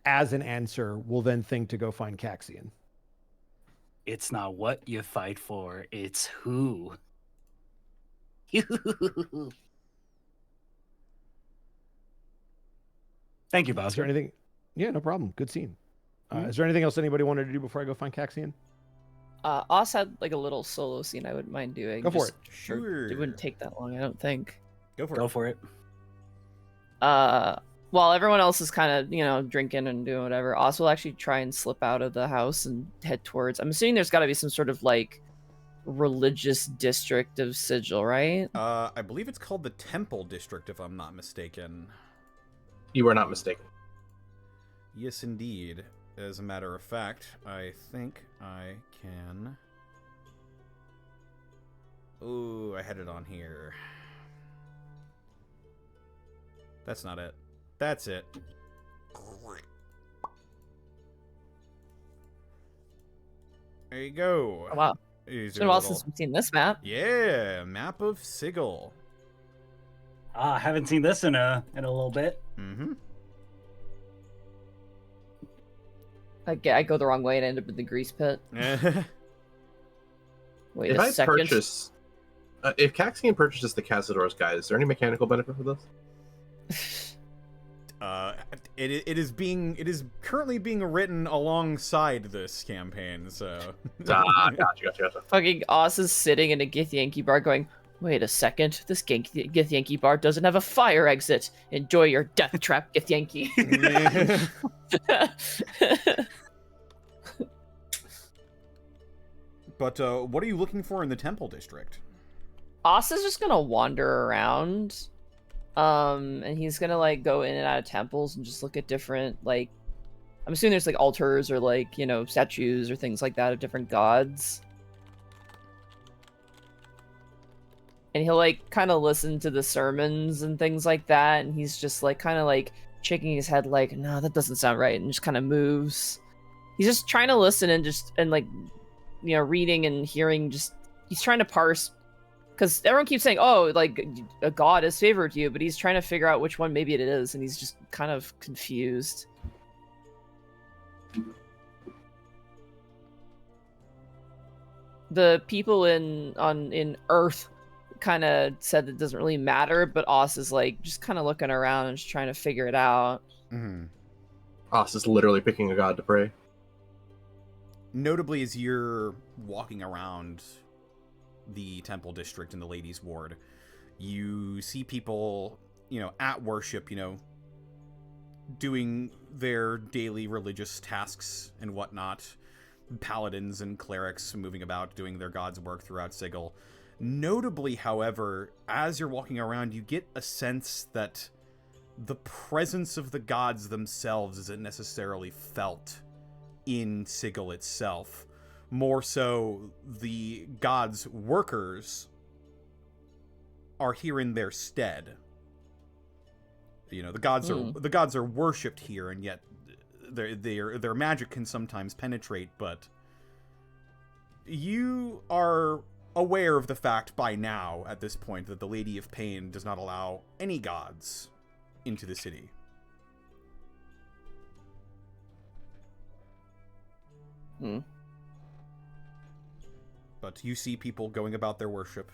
as an answer will then think to go find Kaxian. It's not what you fight for, it's who. Thank you, Bosco. Is there anything? Yeah, no problem. Good scene. Is there anything else anybody wanted to do before I go find Kaxian? Oz had like a little solo scene I wouldn't mind doing. Go for it. Sure. It wouldn't take that long, I don't think. Go for it. While everyone else is kind of, drinking and doing whatever, Oz will actually try and slip out of the house and head towards. I'm assuming there's got to be some sort of like religious district of Sigil, right? I believe it's called the Temple District, if I'm not mistaken. You are not mistaken. Yes, indeed. As a matter of fact, I think I can... Ooh, I had it on here. That's not it. That's it. There you go. Oh, wow. It's been a while since we've seen this map. Yeah, map of Sigil. I haven't seen this in a little bit. I go the wrong way and end up in the grease pit. Wait if a second. If Kaxian purchases the Cazador's Guide, is there any mechanical benefit for this? It is currently being written alongside this campaign, so. Gotcha. Fucking Oz is sitting in a Githyanki bar going, wait a second, this Githyanki bar doesn't have a fire exit. Enjoy your death trap, Githyanki. But what are you looking for in the Temple District? Oz is just gonna wander around. And he's gonna like go in and out of temples and just look at different, like, I'm assuming there's like altars or like, statues or things like that of different gods. And he'll like kind of listen to the sermons and things like that, and he's just like kind of like shaking his head like, no, that doesn't sound right, and just kind of moves. He's just trying to listen and like, reading and hearing, just he's trying to parse Because everyone keeps saying, oh, like, a god has favored you, but he's trying to figure out which one maybe it is, and he's just kind of confused. The people in Earth kind of said it doesn't really matter, but Oz is like just kind of looking around and just trying to figure it out. Oz is literally picking a god to pray. Notably, as you're walking around the temple district in the ladies' ward, you see people, at worship, doing their daily religious tasks and whatnot. Paladins and clerics moving about doing their god's work throughout Sigil. Notably, however, as you're walking around, you get a sense that the presence of the gods themselves isn't necessarily felt in Sigil itself. More so, the gods' workers are here in their stead. The gods are worshipped here, and yet their magic can sometimes penetrate, but you are aware of the fact by now, at this point, that the Lady of Pain does not allow any gods into the city. But you see people going about their worship.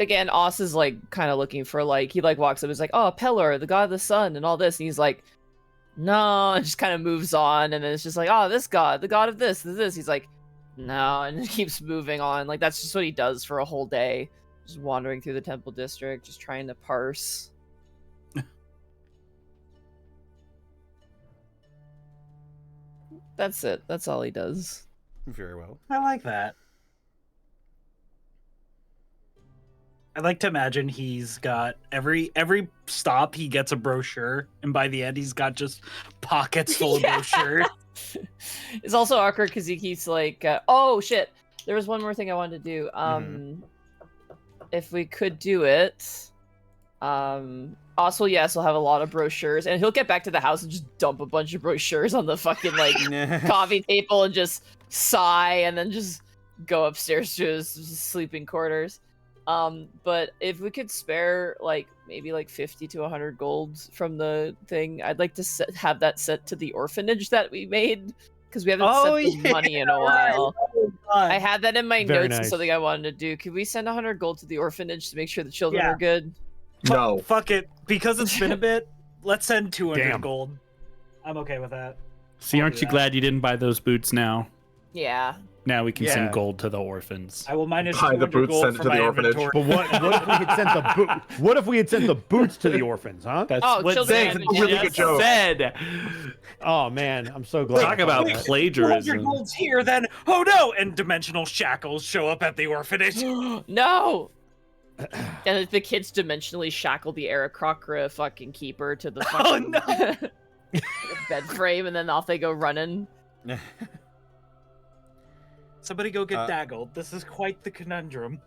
Again, Oz is like kind of looking for he walks up, he's like, oh, Pelor, the god of the sun, and all this, and he's like, no, and just kind of moves on, and then it's just like, oh, this god, the god of this. He's like, no, and just keeps moving on. Like, that's just what he does for a whole day, just wandering through the temple district, just trying to parse. That's it. That's all he does. Very well. I like that. I like to imagine he's got every stop he gets a brochure, and by the end he's got just pockets full of brochures. It's also awkward because he keeps like, oh shit, there was one more thing I wanted to do. If we could do it, also, yes, we'll have a lot of brochures, and he'll get back to the house and just dump a bunch of brochures on the fucking coffee table and just sigh, and then just go upstairs to his sleeping quarters. But if we could spare maybe 50 to 100 gold from the thing, I'd like to have that sent to the orphanage that we made, because we haven't sent the money in a while. I had that in my notes and something I wanted to do. Could we send 100 gold to the orphanage to make sure the children are good? No. Fuck it. Because it's been a bit, let's send 200 gold. I'm okay with that. See, aren't you glad you didn't buy those boots now? Yeah. Now we can send gold to the orphans. I will minus buy 200 the boots, gold send it from to the my orphanage. inventory. But what if we had sent the What if we had sent the boots to the orphans, huh? That's what Zane really good joke. said. Oh man, I'm so glad. Talk about Wait, plagiarism. 200 gold's here, then oh no! And dimensional shackles show up at the orphanage. No. And the kids dimensionally shackle the Aarakocra fucking keeper to the fucking bed frame, and then off they go running. Somebody go get Daggled. This is quite the conundrum.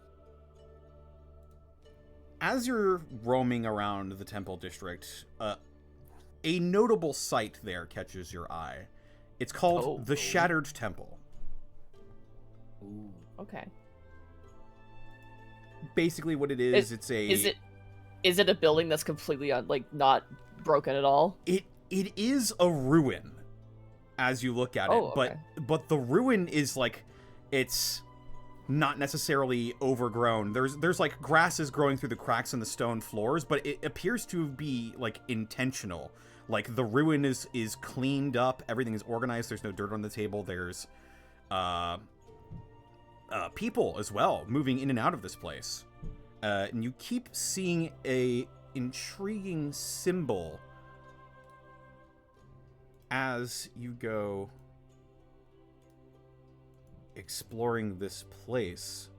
As you're roaming around the temple district, a notable sight there catches your eye. It's called the Shattered Temple. Ooh. Okay. Basically what it is, is it a building that's completely not broken at all? It is a ruin as you look at it, but the ruin is it's not necessarily overgrown. There's grasses growing through the cracks in the stone floors, but it appears to be intentional. The ruin is cleaned up, everything is organized, there's no dirt on the table, there's people as well moving in and out of this place. And you keep seeing a intriguing symbol as you go exploring this place.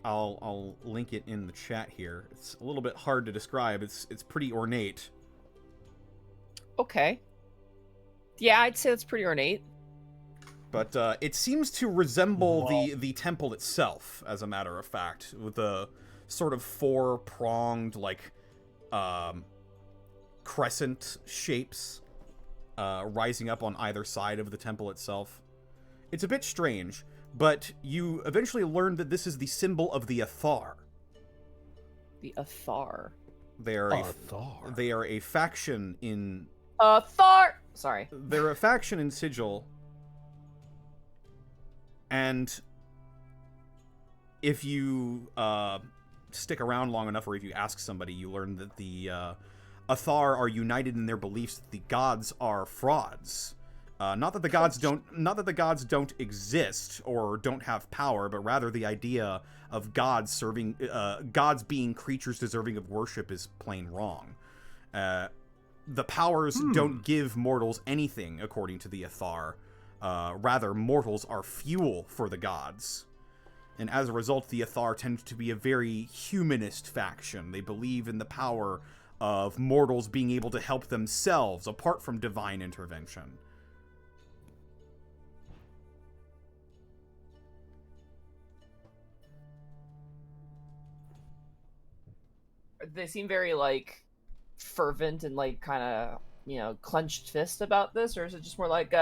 I'll link it in the chat here. It's a little bit hard to describe. It's pretty ornate. Okay. Yeah, I'd say that's pretty ornate. But it seems to resemble the temple itself, as a matter of fact, with the sort of four-pronged, crescent shapes rising up on either side of the temple itself. It's a bit strange, but you eventually learn that this is the symbol of the Athar. The Athar. They are a faction in... Athar! Sorry. They're a faction in Sigil. And if you stick around long enough, or if you ask somebody, you learn that the Athar are united in their beliefs that the gods are frauds. Not that the gods don't exist or don't have power, but rather the idea of gods being creatures deserving of worship is plain wrong. The powers don't give mortals anything, according to the Athar. Rather, mortals are fuel for the gods. And as a result, the Athar tend to be a very humanist faction. They believe in the power of mortals being able to help themselves apart from divine intervention. They seem very, like, fervent and, like, kind of, you know, clenched fist about this? Or is it just more like,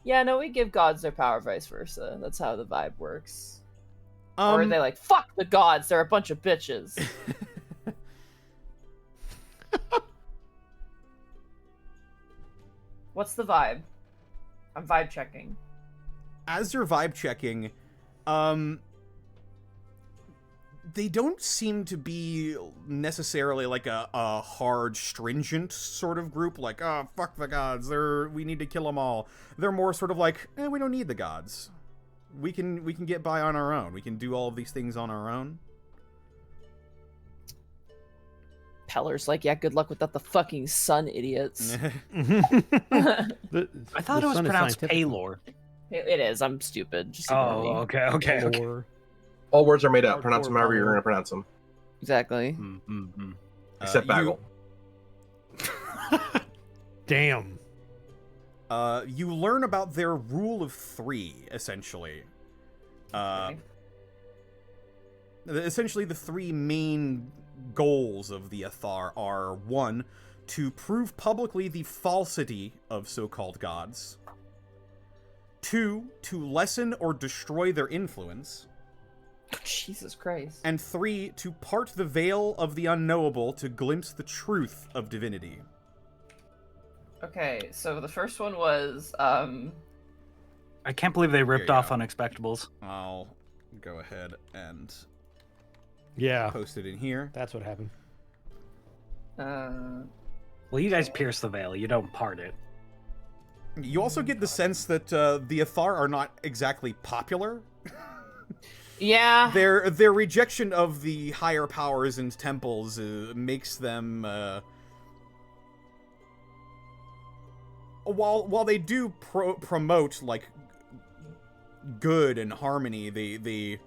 yeah, no, we give gods their power, vice versa. That's how the vibe works. Or are they like, fuck the gods, they're a bunch of bitches? What's the vibe? I'm vibe checking. As you're vibe checking, they don't seem to be necessarily like a hard, stringent sort of group, like, oh, fuck the gods, we need to kill them all. They're more sort of like, we don't need the gods. We can get by on our own. We can do all of these things on our own. Peller's like, yeah, good luck without the fucking sun, idiots. I thought it was pronounced Paylor. It is. I'm stupid. Just okay. All words are made up. Pronounce them however you're going to pronounce them. Exactly. Except Bagel. Damn. You learn about their rule of 3, essentially. Okay. Essentially, the 3 main goals of the Athar are, 1, to prove publicly the falsity of so-called gods. 2, to lessen or destroy their influence. Jesus Christ. And 3, to part the veil of the unknowable to glimpse the truth of divinity. Okay, so the first one was, I can't believe they ripped off Unexpectables. I'll go ahead and post it in here. That's what happened. Well, you guys pierce the veil. You don't part it. You also get the sense that the Athar are not exactly popular. Yeah. Their rejection of the higher powers and temples makes them... While they do promote, like, good and harmony, they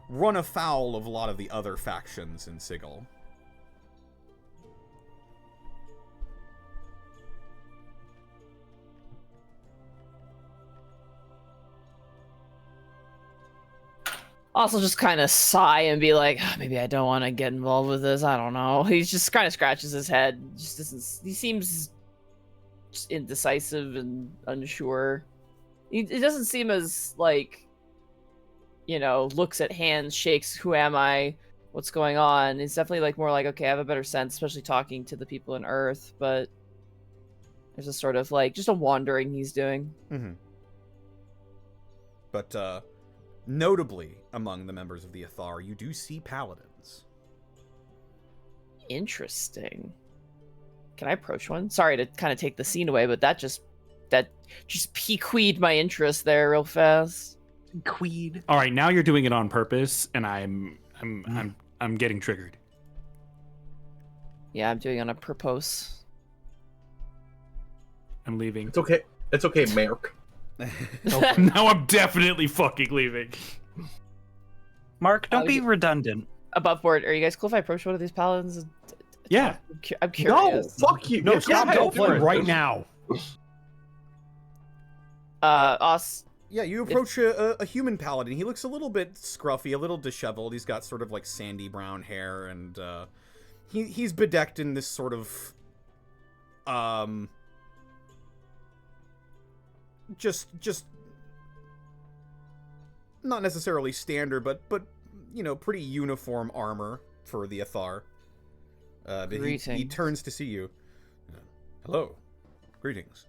run afoul of a lot of the other factions in Sigil. Also just kind of sigh and be like, maybe I don't want to get involved with this. I don't know. He just kind of scratches his head. Just doesn't. He seems just indecisive and unsure. It doesn't seem as like, you know, looks at hands, shakes. Who am I? What's going on? It's definitely like more like, okay, I have a better sense, especially talking to the people on Earth. But there's a sort of like just a wandering he's doing. Mm-hmm. But notably, among the members of the Athar, you do see paladins. Interesting. Can I approach one? Sorry to kind of take the scene away, but that just piqued my interest there real fast. Queed. All right, now you're doing it on purpose, and I'm getting triggered. Yeah, I'm doing it on a purpose. I'm leaving. It's okay. It's okay, Merc. Now I'm definitely fucking leaving. Mark, don't be redundant. Above board, are you guys cool if I approach one of these paladins? Yeah. I'm curious. No, fuck you. No, stop go for it right now. Yeah, you approach a human paladin. He looks a little bit scruffy, a little disheveled. He's got sort of like sandy brown hair, and he's bedecked in this sort of just not necessarily standard, but you know, pretty uniform armor for the Athar. But he turns to see you. Hello. Greetings.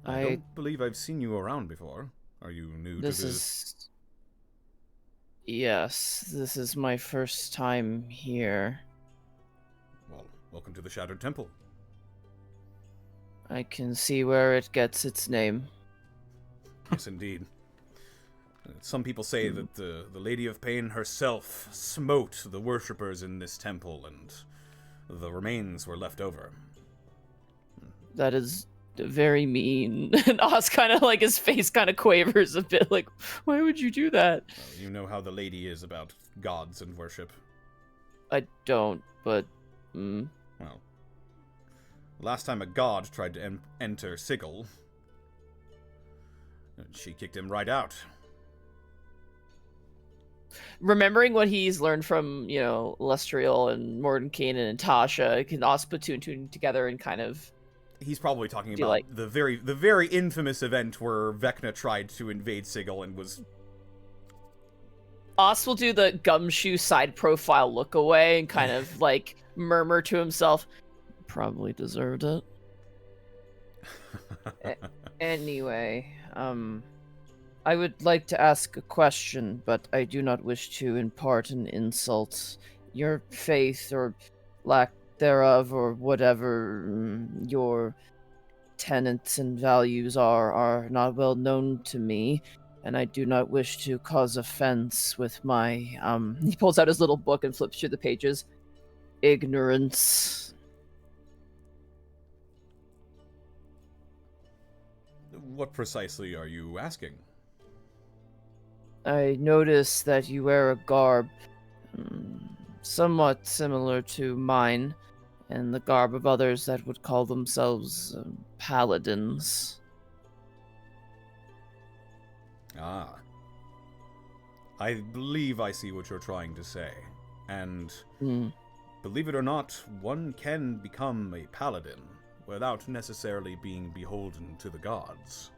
I don't believe I've seen you around before. Are you new to this? Yes, this is my first time here. Well, welcome to the Shattered Temple. I can see where it gets its name. Yes, indeed. Some people say that the Lady of Pain herself smote the worshippers in this temple, and the remains were left over. That is very mean. And Oz kind of like, his face kind of quavers a bit, like, why would you do that? Well, you know how the lady is about gods and worship. I don't, but... Well, last time a god tried to enter Sigil, she kicked him right out. Remembering what he's learned from, you know, Lestriel and Mordenkainen and Tasha, can Oz put two and two together and kind of... He's probably talking about the very infamous event where Vecna tried to invade Sigil and was... Oz will do the gumshoe side profile look away and kind of like murmur to himself, probably deserved it. Anyway, I would like to ask a question, but I do not wish to impart an insult. Your faith or lack thereof, or whatever your tenets and values are not well known to me, and I do not wish to cause offense with my, he pulls out his little book and flips through the pages, ignorance. What precisely are you asking? I notice that you wear a garb somewhat similar to mine, and the garb of others that would call themselves paladins. Ah. I believe I see what you're trying to say. And believe it or not, one can become a paladin without necessarily being beholden to the gods.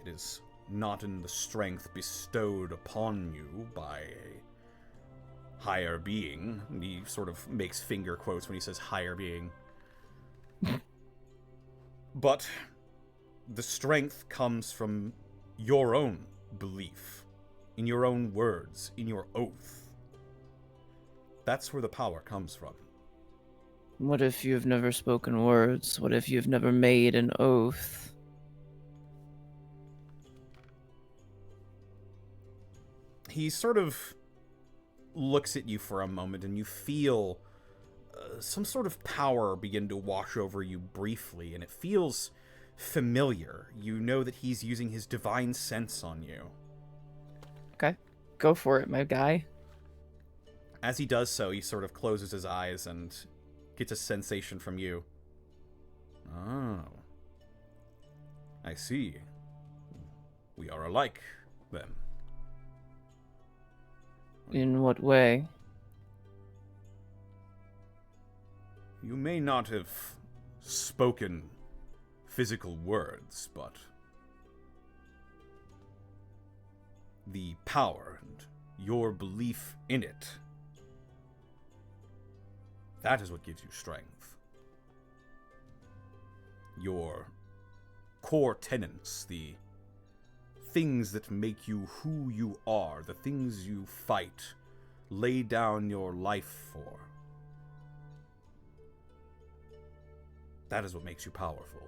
It is not in the strength bestowed upon you by a higher being. He sort of makes finger quotes when he says higher being. But the strength comes from your own belief, in your own words, in your oath. That's where the power comes from. What if you've never spoken words? What if you've never made an oath? He sort of looks at you for a moment, and you feel some sort of power begin to wash over you briefly, and it feels familiar. You know that he's using his divine sense on you. Okay, go for it, my guy. As he does so, he sort of closes his eyes and gets a sensation from you. Oh. I see. We are alike, then. In what way? You may not have spoken physical words, but the power and your belief in it, that is what gives you strength. Your core tenets, the things that make you who you are, the things you fight, lay down your life for. That is what makes you powerful.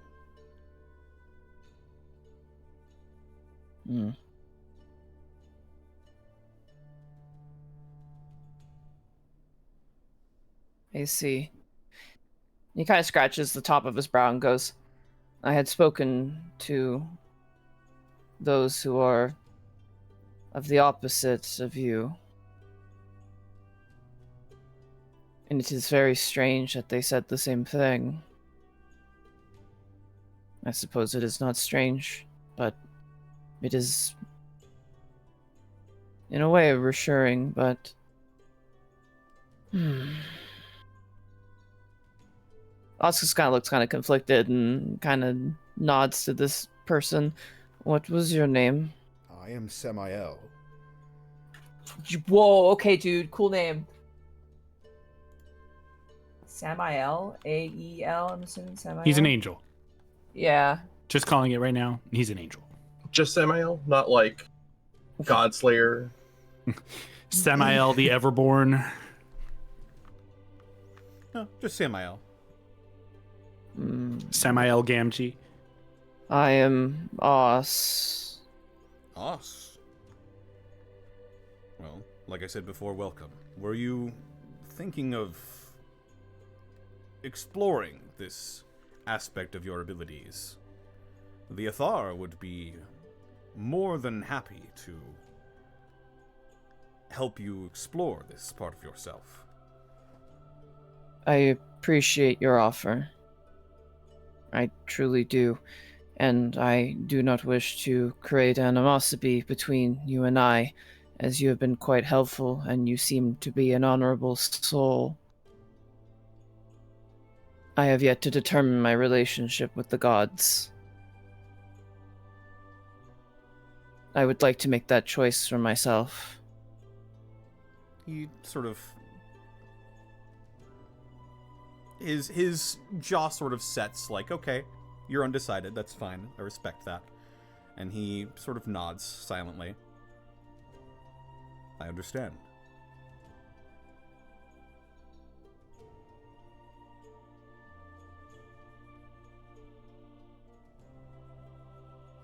I see. He kind of scratches the top of his brow and goes, I had spoken to those who are of the opposite of you. And it is very strange that they said the same thing. I suppose it is not strange, but it is, in a way, reassuring, but... Oscar kind of looks kind of conflicted and kind of nods to this person. What was your name? I am Samael. Whoa, okay, dude. Cool name. Samael? A-E-L, I'm assuming Samael? He's an angel. Yeah. Just calling it right now. He's an angel. Just Samael, not like Godslayer. Samael the Everborn. No, just Samael. Samael Gamgee. I am Os. Os. Well, like I said before, welcome. Were you thinking of exploring this aspect of your abilities? The Athar would be more than happy to help you explore this part of yourself. I appreciate your offer. I truly do. And I do not wish to create animosity between you and I, as you have been quite helpful and you seem to be an honorable soul. I have yet to determine my relationship with the gods. I would like to make that choice for myself. He sort of... His jaw sort of sets, like, okay, you're undecided, that's fine, I respect that. And he sort of nods silently. I understand.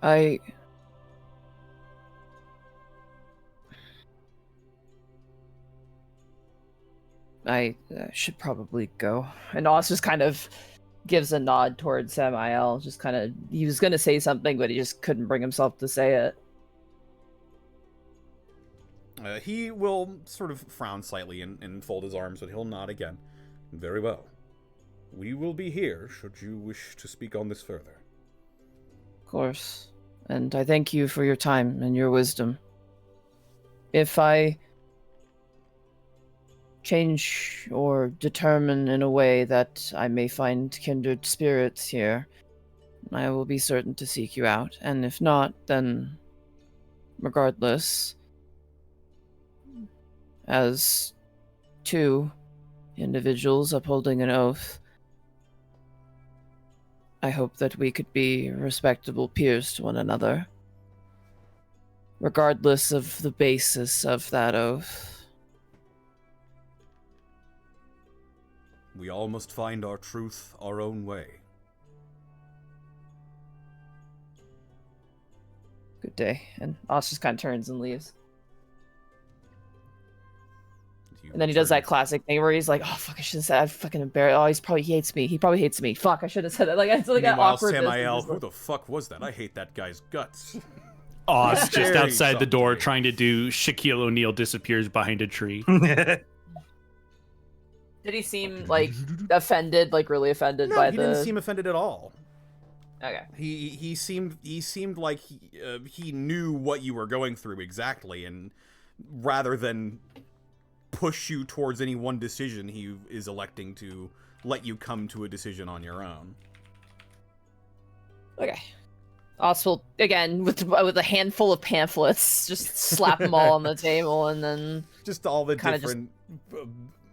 I should probably go. And Oz just kind of gives a nod towards Samael. Just kind of, he was going to say something, but he just couldn't bring himself to say it. He will sort of frown slightly and fold his arms, but he'll nod again. Very well. We will be here, should you wish to speak on this further. Of course. And I thank you for your time and your wisdom. If I change or determine in a way that I may find kindred spirits here, I will be certain to seek you out. And if not, then regardless, as two individuals upholding an oath, I hope that we could be respectable peers to one another, regardless of the basis of that oath. We all must find our truth our own way. Good day. And Oz just kind of turns and leaves. And then he does that classic thing where he's like, "Oh fuck, I should have said. I fucking embarrassed. Oh, he hates me. He probably hates me. Fuck, I should have said that." Like it's like an awkward. Samael, who the fuck was that? I hate that guy's guts. Oz just outside the door trying to do Shaquille O'Neal disappears behind a tree. Did he seem like offended, like really offended by the? No, he didn't seem offended at all. Okay. He seemed like he knew what you were going through exactly, and rather than push you towards any one decision, he is electing to let you come to a decision on your own. Okay. Also, again, with a handful of pamphlets, just slap them all on the table, and then just all the different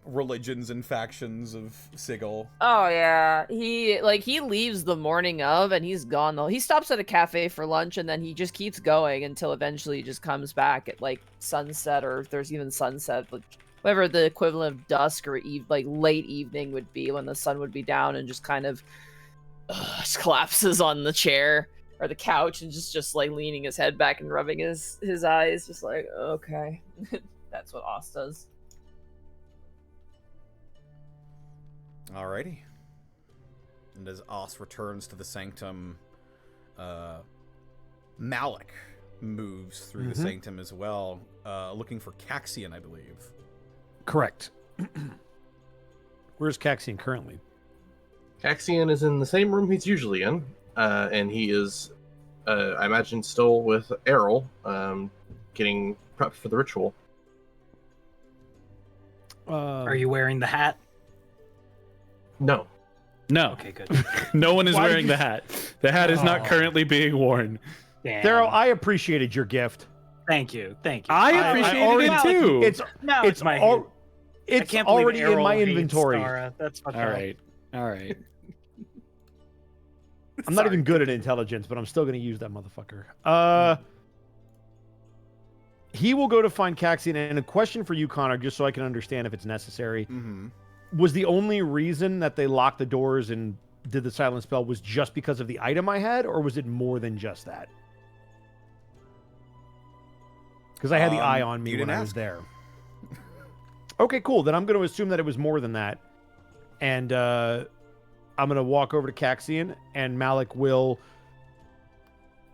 religions and factions of Sigil. Oh yeah, he leaves the morning of, and he's gone though. He stops at a cafe for lunch, and then he just keeps going until eventually he just comes back at like sunset, or if there's even sunset, like whatever the equivalent of dusk or like late evening would be, when the sun would be down, and just kind of just collapses on the chair or the couch and just like leaning his head back and rubbing his eyes, just like, okay. That's what Oz does. Alrighty. And as Os returns to the sanctum, Malek moves through the sanctum as well, looking for Kaxian, I believe. Correct. Where's Kaxian currently? Kaxian is in the same room he's usually in, and he is, I imagine, still with Aryl, getting prepped for the ritual. Are you wearing the hat? No. No. Okay, good. No one is wearing the hat. The hat is not currently being worn. Damn. Thero, I appreciated your gift. Thank you. I appreciated it too. It's my al- head. I it's can't believe already in Aryl my hates inventory. Stara. That's fucked All up. right. I'm not even good at intelligence, but I'm still going to use that motherfucker. He will go to find Kaxian. And a question for you, Connor, just so I can understand if it's necessary. Mm-hmm. Was the only reason that they locked the doors and did the silent spell was just because of the item I had, or was it more than just that? Because I had the eye on me when I was there. Okay, cool. Then I'm going to assume that it was more than that. And I'm going to walk over to Kaxian, and Malek will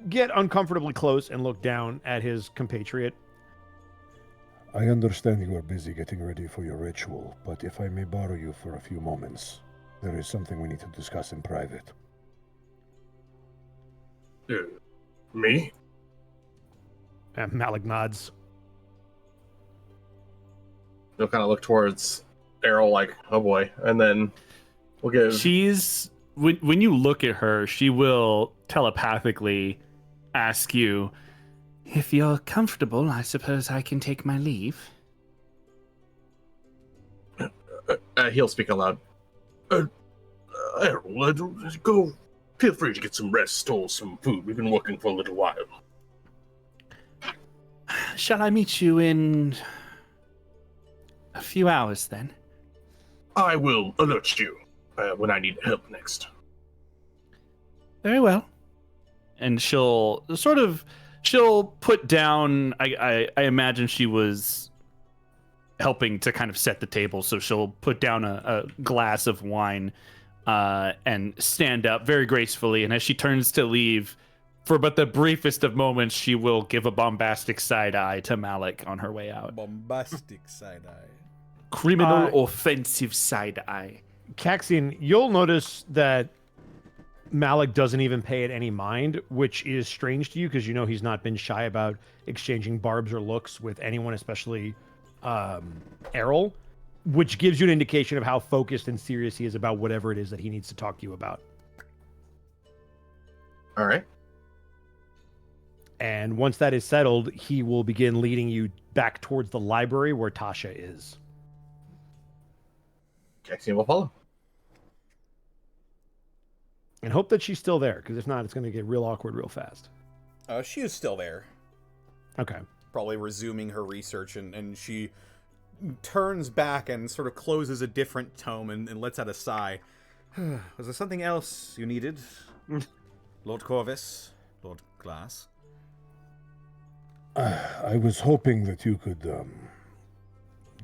get uncomfortably close and look down at his compatriot. I understand you are busy getting ready for your ritual, but if I may borrow you for a few moments, there is something we need to discuss in private. Me? And Malek nods. He'll kind of look towards Aryl like, oh boy, and then we'll give... She's... When you look at her, she will telepathically ask you, if you're comfortable, I suppose I can take my leave. He'll speak aloud. Aryl, go. Feel free to get some rest or some food. We've been working for a little while. Shall I meet you in a few hours then? I will alert you when I need help next. Very well. And she'll put down, I imagine she was helping to kind of set the table, so she'll put down a glass of wine and stand up very gracefully, and as she turns to leave, for but the briefest of moments, she will give a bombastic side eye to Malek on her way out. Bombastic side eye. Criminal offensive side eye. Kaxian, you'll notice that Malek doesn't even pay it any mind, which is strange to you because you know he's not been shy about exchanging barbs or looks with anyone, especially Aryl, which gives you an indication of how focused and serious he is about whatever it is that he needs to talk to you about. All right. And once that is settled, he will begin leading you back towards the library where Tasha is. Kaxian will follow. And hope that she's still there, because if not, it's going to get real awkward real fast. She is still there. Okay. Probably resuming her research, and she turns back and sort of closes a different tome and lets out a sigh. Was there something else you needed? Lord Corvus? Lord Glass? I was hoping that you could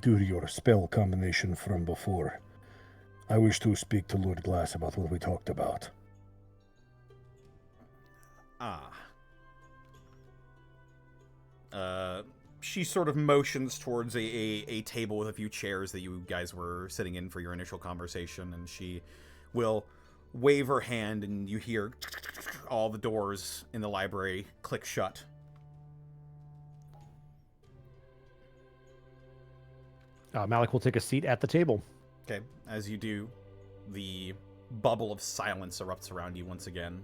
do your spell combination from before. I wish to speak to Lord Glass about what we talked about. She sort of motions towards a table with a few chairs that you guys were sitting in for your initial conversation, and she will wave her hand, and you hear all the doors in the library click shut. Malek will take a seat at the table. Okay, as you do, the bubble of silence erupts around you once again.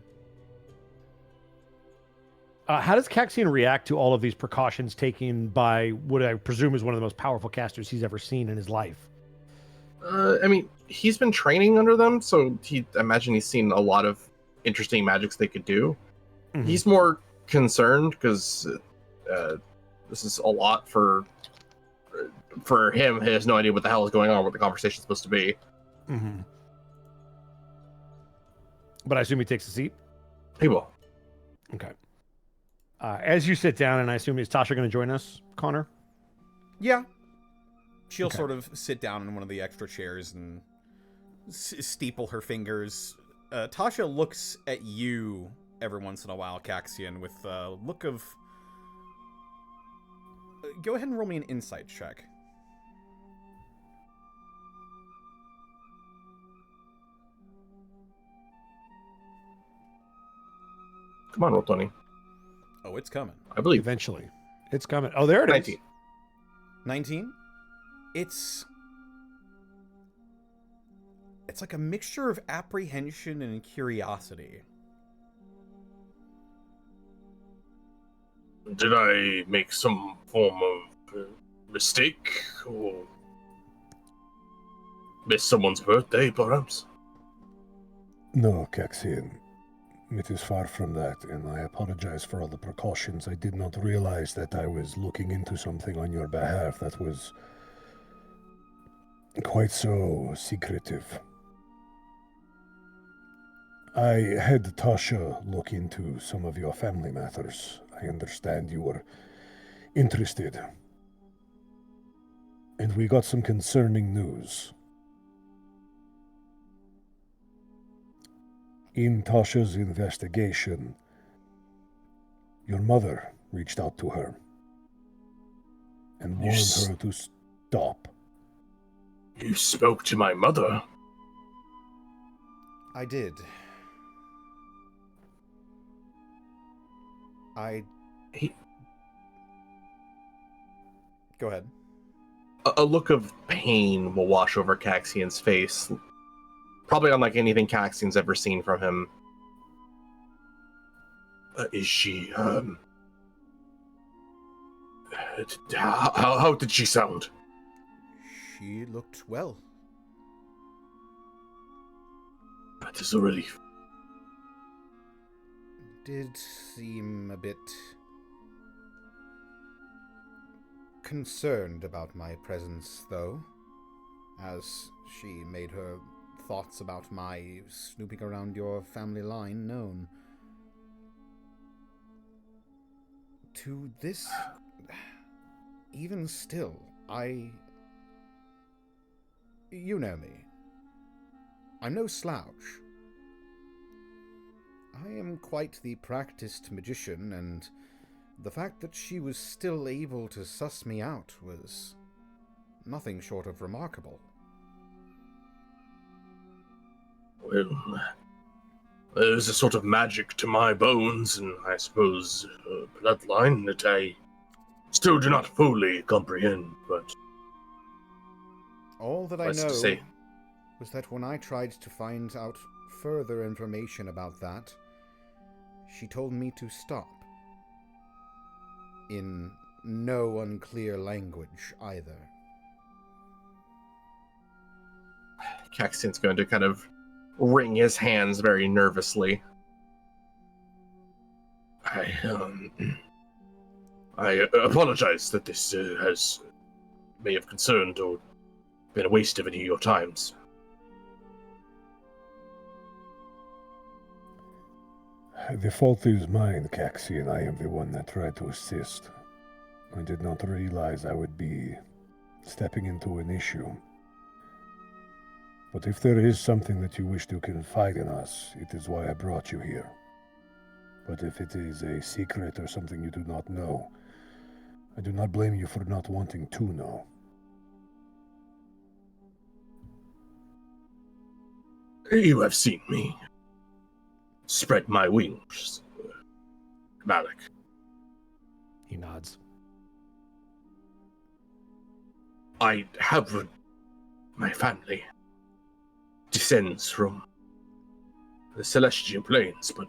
How does Kaxian react to all of these precautions taken by what I presume is one of the most powerful casters he's ever seen in his life? I mean, he's been training under them, so I imagine he's seen a lot of interesting magics they could do. Mm-hmm. He's more concerned because this is a lot for him. He has no idea what the hell is going on, what the conversation's supposed to be. Mm-hmm. But I assume he takes a seat? He will. Okay. As you sit down, and I assume, is Tasha going to join us, Connor? Yeah. She'll sort of sit down in one of the extra chairs and steeple her fingers. Tasha looks at you every once in a while, Kaxian, with a look of... Go ahead and roll me an insight check. Come on, roll 20. Oh, it's coming. I believe. Eventually. It's coming. Oh, there it 19. is. 19? It's like a mixture of apprehension and curiosity. Did I make some form of mistake, or miss someone's birthday, perhaps? No, Kaxian. It is far from that, and I apologize for all the precautions. I did not realize that I was looking into something on your behalf that was quite so secretive. I had Tasha look into some of your family matters. I understand you were interested. And we got some concerning news. In Tasha's investigation, your mother reached out to her and warned her to stop. You spoke to my mother? I did. Go ahead. A look of pain will wash over Kaxian's face. Probably unlike anything Kaxian's ever seen from him. Is she, how did she sound? She looked well. That is a relief. Did seem a bit concerned about my presence, though, as she made her thoughts about my snooping around your family line known. To this, even still, you know me. I'm no slouch. I am quite the practiced magician, and the fact that she was still able to suss me out was nothing short of remarkable. Well, there's a sort of magic to my bones, and I suppose a bloodline that I still do not fully comprehend, but... All that I know was that when I tried to find out further information about that, she told me to stop. In no unclear language, either. Kaxian's going to kind of wring his hands very nervously. I apologize that this may have concerned or been a waste of any of your times. The fault is mine, Kaxian. I am the one that tried to assist. I did not realize I would be stepping into an issue. But if there is something that you wish to confide in us, it is why I brought you here. But if it is a secret or something you do not know, I do not blame you for not wanting to know. You have seen me spread my wings, Malek. He nods. I have my family descends from the celestial planes, but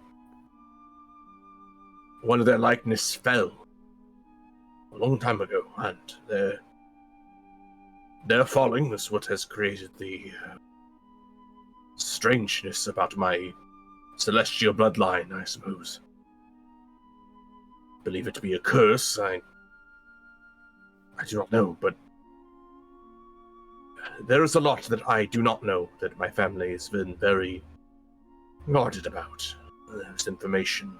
one of their likeness fell a long time ago, and their falling is what has created the strangeness about my celestial bloodline, I suppose. Believe it to be a curse, I do not know, but there is a lot that I do not know that my family has been very guarded about. There's information,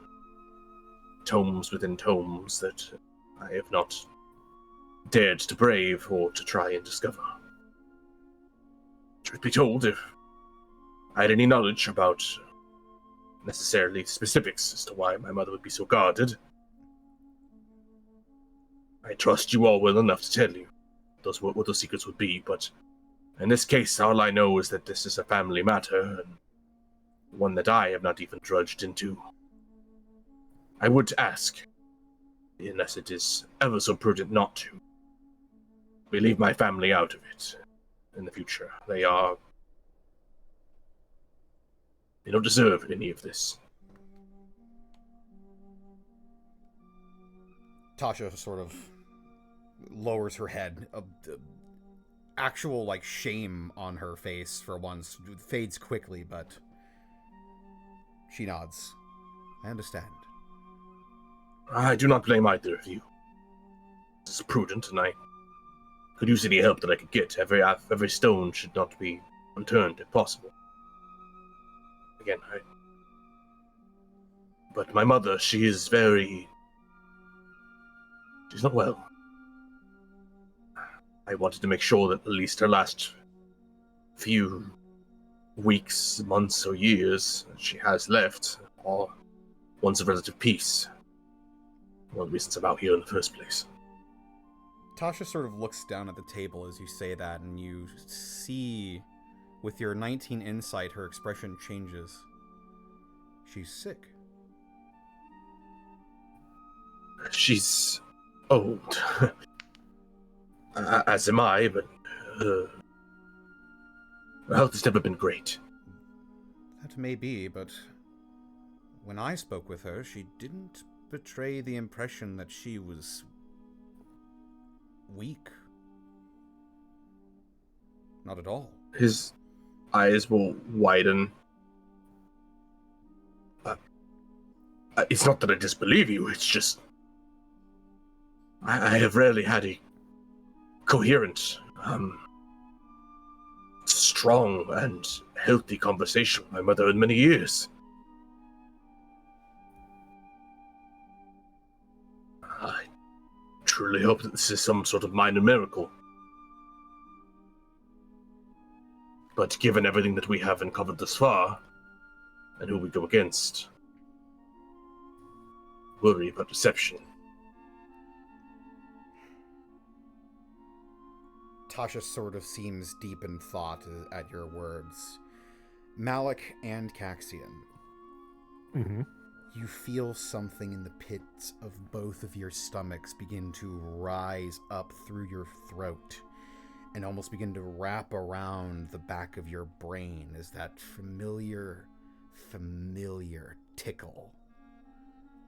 tomes within tomes, that I have not dared to brave or to try and discover. Truth be told, if I had any knowledge about necessarily specifics as to why my mother would be so guarded, I trust you all well enough to tell you what those secrets would be, but in this case, all I know is that this is a family matter, and one that I have not even drudged into. I would ask, unless it is ever so prudent not to, we leave my family out of it in the future. They don't deserve any of this. Tasha sort of lowers her head. Actual, like, shame on her face for once fades quickly, but she nods. I understand. I do not blame either of you. This is prudent, and I could use any help that I could get. Every stone should not be unturned, if possible. Again, But my mother, she's not well. I wanted to make sure that at least her last few weeks, months, or years she has left are ones of relative peace. One of the reasons I'm out here in the first place. Tasha sort of looks down at the table as you say that, and you see, with your 19 insight, her expression changes. She's sick. She's old. As am I, but her health has never been great. That may be, but when I spoke with her, she didn't betray the impression that she was weak. Not at all. His eyes will widen. It's not that I disbelieve you, it's just I have rarely had a coherent, strong and healthy conversation with my mother in many years. I truly hope that this is some sort of minor miracle. But given everything that we have uncovered thus far, and who we go against, worry about deception. Tasha sort of seems deep in thought at your words. Malek and Kaxian. Mm-hmm. You feel something in the pits of both of your stomachs begin to rise up through your throat and almost begin to wrap around the back of your brain as that familiar tickle.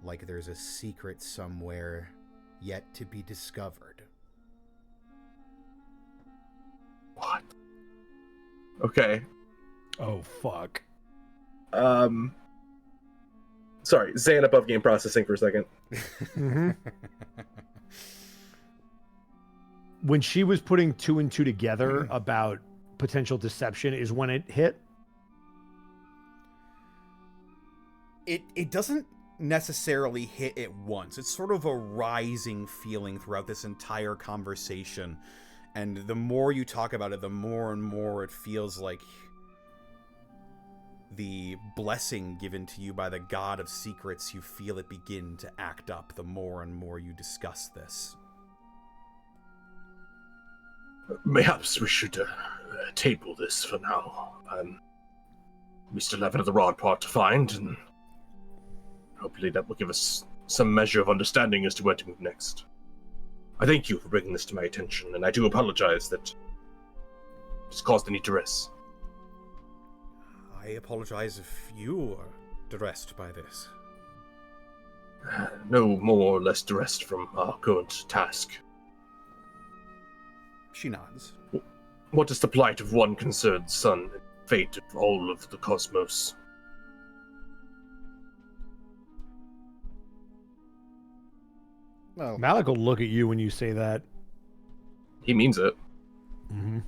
Like there's a secret somewhere yet to be discovered. What? Okay. Oh, fuck. Sorry, Zan above game processing for a second. Mm-hmm. When she was putting two and two together about potential deception is when it hit? It doesn't necessarily hit at once. It's sort of a rising feeling throughout this entire conversation. And the more you talk about it, the more and more it feels like the blessing given to you by the god of secrets, you feel it begin to act up the more and more you discuss this. Perhaps we should table this for now. We still have another odd part to find, and hopefully that will give us some measure of understanding as to where to move next. I thank you for bringing this to my attention, and I do apologize that it's caused any duress. I apologize if you are duressed by this. No more or less duress from our current task. She nods. What is the plight of one concerned son and fate of all of the cosmos? Well, Malek will look at you when you say that. He means it. Mm-hmm.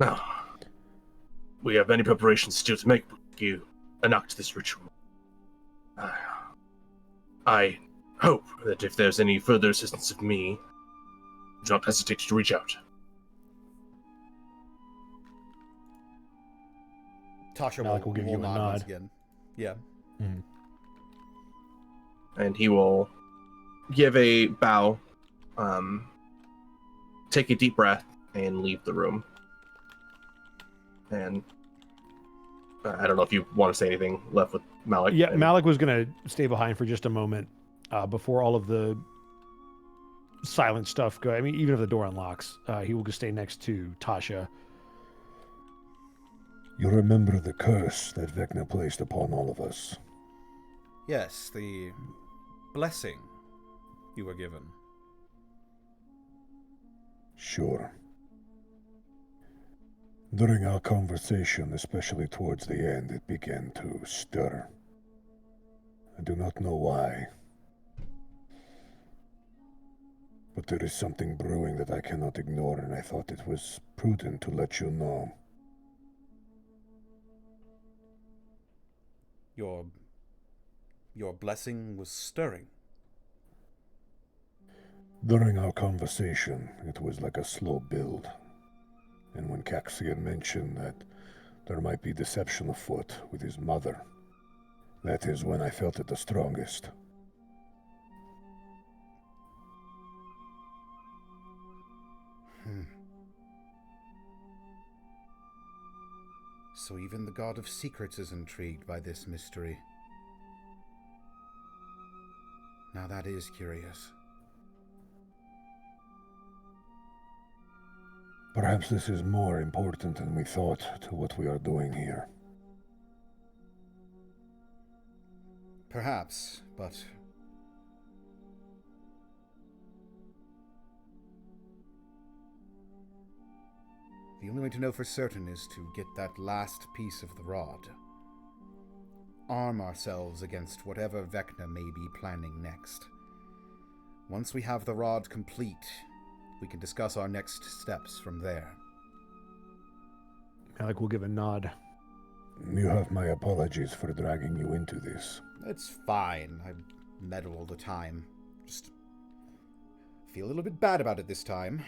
Now, we have many preparations still to make before you enact this ritual. I hope that if there's any further assistance of me, do not hesitate to reach out. Tasha Malek will give you a nod once nod. again. Yeah. Mm-hmm. And he will give a bow, take a deep breath, and leave the room. And I don't know if you want to say anything left with Malek. Yeah, Malek was going to stay behind for just a moment before all of the silent stuff go. I mean, even if the door unlocks, he will just stay next to Tasha. You remember the curse that Vecna placed upon all of us? Yes, the blessing you were given. Sure. During our conversation, especially towards the end, it began to stir. I do not know why. But there is something brewing that I cannot ignore, and I thought it was prudent to let you know. Your blessing was stirring. During our conversation, it was like a slow build. And when Kaxian mentioned that there might be deception afoot with his mother, that is when I felt it the strongest. So even the God of Secrets is intrigued by this mystery. Now that is curious. Perhaps this is more important than we thought to what we are doing here. Perhaps, but... the only way to know for certain is to get that last piece of the rod. Arm ourselves against whatever Vecna may be planning next. Once we have the rod complete, we can discuss our next steps from there. Malek will give a nod. You have my apologies for dragging you into this. It's fine. I meddle all the time. Just feel a little bit bad about it this time.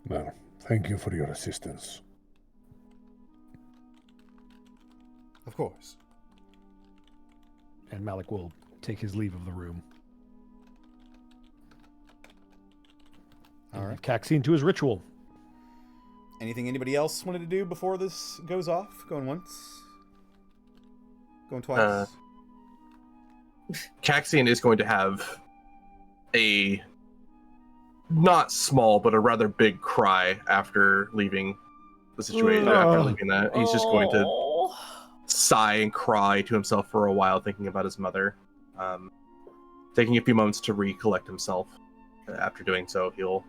Well, thank you for your assistance. Of course. And Malek will take his leave of the room. All right. Kaxian to his ritual. Anything anybody else wanted to do before this goes off? Going once? Going twice? Kaxian is going to have a not small, but a rather big cry after leaving the situation. After leaving that, he's just going to sigh and cry to himself for a while, thinking about his mother. Taking a few moments to recollect himself. After doing so, he'll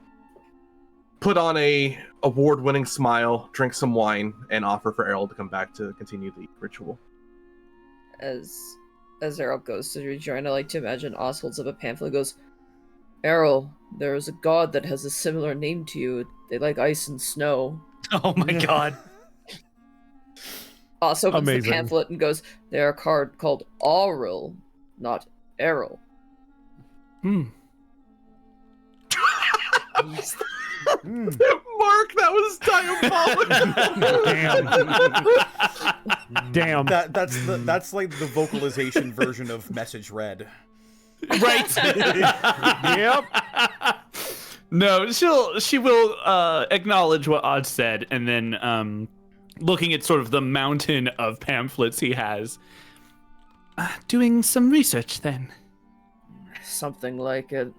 put on a award-winning smile, drink some wine, and offer for Aryl to come back to continue the ritual. As Aryl goes to rejoin, I like to imagine Oz holds up a pamphlet and goes, Aryl, there is a god that has a similar name to you. They like ice and snow. Oh my god. Oz opens the pamphlet and goes, they are a card called Aryl, not Aryl. Mark, that was diabolical. Damn. That's like the vocalization version of message read. Right. Yep. No, she will acknowledge what Odd said, and then looking at sort of the mountain of pamphlets he has, doing some research then. Something like it.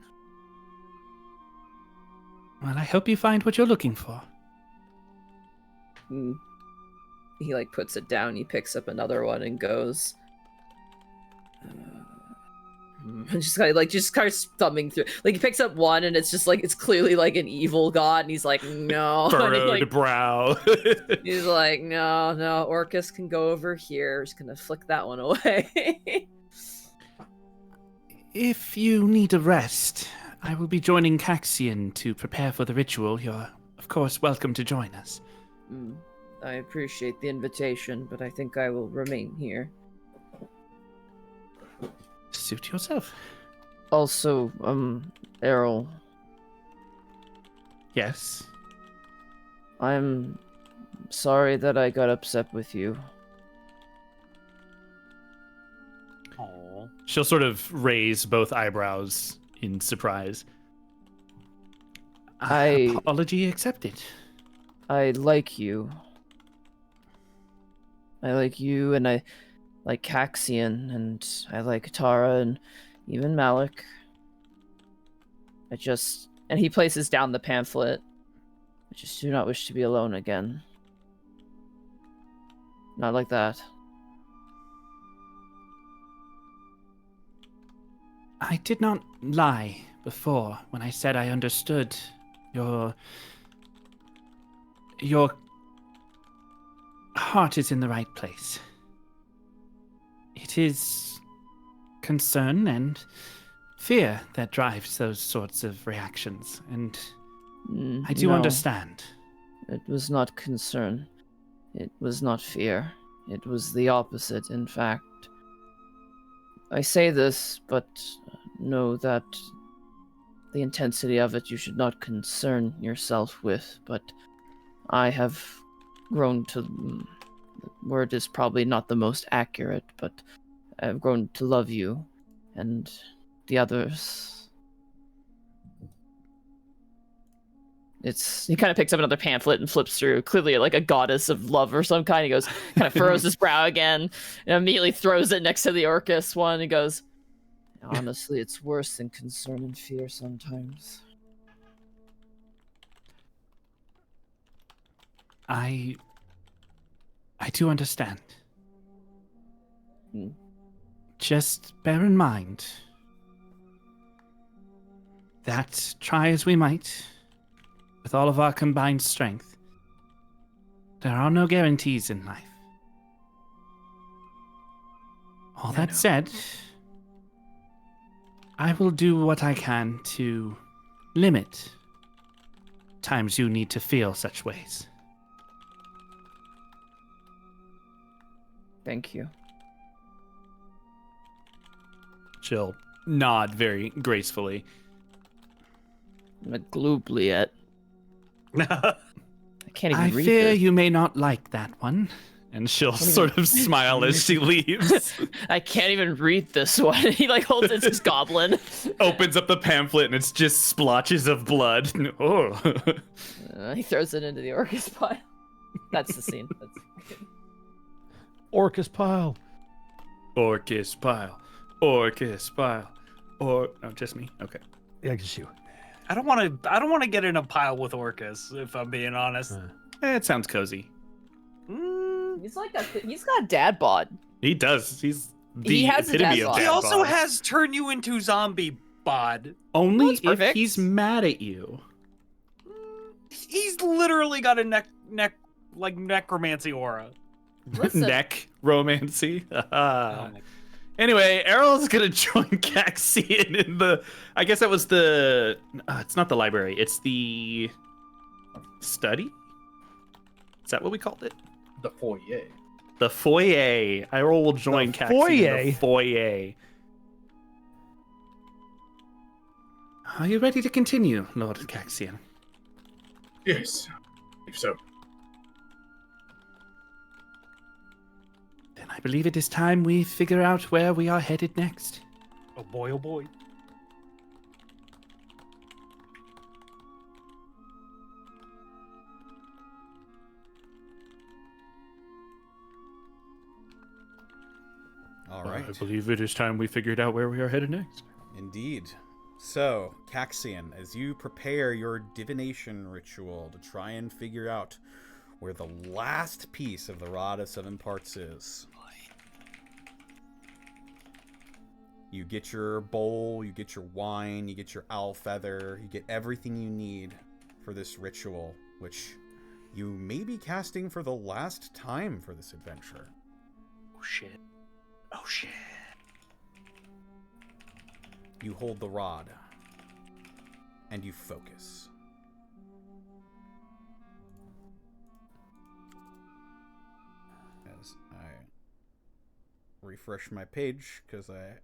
Well, I hope you find what you're looking for. He like puts it down. He picks up another one and goes. And just starts thumbing through. Like he picks up one and it's just like it's clearly like an evil god, and he's like, no. Furrowed brow. He's like, no, Orcus can go over here. Just gonna flick that one away. If you need a rest, I will be joining Kaxian to prepare for the ritual. You're, of course, welcome to join us. I appreciate the invitation, but I think I will remain here. Suit yourself. Also, Aryl. Yes? I'm sorry that I got upset with you. Aww. She'll sort of raise both eyebrows in surprise. Apology accepted. I like you. I like you, and I like Kaxian, and I like Tara, and even Malek. And he places down the pamphlet, I just do not wish to be alone again. Not like that. I did not lie before when I said I understood your heart is in the right place. It is concern and fear that drives those sorts of reactions, and I do No, understand. It was not concern. It was not fear. It was the opposite, in fact. I say this, but know that the intensity of it you should not concern yourself with, but I have grown to... The word is probably not the most accurate, but I've grown to love you and the others. He kind of picks up another pamphlet and flips through, clearly like a goddess of love or some kind. He goes, kind of furrows his brow again, and immediately throws it next to the Orcus one. He goes, honestly, it's worse than concern and fear sometimes. I do understand. Just bear in mind that try as we might, with all of our combined strength, there are no guarantees in life. All that said, I will do what I can to limit times you need to feel such ways. Thank you. She'll nod very gracefully. Macleod. I can't even I read fear this. you may not like that one. And she'll sort of smile as she leaves. I can't even read this one. He like holds it, his goblin. Opens up the pamphlet and it's just splotches of blood. Oh. He throws it into the Orcus pile. That's the scene. That's... Orcus pile. Orcus pile. Orcus pile. Or oh, just me. Okay. Yeah, just you. I don't want to get in a pile with Orcus, if I'm being honest. It sounds cozy. He's got a dad bod. He does. He's the He has a epitome dad of bod. dad He also bod. has turn you into zombie bod. Only That's if perfect. he's mad at you. He's literally got a necromancy aura. Listen. Neck romancy. Oh my- Anyway, Aryl's gonna join Kaxian in the. I guess that was the. It's not the library. It's the study. Is that what we called it? The foyer. The foyer. Aryl will join The Kaxian in the foyer. Are you ready to continue, Lord Kaxian? Yes. If so. Then I believe it is time we figure out where we are headed next. Oh boy, oh boy. All right. I believe it is time we figured out where we are headed next. Indeed. So, Kaxian, as you prepare your divination ritual to try and figure out where the last piece of the Rod of Seven Parts is, you get your bowl, you get your wine, you get your owl feather, you get everything you need for this ritual, which you may be casting for the last time for this adventure. Oh shit. Oh shit. You hold the rod, and you focus. As I refresh my page, because I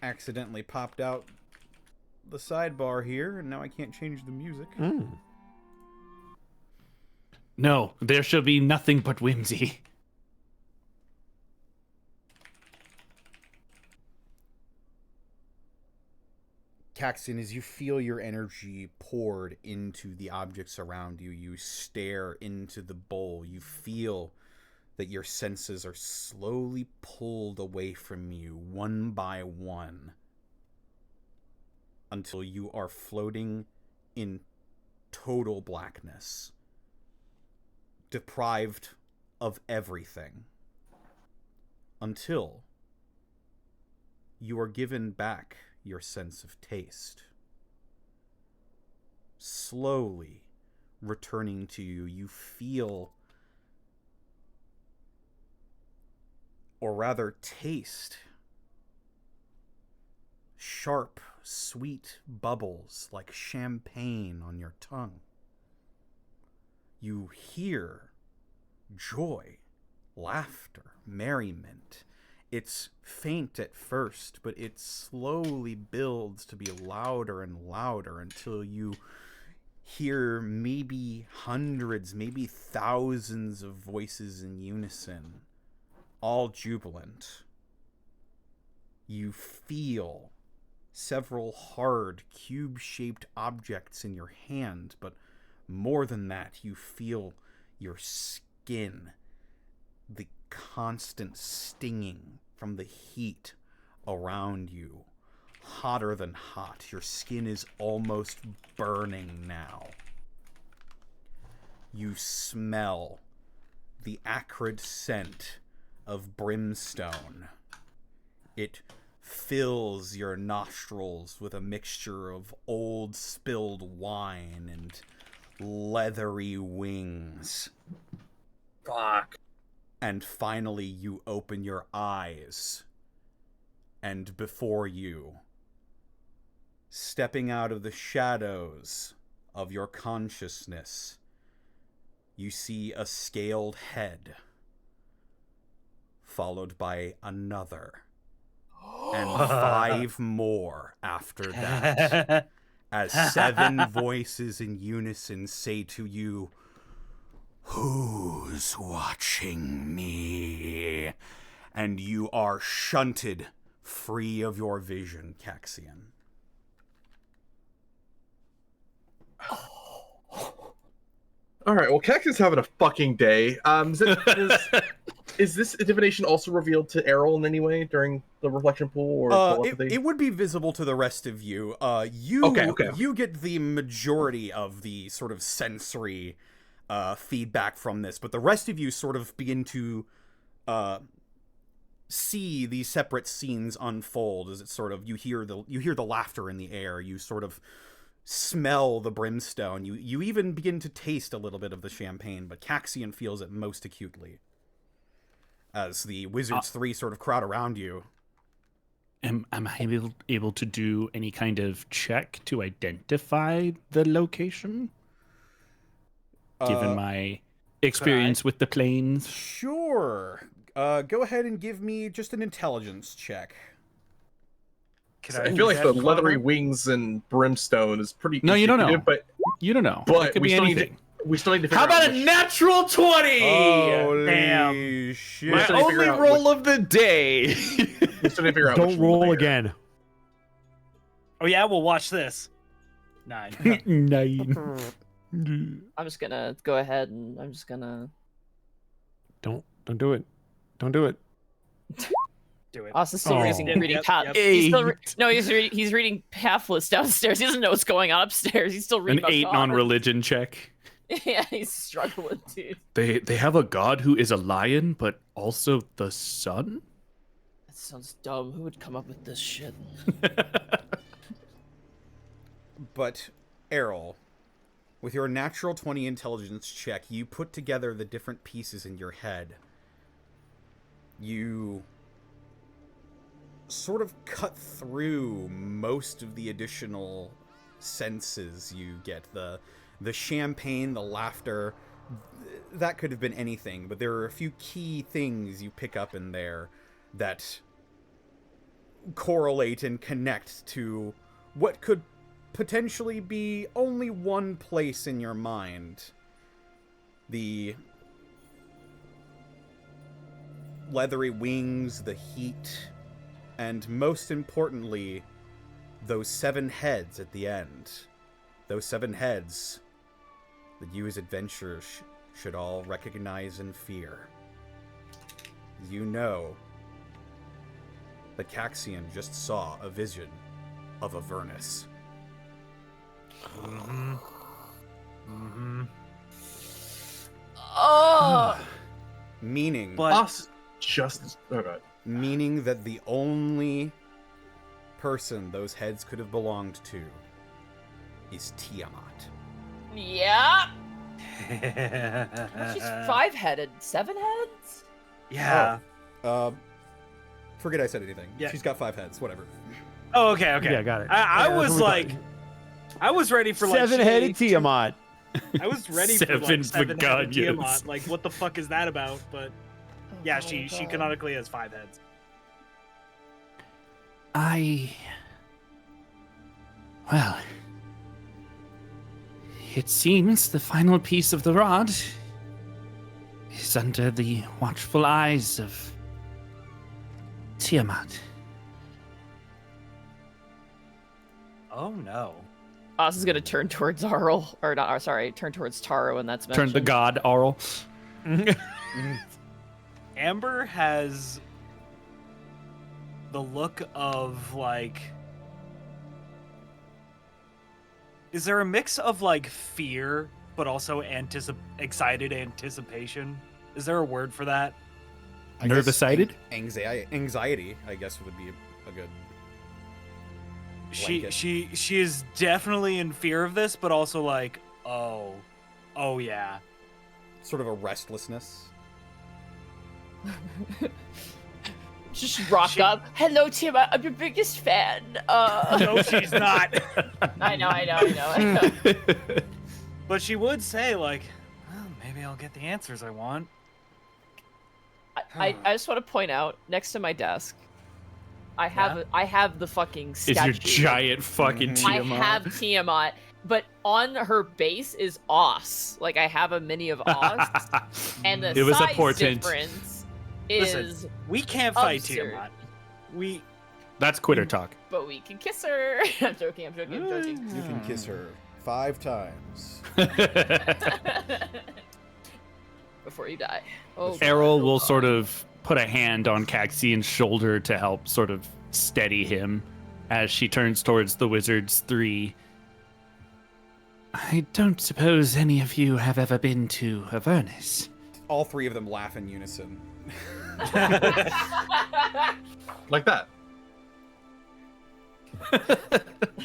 accidentally popped out the sidebar here, and now I can't change the music. No, there shall be nothing but whimsy. Kaxian, as you feel your energy poured into the objects around you, you stare into the bowl. You feel that your senses are slowly pulled away from you, one by one, until you are floating in total blackness, deprived of everything, until you are given back your sense of taste. Slowly returning to you, you feel, or rather taste, sharp, sweet bubbles like champagne on your tongue. You hear joy, laughter, merriment. It's faint at first, but it slowly builds to be louder and louder until you hear maybe hundreds, maybe thousands of voices in unison, all jubilant. You feel several hard, cube-shaped objects in your hand, but more than that, you feel your skin, the constant stinging from the heat around you. Hotter than hot. Your skin is almost burning now. You smell the acrid scent of brimstone. It fills your nostrils with a mixture of old spilled wine and leathery wings. Fuck. And finally you open your eyes, and before you, stepping out of the shadows of your consciousness, you see a scaled head, followed by another, and 5 more after that, as 7 voices in unison say to you, "Who's watching me?" And you are shunted free of your vision, Kaxian. All right. Well, Kaxian's having a fucking day. Is this divination also revealed to Aryl in any way during the reflection pool, or telepathy? It would be visible to the rest of you. You get the majority of the sort of sensory feedback from this, but the rest of you sort of begin to see these separate scenes unfold as it's sort of you hear the laughter in the air. You sort of smell the brimstone. You even begin to taste a little bit of the champagne, but Kaxian feels it most acutely as the Wizards 3 sort of crowd around you. Am I able to do any kind of check to identify the location? Given my experience with the planes? Sure. Go ahead and give me just an intelligence check. I feel like the leathery wings and brimstone is pretty. No, you don't know. But you don't know. But it could we be still anything. We still need to figure How out about a natural 20? Holy Damn. shit. My only roll of the day. We still need to figure out. Don't roll again. Oh yeah, we'll watch this. 9. 9. I'm just gonna go ahead and I'm just gonna. Don't do it. Don't do it. Do it. Austin's still reading Yep. He's still he's reading pamphlets downstairs. He doesn't know what's going on upstairs. He's still reading. An 8 non-religion check. Yeah, he's struggling, dude. They have a god who is a lion, but also the sun? That sounds dumb. Who would come up with this shit? But, Aryl, with your natural 20 intelligence check, you put together the different pieces in your head. You sort of cut through most of the additional senses you get. The champagne, the laughter, that could have been anything, but there are a few key things you pick up in there that correlate and connect to what could potentially be only one place in your mind. The leathery wings, the heat, and most importantly, those 7 heads at the end. Those 7 heads that you as adventurers should all recognize and fear. You know that Kaxian just saw a vision of Avernus. Mm-hmm. Oh. Meaning, Boss just. Oh, God. meaning that the only person those heads could have belonged to is Tiamat. Yeah. She's 5-headed. 7 heads? Yeah. Forget I said anything. Yeah. She's got 5 heads. Whatever. Oh, okay, okay. Yeah, got it. I Yeah, was that's what we like, thought. I was ready for like 7-headed Tiamat. I was ready for like Seven 7-headed Vegonias. Tiamat. Like, what the fuck is that about? But yeah, Oh, she God. canonically has 5 heads. Well, it seems the final piece of the rod is under the watchful eyes of Tiamat. Oh no. Oz is gonna turn towards Aryl, or not, sorry, turn towards Taro, and that's mentioned. Turn the god, Aryl. Amber has the look of like. Is there a mix of like fear, but also excited anticipation? Is there a word for that? I guess Nervous-sided? Anxiety, I guess, would be a good. She blanket. is definitely in fear of this, but also like, oh yeah. Sort of a restlessness. Just rock up. Hello, Tiamat. I'm your biggest fan. No, she's not. I know. But she would say like, well, maybe I'll get the answers I want. I just want to point out, next to my desk, I have the fucking Is statue. your giant fucking Mhm. I Tiamat. have Tiamat, but on her base is Os. Like, I have a mini of Os, and the It was a size portent. difference is. Listen, we can't fight absurd. Tiamat. That's quitter talk. But we can kiss her. I'm joking. You can kiss her 5 times. Before you die. Oh, Aryl God. will sort of put a hand on Kaxian's shoulder to help sort of steady him as she turns towards the wizards 3. I don't suppose any of you have ever been to Avernus. All 3 of them laugh in unison. Like that.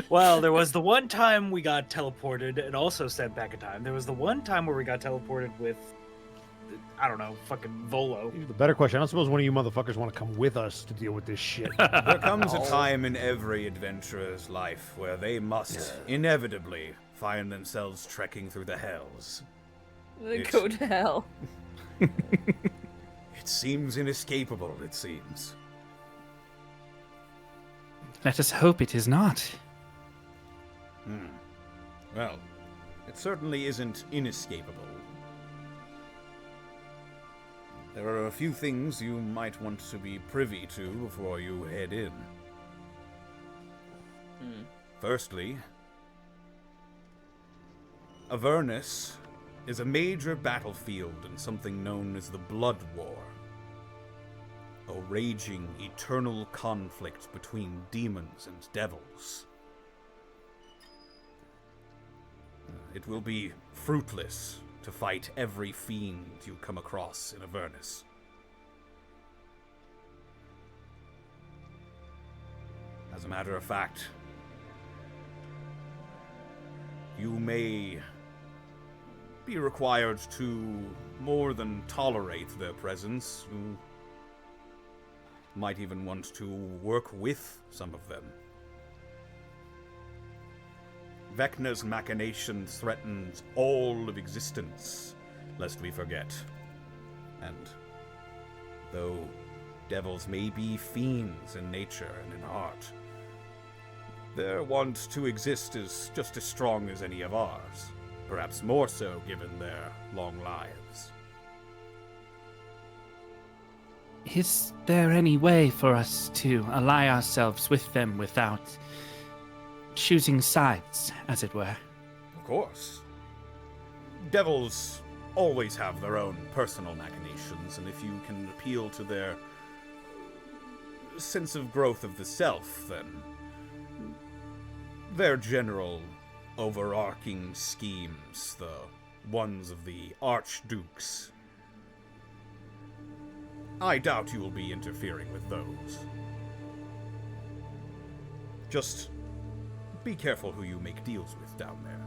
Well, there was the one time we got teleported and also sent back in time. There was the one time where we got teleported with, I don't know, fucking Volo. The better question, I don't suppose one of you motherfuckers want to come with us to deal with this shit. There comes a time in every adventurer's life where they must inevitably find themselves trekking through the hells. They go to hell. It seems inescapable, it seems. Let us hope it is not. Well, it certainly isn't inescapable. There are a few things you might want to be privy to before you head in. Firstly, Avernus is a major battlefield in something known as the Blood War. A raging, eternal conflict between demons and devils. It will be fruitless to fight every fiend you come across in Avernus. As a matter of fact, you may be required to more than tolerate their presence. You might even want to work with some of them. Vecna's machination threatens all of existence, lest we forget. And though devils may be fiends in nature and in heart, their want to exist is just as strong as any of ours, perhaps more so given their long lives. Is there any way for us to ally ourselves with them without choosing sides, as it were? Of course. Devils always have their own personal machinations, and if you can appeal to their sense of growth of the self, then their general overarching schemes, the ones of the archdukes. I doubt you will be interfering with those. Just be careful who you make deals with down there.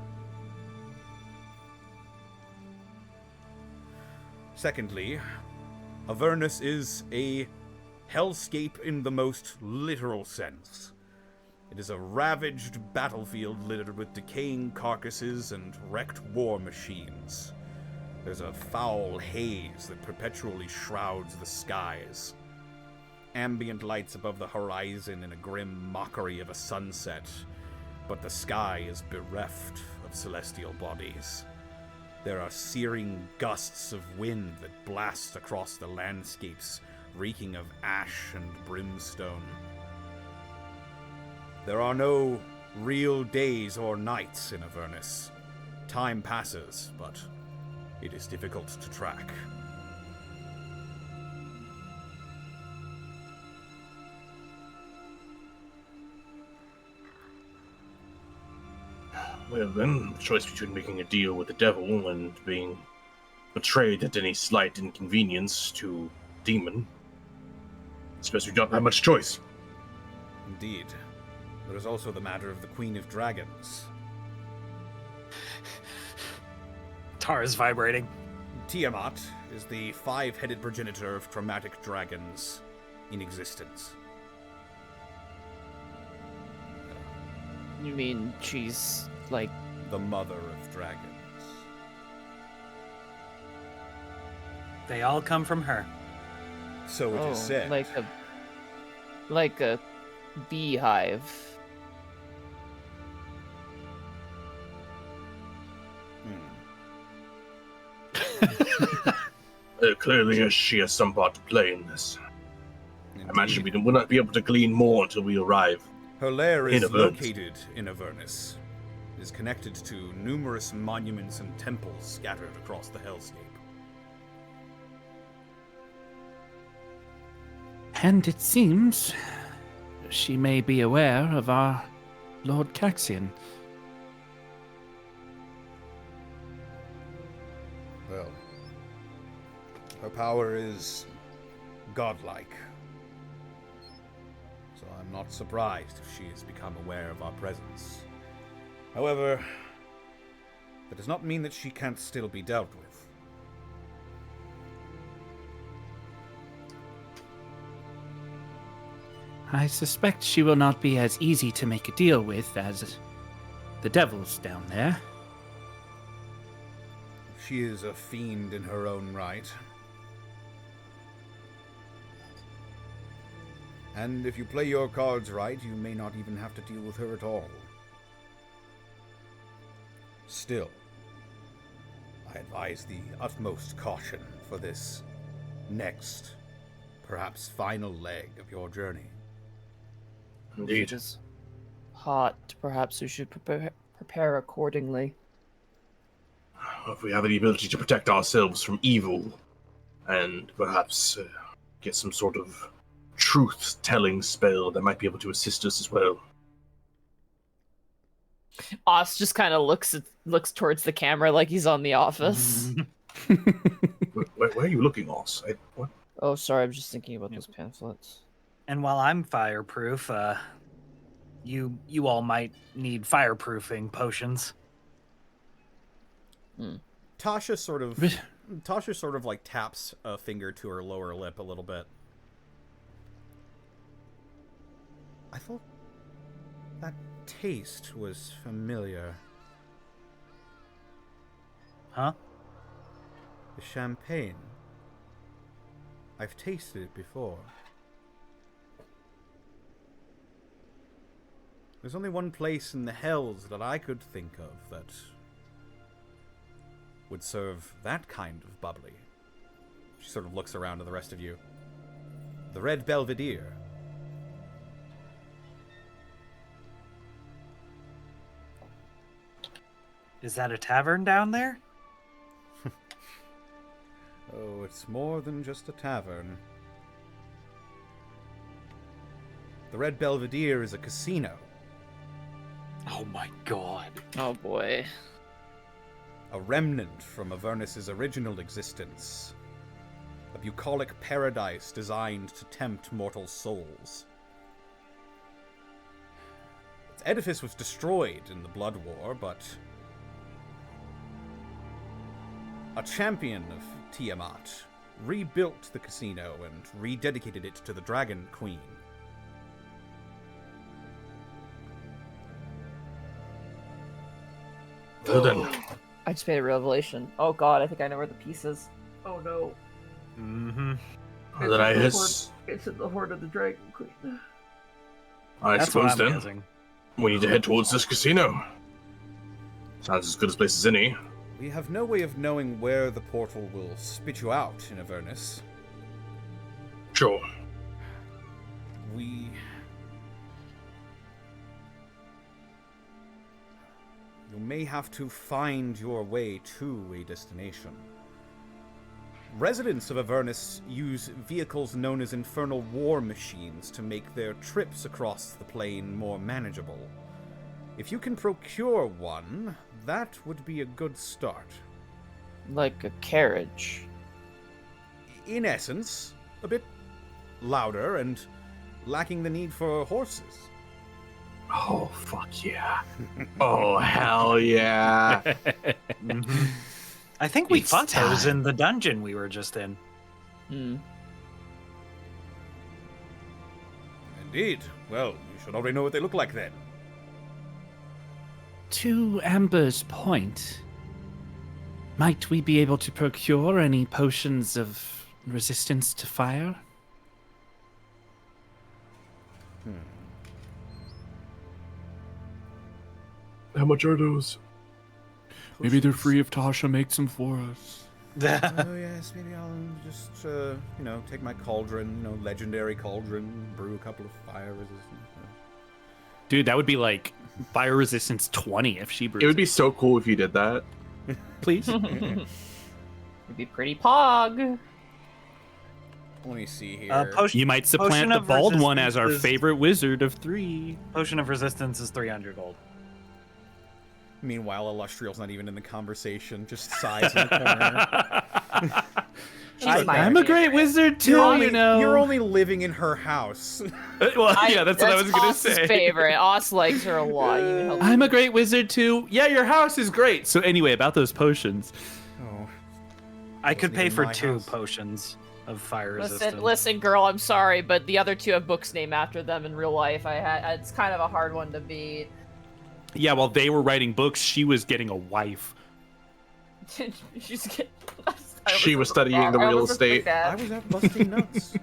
Secondly, Avernus is a hellscape in the most literal sense. It is a ravaged battlefield littered with decaying carcasses and wrecked war machines. There's a foul haze that perpetually shrouds the skies. Ambient lights above the horizon in a grim mockery of a sunset, but the sky is bereft of celestial bodies. There are searing gusts of wind that blast across the landscapes, reeking of ash and brimstone. There are no real days or nights in Avernus. Time passes, but it is difficult to track. Well then, the choice between making a deal with the devil and being betrayed at any slight inconvenience to demon. I suppose we don't have much choice. Indeed. There is also the matter of the Queen of Dragons. Tara's vibrating. Tiamat is the five-headed progenitor of traumatic dragons in existence. You mean she's like The mother of dragons. They all come from her. So it is said. like a beehive. Clearly, she has some part to play in this. I imagine we will not be able to glean more until we arrive. Her lair in is Avernus. located in Avernus. It is connected to numerous monuments and temples scattered across the hellscape. And it seems she may be aware of our Lord Kaxian. Well, her power is godlike. So I'm not surprised if she has become aware of our presence. However, that does not mean that she can't still be dealt with. I suspect she will not be as easy to make a deal with as the devils down there. She is a fiend in her own right. And if you play your cards right, you may not even have to deal with her at all. Still, I advise the utmost caution for this next, perhaps final leg of your journey. Indeed. It is hot. Perhaps we should prepare accordingly. If we have the ability to protect ourselves from evil, and perhaps get some sort of truth-telling spell that might be able to assist us as well. Oz just kind of looks towards the camera like he's on The Office. Where are you looking, Oz? What? Oh, sorry, I'm just thinking about those pamphlets. And while I'm fireproof, you all might need fireproofing potions. Tasha sort of like taps a finger to her lower lip a little bit. I thought that taste was familiar. Huh? The champagne. I've tasted it before. There's only one place in the hells that I could think of that would serve that kind of bubbly. She sort of looks around to the rest of you. The Red Belvedere. Is that a tavern down there? Oh, it's more than just a tavern. The Red Belvedere is a casino. Oh my god. Oh boy. A remnant from Avernus' original existence. A bucolic paradise designed to tempt mortal souls. Its edifice was destroyed in the Blood War, but a champion of Tiamat rebuilt the casino and rededicated it to the Dragon Queen. Well then. I just made a revelation. Oh god, I think I know where the piece is. Oh no. Mm-hmm. Then I hiss. It's in the Horde of the Dragon Queen. I That's what suppose I'm then guessing. we need to head towards this casino. Sounds as good a place as any. We have no way of knowing where the portal will spit you out in Avernus. Sure. You may have to find your way to a destination. Residents of Avernus use vehicles known as infernal war machines to make their trips across the plane more manageable. If you can procure one, that would be a good start. Like a carriage. In essence, a bit louder and lacking the need for horses. Oh, fuck yeah. Oh, hell yeah. Mm-hmm. I think we It's fought those time. in the dungeon we were just in. Hmm. Indeed. Well, you should already know what they look like then. To Amber's point, might we be able to procure any potions of resistance to fire? How much are those? Maybe they're free if Tasha makes them for us. Oh yes, maybe I'll just, take my cauldron, legendary cauldron, brew a couple of fire resistance. Dude, that would be like fire resistance 20 if she brews It would be so cool if you did that. Please? It'd be pretty pog. Let me see here. You might supplant Potion the of bald one as our resistance is- favorite wizard of 3. Potion of resistance is 300 gold. Meanwhile, Illustrial's not even in the conversation, just sighs in the corner. I'm a great wizard too, You're only living in her house. Well, yeah, that's what I was gonna Os's say. favorite. Os likes her a lot. Even helps I'm a great wizard too. Yeah, your house is great. So anyway, about those potions. Oh, I could Wasn't pay even for my 2 house. potions of fire resistance. Listen, girl. I'm sorry, but the other 2 have books named after them in real life. It's kind of a hard one to beat. Yeah, while they were writing books, she was getting a wife. She's getting. She was studying the real estate. I was out busting nuts.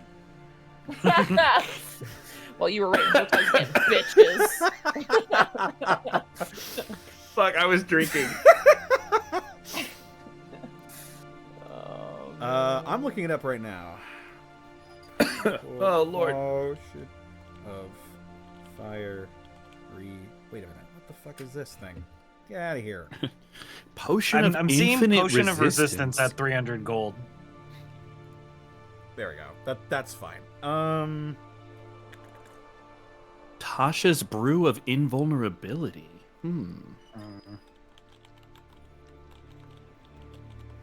Well, you were writing books, I was getting bitches. Fuck, I was drinking. I'm looking it up right now. Oh, Lord. Oh shit. Of fire. Wait a minute. What the fuck is this thing? Get out of here. Potion of I'm seeing infinite potion of resistance. resistance at 300 gold. There we go. That's fine. Tasha's brew of invulnerability.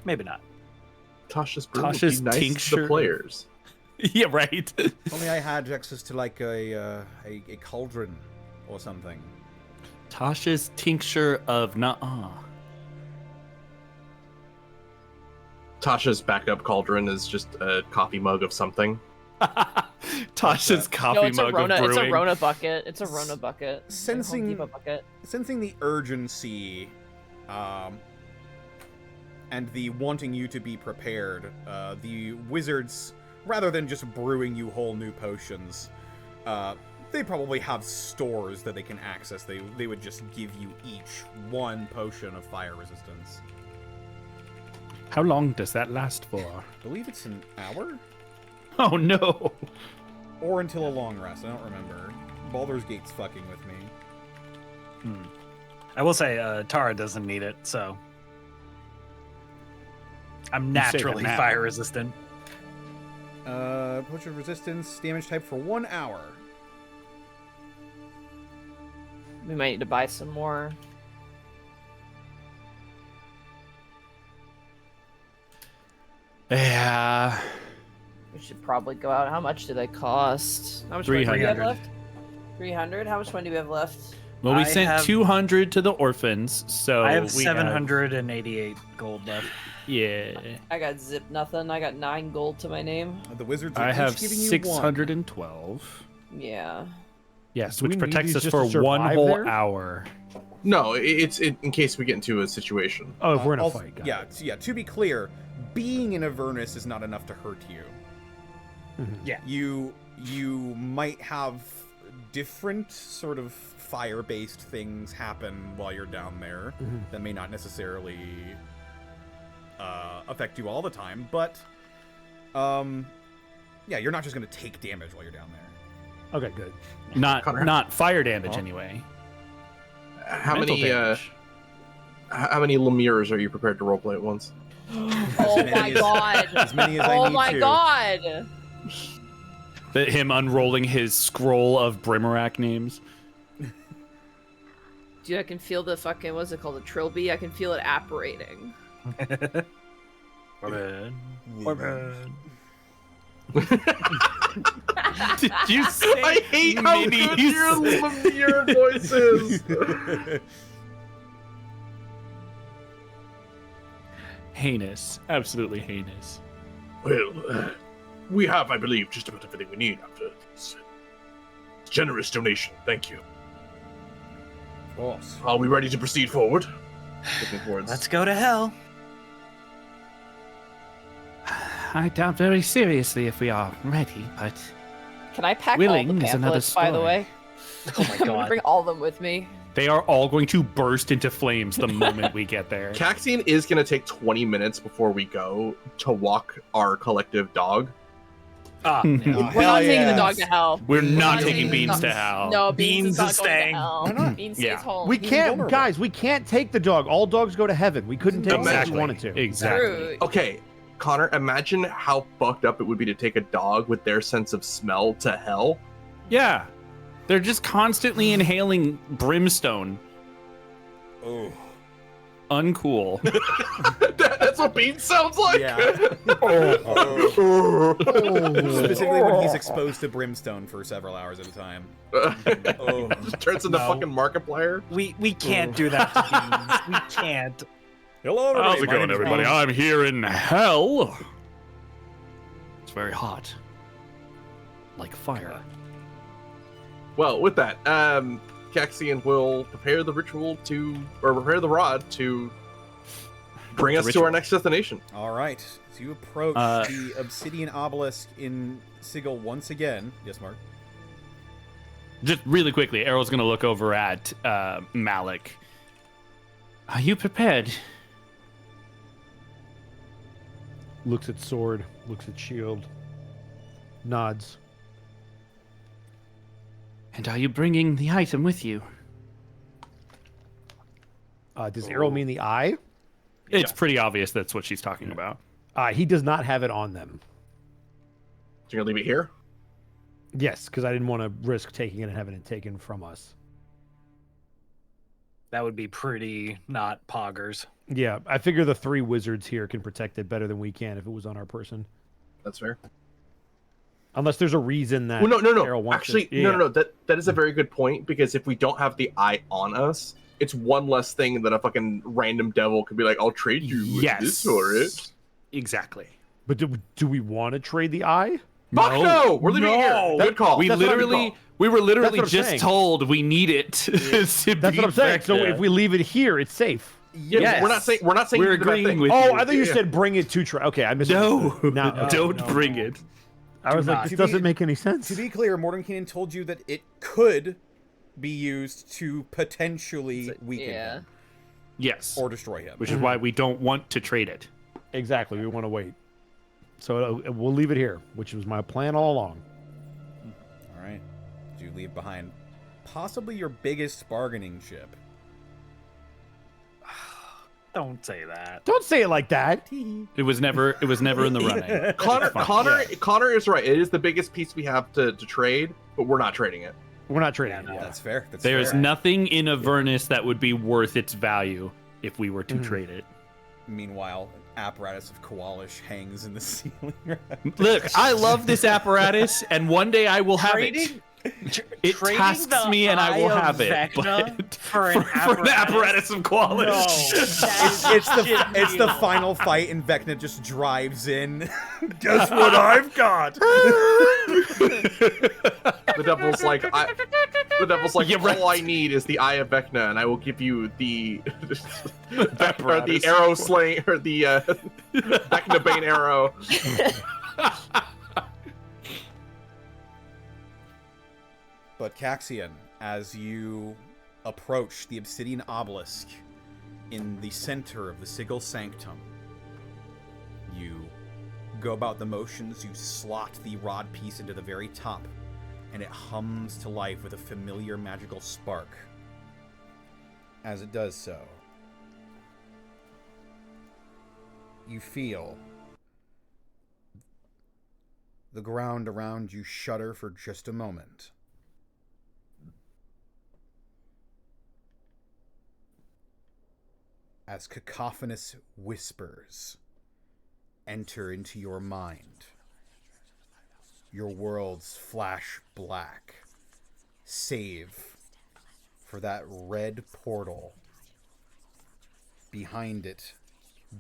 Maybe not. Tasha's brew Tasha's would be nice to tincture. the players. Yeah, right. If only I had access to like a cauldron or something. Tasha's tincture of Tasha's backup cauldron is just a coffee mug of something. Tasha's coffee No, it's a mug Rona. of brewing. It's a Rona bucket. It's a Rona bucket. Sensing- Home Depot bucket. Sensing the urgency, and the wanting you to be prepared, the wizards, rather than just brewing you whole new potions, they probably have stores that they can access. They would just give you each one potion of fire resistance. How long does that last for? I believe it's an hour? Oh no. Or until a long rest, I don't remember. Baldur's Gate's fucking with me. I will say, Tara doesn't need it, so I'm You say that naturally now. fire resistant. Potion of resistance, damage type for 1 hour. We might need to buy some more. Yeah. We should probably go out. How much do they cost? How much money do we have 300. left? 300? How much money do we have left? Well, we I sent have- 200 to the orphans, so I have we 788 gold left. Yeah. I got zip nothing. I got 9 gold to my name. The wizards are I each have giving you 612. Yeah. Yes, Do we which need protects these us just for to one survive whole there? hour. No, it's in case we get into a situation. Oh, if we're in a also- fight. got Yeah, it. yeah. To be clear, being in Avernus is not enough to hurt you. Mhm. Yeah. You might have different sort of fire-based things happen while you're down there Mhm. that may not necessarily affect you all the time, but yeah, you're not just going to take damage while you're down there. Okay, good. Connor? Not fire damage Oh. anyway. How Mental many damage. how many Lemire's are you prepared to roleplay at once? Oh my god. As many as I Oh need my to. god. That him unrolling his scroll of Brimarak names. Dude, I can feel the fucking, what's it called? A trilby? I can feel it apparating. Did you say I hate how good minis? your Lemire voice is. Heinous. Absolutely heinous. Well, we have, I believe, just about everything we need after this generous donation. Thank you. Of course. Are we ready to proceed forward? Looking forwards. Let's go to hell. I doubt very seriously if we are ready, but Can I pack Willing all the is another pamphlets, by the story. way? Oh my I'm gonna god. bring all of them with me. they are all going to burst into flames the moment we get there. Kaxian is going to take 20 minutes before we go to walk our collective dog. Ah, Oh, We're hell not taking yes. the dog to hell. We're We're not taking taking the Beans dog- to hell. No, Beans Beans is not is going to staying. hell. Why not? Beans Yeah. stays home. We He's can't, vulnerable. guys. We can't take the dog. All dogs go to heaven. We couldn't take him if Exactly. we wanted to. Exactly. True. Okay, Connor, imagine how fucked up it would be to take a dog with their sense of smell to hell. Yeah. They're just constantly inhaling brimstone. Oh. Uncool. That's what Bean sounds like. Yeah. Oh. Specifically when he's exposed to brimstone for several hours at a time. Oh. Just turns into No. fucking Markiplier. we can't do that to Beans. We can't. Hello, everybody. How's it My going, name's everybody? Beans. I'm here in hell. It's very hot. Like fire. Well, with that, Kaxian will prepare the ritual or prepare the rod to bring The us to ritual. our next destination. All right. As you approach the obsidian obelisk in Sigil once again. Yes, Mark? Just really quickly, Aryl's going to look over at Malek. Are you prepared? Looks at sword. Looks at shield. Nods. And are you bringing the item with you? Does Aryl mean the eye? It's pretty obvious that's what she's talking about. He does not have it on them. So you're gonna leave it here? Yes, because I didn't want to risk taking it and having it taken from us. That would be pretty not poggers. Yeah, I figure the 3 wizards here can protect it better than we can if it was on our person. That's fair. Unless there's a reason that Well, no. Aryl wants Actually, it. no. That is a very good point, because if we don't have the eye on us, it's one less thing that a fucking random devil could be like, I'll trade you with this for it. Exactly. But do we want to trade the eye? Fuck no! We're leaving it No! here. Good call. We That's what I literally, call. we were literally That's what I'm just saying. told we need it. to That's beat what I'm saying. So Vecna. if we leave it here, it's safe. Yeah, Yes. we're not saying We're you do the bad agreeing thing. with Oh, you. I thought you Yeah. said bring it to try. Okay, I missed No, Now, don't no, bring no. it. I was Do like, not. this To be- doesn't make any sense. To be clear, Mordenkainen told you that it could be used to potentially weaken Yeah. him Yes, or destroy him. which is why we don't want to trade it. Exactly. We want to wait. So we'll leave it here, which was my plan all along. All right. You leave behind possibly your biggest bargaining chip. Don't say that. Don't say it like that. It was never in the running. Connor, It's fine. Connor is right. It is the biggest piece we have to trade, but we're not trading it. We're not trading it. no. Yeah. That's fair. That's There's fair. nothing in Avernus that would be worth its value if we were to trade it. Meanwhile, an apparatus of Koalish hangs in the ceiling. Look, I love this apparatus, and one day I will have it. Trading- It trading tasks the me, and I will eye of have it. Vecna But for an apparatus of quality. No, It's the final fight, and Vecna just drives in. Guess what I've got? The devil's like, Yeah, right. all I need is the Eye of Vecna, and I will give you the Apparatus. the arrow sling or the Vecna Bane arrow. But Kaxian, as you approach the obsidian obelisk in the center of the Sigil Sanctum, you go about the motions, you slot the rod piece into the very top, and it hums to life with a familiar magical spark. As it does so, you feel the ground around you shudder for just a moment. As cacophonous whispers enter into your mind, your worlds flash black, save for that red portal behind it,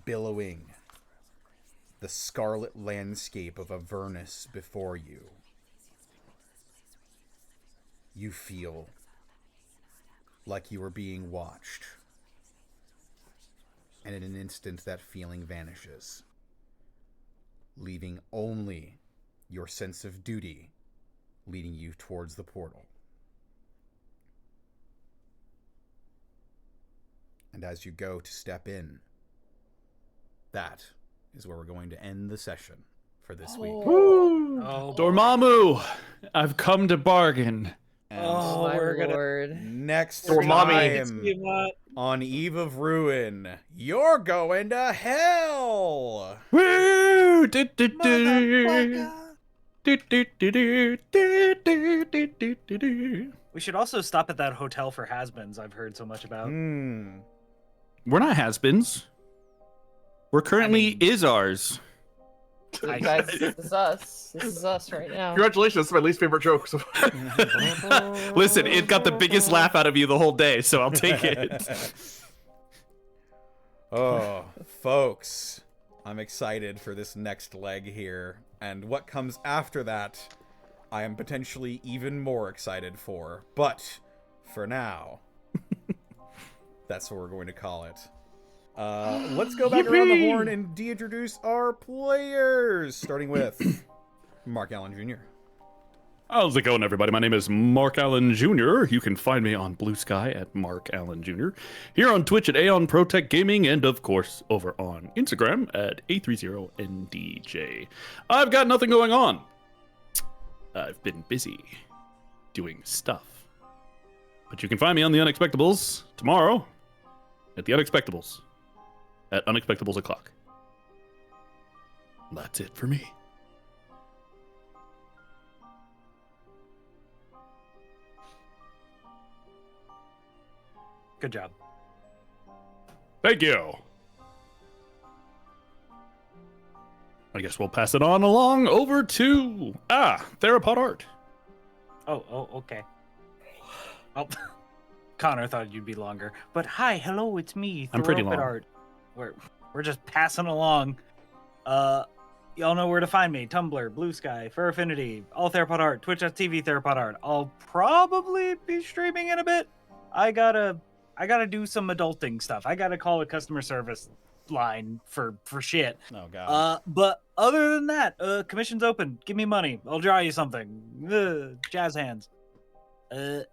billowing the scarlet landscape of Avernus before you. You feel like you are being watched. And in an instant, that feeling vanishes, leaving only your sense of duty leading you towards the portal. And as you go to step in, that is where we're going to end the session for this week. Oh, Dormammu, I've come to bargain. And Oh, my we're gonna- lord. next Dormammu. time on Eve of Ruin, you're going to hell! Woo! We should also stop at that hotel for has-beens I've heard so much about. We're not has-beens. We're currently Izars. Guys, this is us. This is us right now. Congratulations, that's my least favorite joke so far. Listen, it got the biggest laugh out of you the whole day, so I'll take it. Oh, folks, I'm excited for this next leg here, and what comes after that, I am potentially even more excited for. But for now, that's what we're going to call it. Let's go back around the horn and de-introduce our players, starting with Mark Allen Jr. How's it going, everybody? My name is Mark Allen Jr. You can find me on Blue Sky at Mark Allen Jr. Here on Twitch at Aeon Protech Gaming, and of course over on Instagram at A30NDJ. I've got nothing going on. I've been busy doing stuff. But you can find me on the Unexpectables tomorrow at the Unexpectables at Unexpectables o'clock. That's it for me. Good job. Thank you. I guess we'll pass it on along over to Theropod Art. Oh, okay. Oh, Connor thought you'd be longer, but hi, hello, it's me. I'm pretty long. Art. We're just passing along. Y'all know where to find me: Tumblr, Blue Sky, Fur Affinity, all Theropod Art, Twitch.tv Theropod Art. I'll probably be streaming in a bit. I gotta do some adulting stuff. I gotta call a customer service line for shit. Oh god. But other than that, commission's open. Give me money. I'll draw you something. Jazz hands.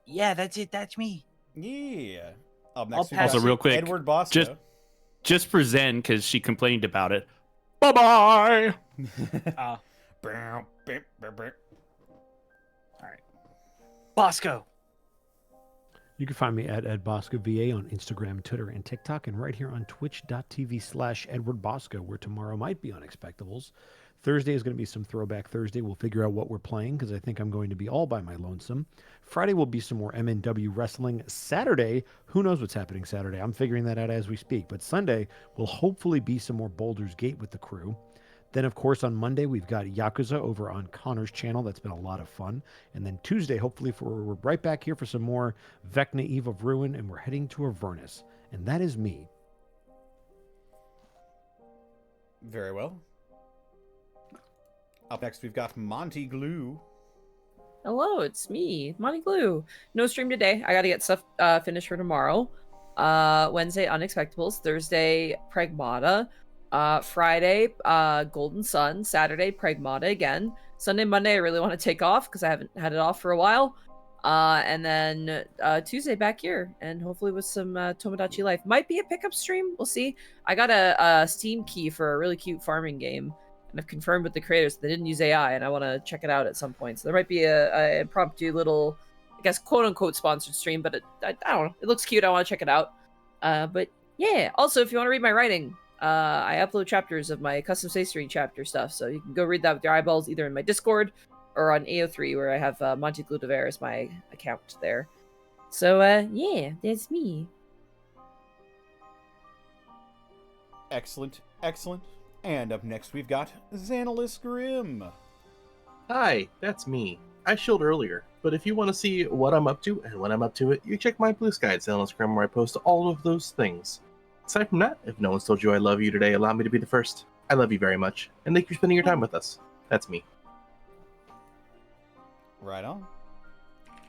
Yeah, that's it. That's me. Yeah. Up I'll next, we pass got Also, real quick, Edward Bosco. just for Zen, because she complained about it. Bye-bye! All Bow, bip, bip, bip. right. Bosco. You can find me at EdBoscoVA on Instagram, Twitter, and TikTok, and right here on twitch.tv/EdwardBosco, where tomorrow might be Unexpectables, Thursday is going to be some Throwback Thursday. We'll figure out what we're playing because I think I'm going to be all by my lonesome. Friday will be some more MNW wrestling. Saturday, who knows what's happening Saturday? I'm figuring that out as we speak. But Sunday will hopefully be some more Baldur's Gate with the crew. Then, of course, on Monday, we've got Yakuza over on Connor's channel. That's been a lot of fun. And then Tuesday, hopefully, we're right back here for some more Vecna Eve of Ruin, and we're heading to Avernus. And that is me. Very well. Up next, we've got montyglu. Hello, it's me, montyglu. No stream today. I got to get stuff finished for tomorrow. Wednesday, Unexpectables. Thursday, Pragmata. Friday, Golden Sun. Saturday, Pragmata again. Sunday, Monday, I really want to take off because I haven't had it off for a while. And then Tuesday back here, and hopefully with some Tomodachi Life. Might be a pickup stream. We'll see. I got a Steam key for a really cute farming game, and I've confirmed with the creators that they didn't use AI, and I want to check it out at some point. So there might be a impromptu little, I guess, quote unquote sponsored stream, but I don't know. It looks cute. I want to check it out. But yeah. Also, if you want to read my writing, I upload chapters of my custom stationery chapter stuff, so you can go read that with your eyeballs either in my Discord or on AO3, where I have montyglu.bsky as my account there. So yeah, that's me. Excellent, excellent. And up next, we've got Xanillis Grimm. Hi, that's me. I shilled earlier, but if you want to see what I'm up to and when I'm up to it, you check my blue sky at Xanillis Grimm, where I post all of those things. Aside from that, if no one's told you I love you today, allow me to be the first. I love you very much, and thank you for spending your time with us. That's me. Right on.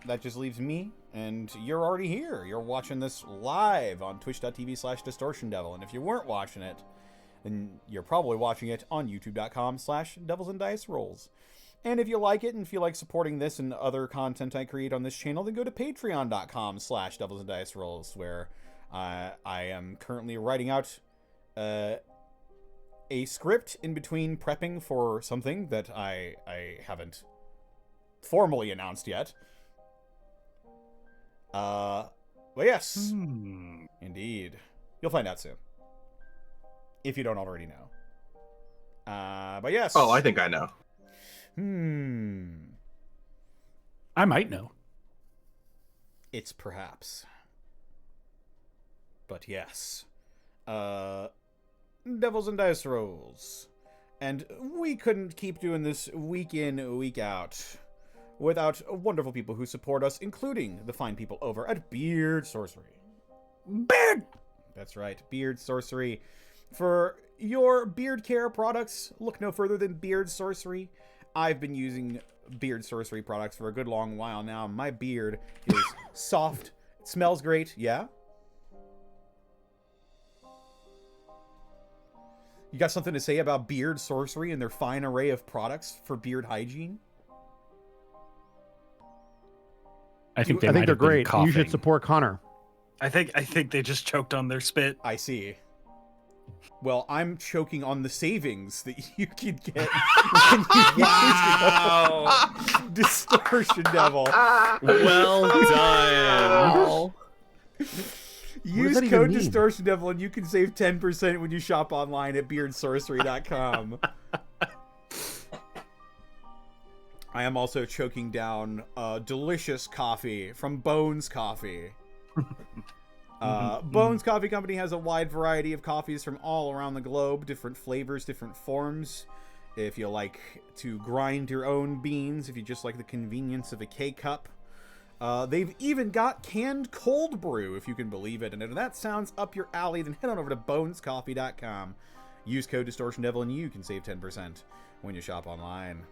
That just leaves me, and you're already here. You're watching this live on twitch.tv/distortiondevil, and if you weren't watching it, then you're probably watching it on youtube.com/devilsanddicerolls. And if you like it and feel like supporting this and other content I create on this channel, then go to patreon.com/devilsanddicerolls, where I am currently writing out a script in between prepping for something that I haven't formally announced yet. But yes, indeed. You'll find out soon. If you don't already know. But yes. Oh, I think I know. I might know. It's perhaps. But yes. Devils and Dice Rolls. And we couldn't keep doing this week in, week out without wonderful people who support us, including the fine people over at Beard Sorcery. Beard! That's right, Beard Sorcery. For your beard care products, look no further than Beard Sorcery. I've been using Beard Sorcery products for a good long while now. My beard is soft. It smells great. Yeah? You got something to say about Beard Sorcery and their fine array of products for beard hygiene? I think they're great. You should support Connor. I think they just choked on their spit. I see. Well, I'm choking on the savings that you could get when you use Distortion Devil. Well done. Use code Distortion Devil and you can save 10% when you shop online at beardsorcery.com. I am also choking down delicious coffee from Bones Coffee. Bones Coffee Company has a wide variety of coffees from all around the globe, different flavors, different forms. If you like to grind your own beans, if you just like the convenience of a K-cup. They've even got canned cold brew, if you can believe it. And if that sounds up your alley, then head on over to bonescoffee.com. Use code DistortionDevil and you can save 10% when you shop online.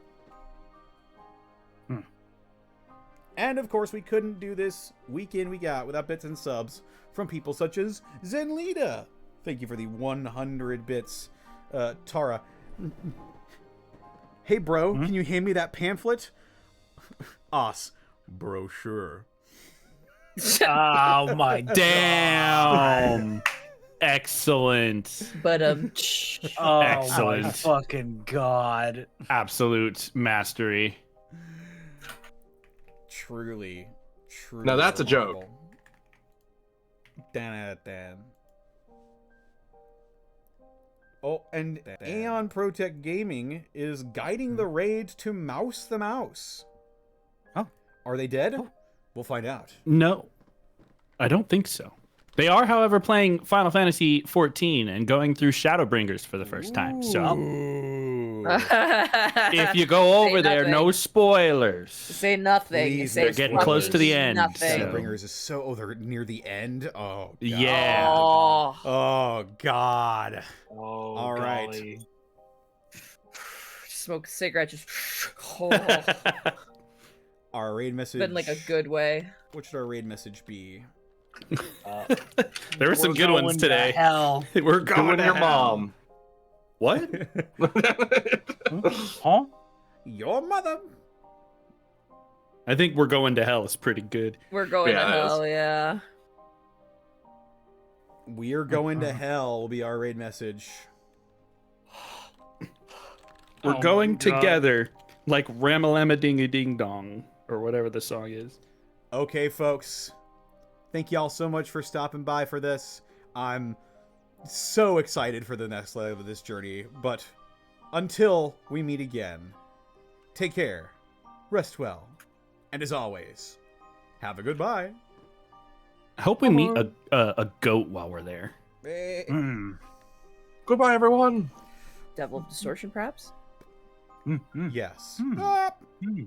And of course, we couldn't do this week in, week out without bits and subs from people such as Zenlita. Thank you for the 100 bits. Tara. Hey, bro, can you hand me that pamphlet? Us. Brochure. Oh my Damn. Excellent. But oh Excellent. my fucking god. Absolute mastery. Truly. Now that's a joke. Oh, and Aeon Protect Gaming is guiding the raid to Mouse the Mouse. Oh. Are they dead? We'll find out. No, I don't think so. They are, however, playing Final Fantasy XIV and going through Shadowbringers for the first time. So if you go over there, no spoilers. Say nothing. Please, Say they're getting close to the end. Nothing. Shadowbringers is so... Oh, they're near the end? Oh, God. Yeah. Oh, God. Oh, All right. golly. Smoke a cigarette, just... Our raid message... in like a good way. What should our raid message be? There were some We're good ones going to today. hell. We're going Doing to your hell. mom. What? Huh? Your mother. I think we're going to hell is pretty good. We're going Yeah, to it hell, yeah. We're going to hell will be our raid message. We're Oh going my God. together like Ramalama Ding a Ding Dong or whatever the song is. Okay, folks. Thank y'all so much for stopping by for this. I'm so excited for the next leg of this journey, but until we meet again, take care, rest well, and as always, have a goodbye. I hope we meet a goat while we're there. Goodbye, everyone. Devil of Distortion, perhaps? Yes. Hmm. Ah. Hmm.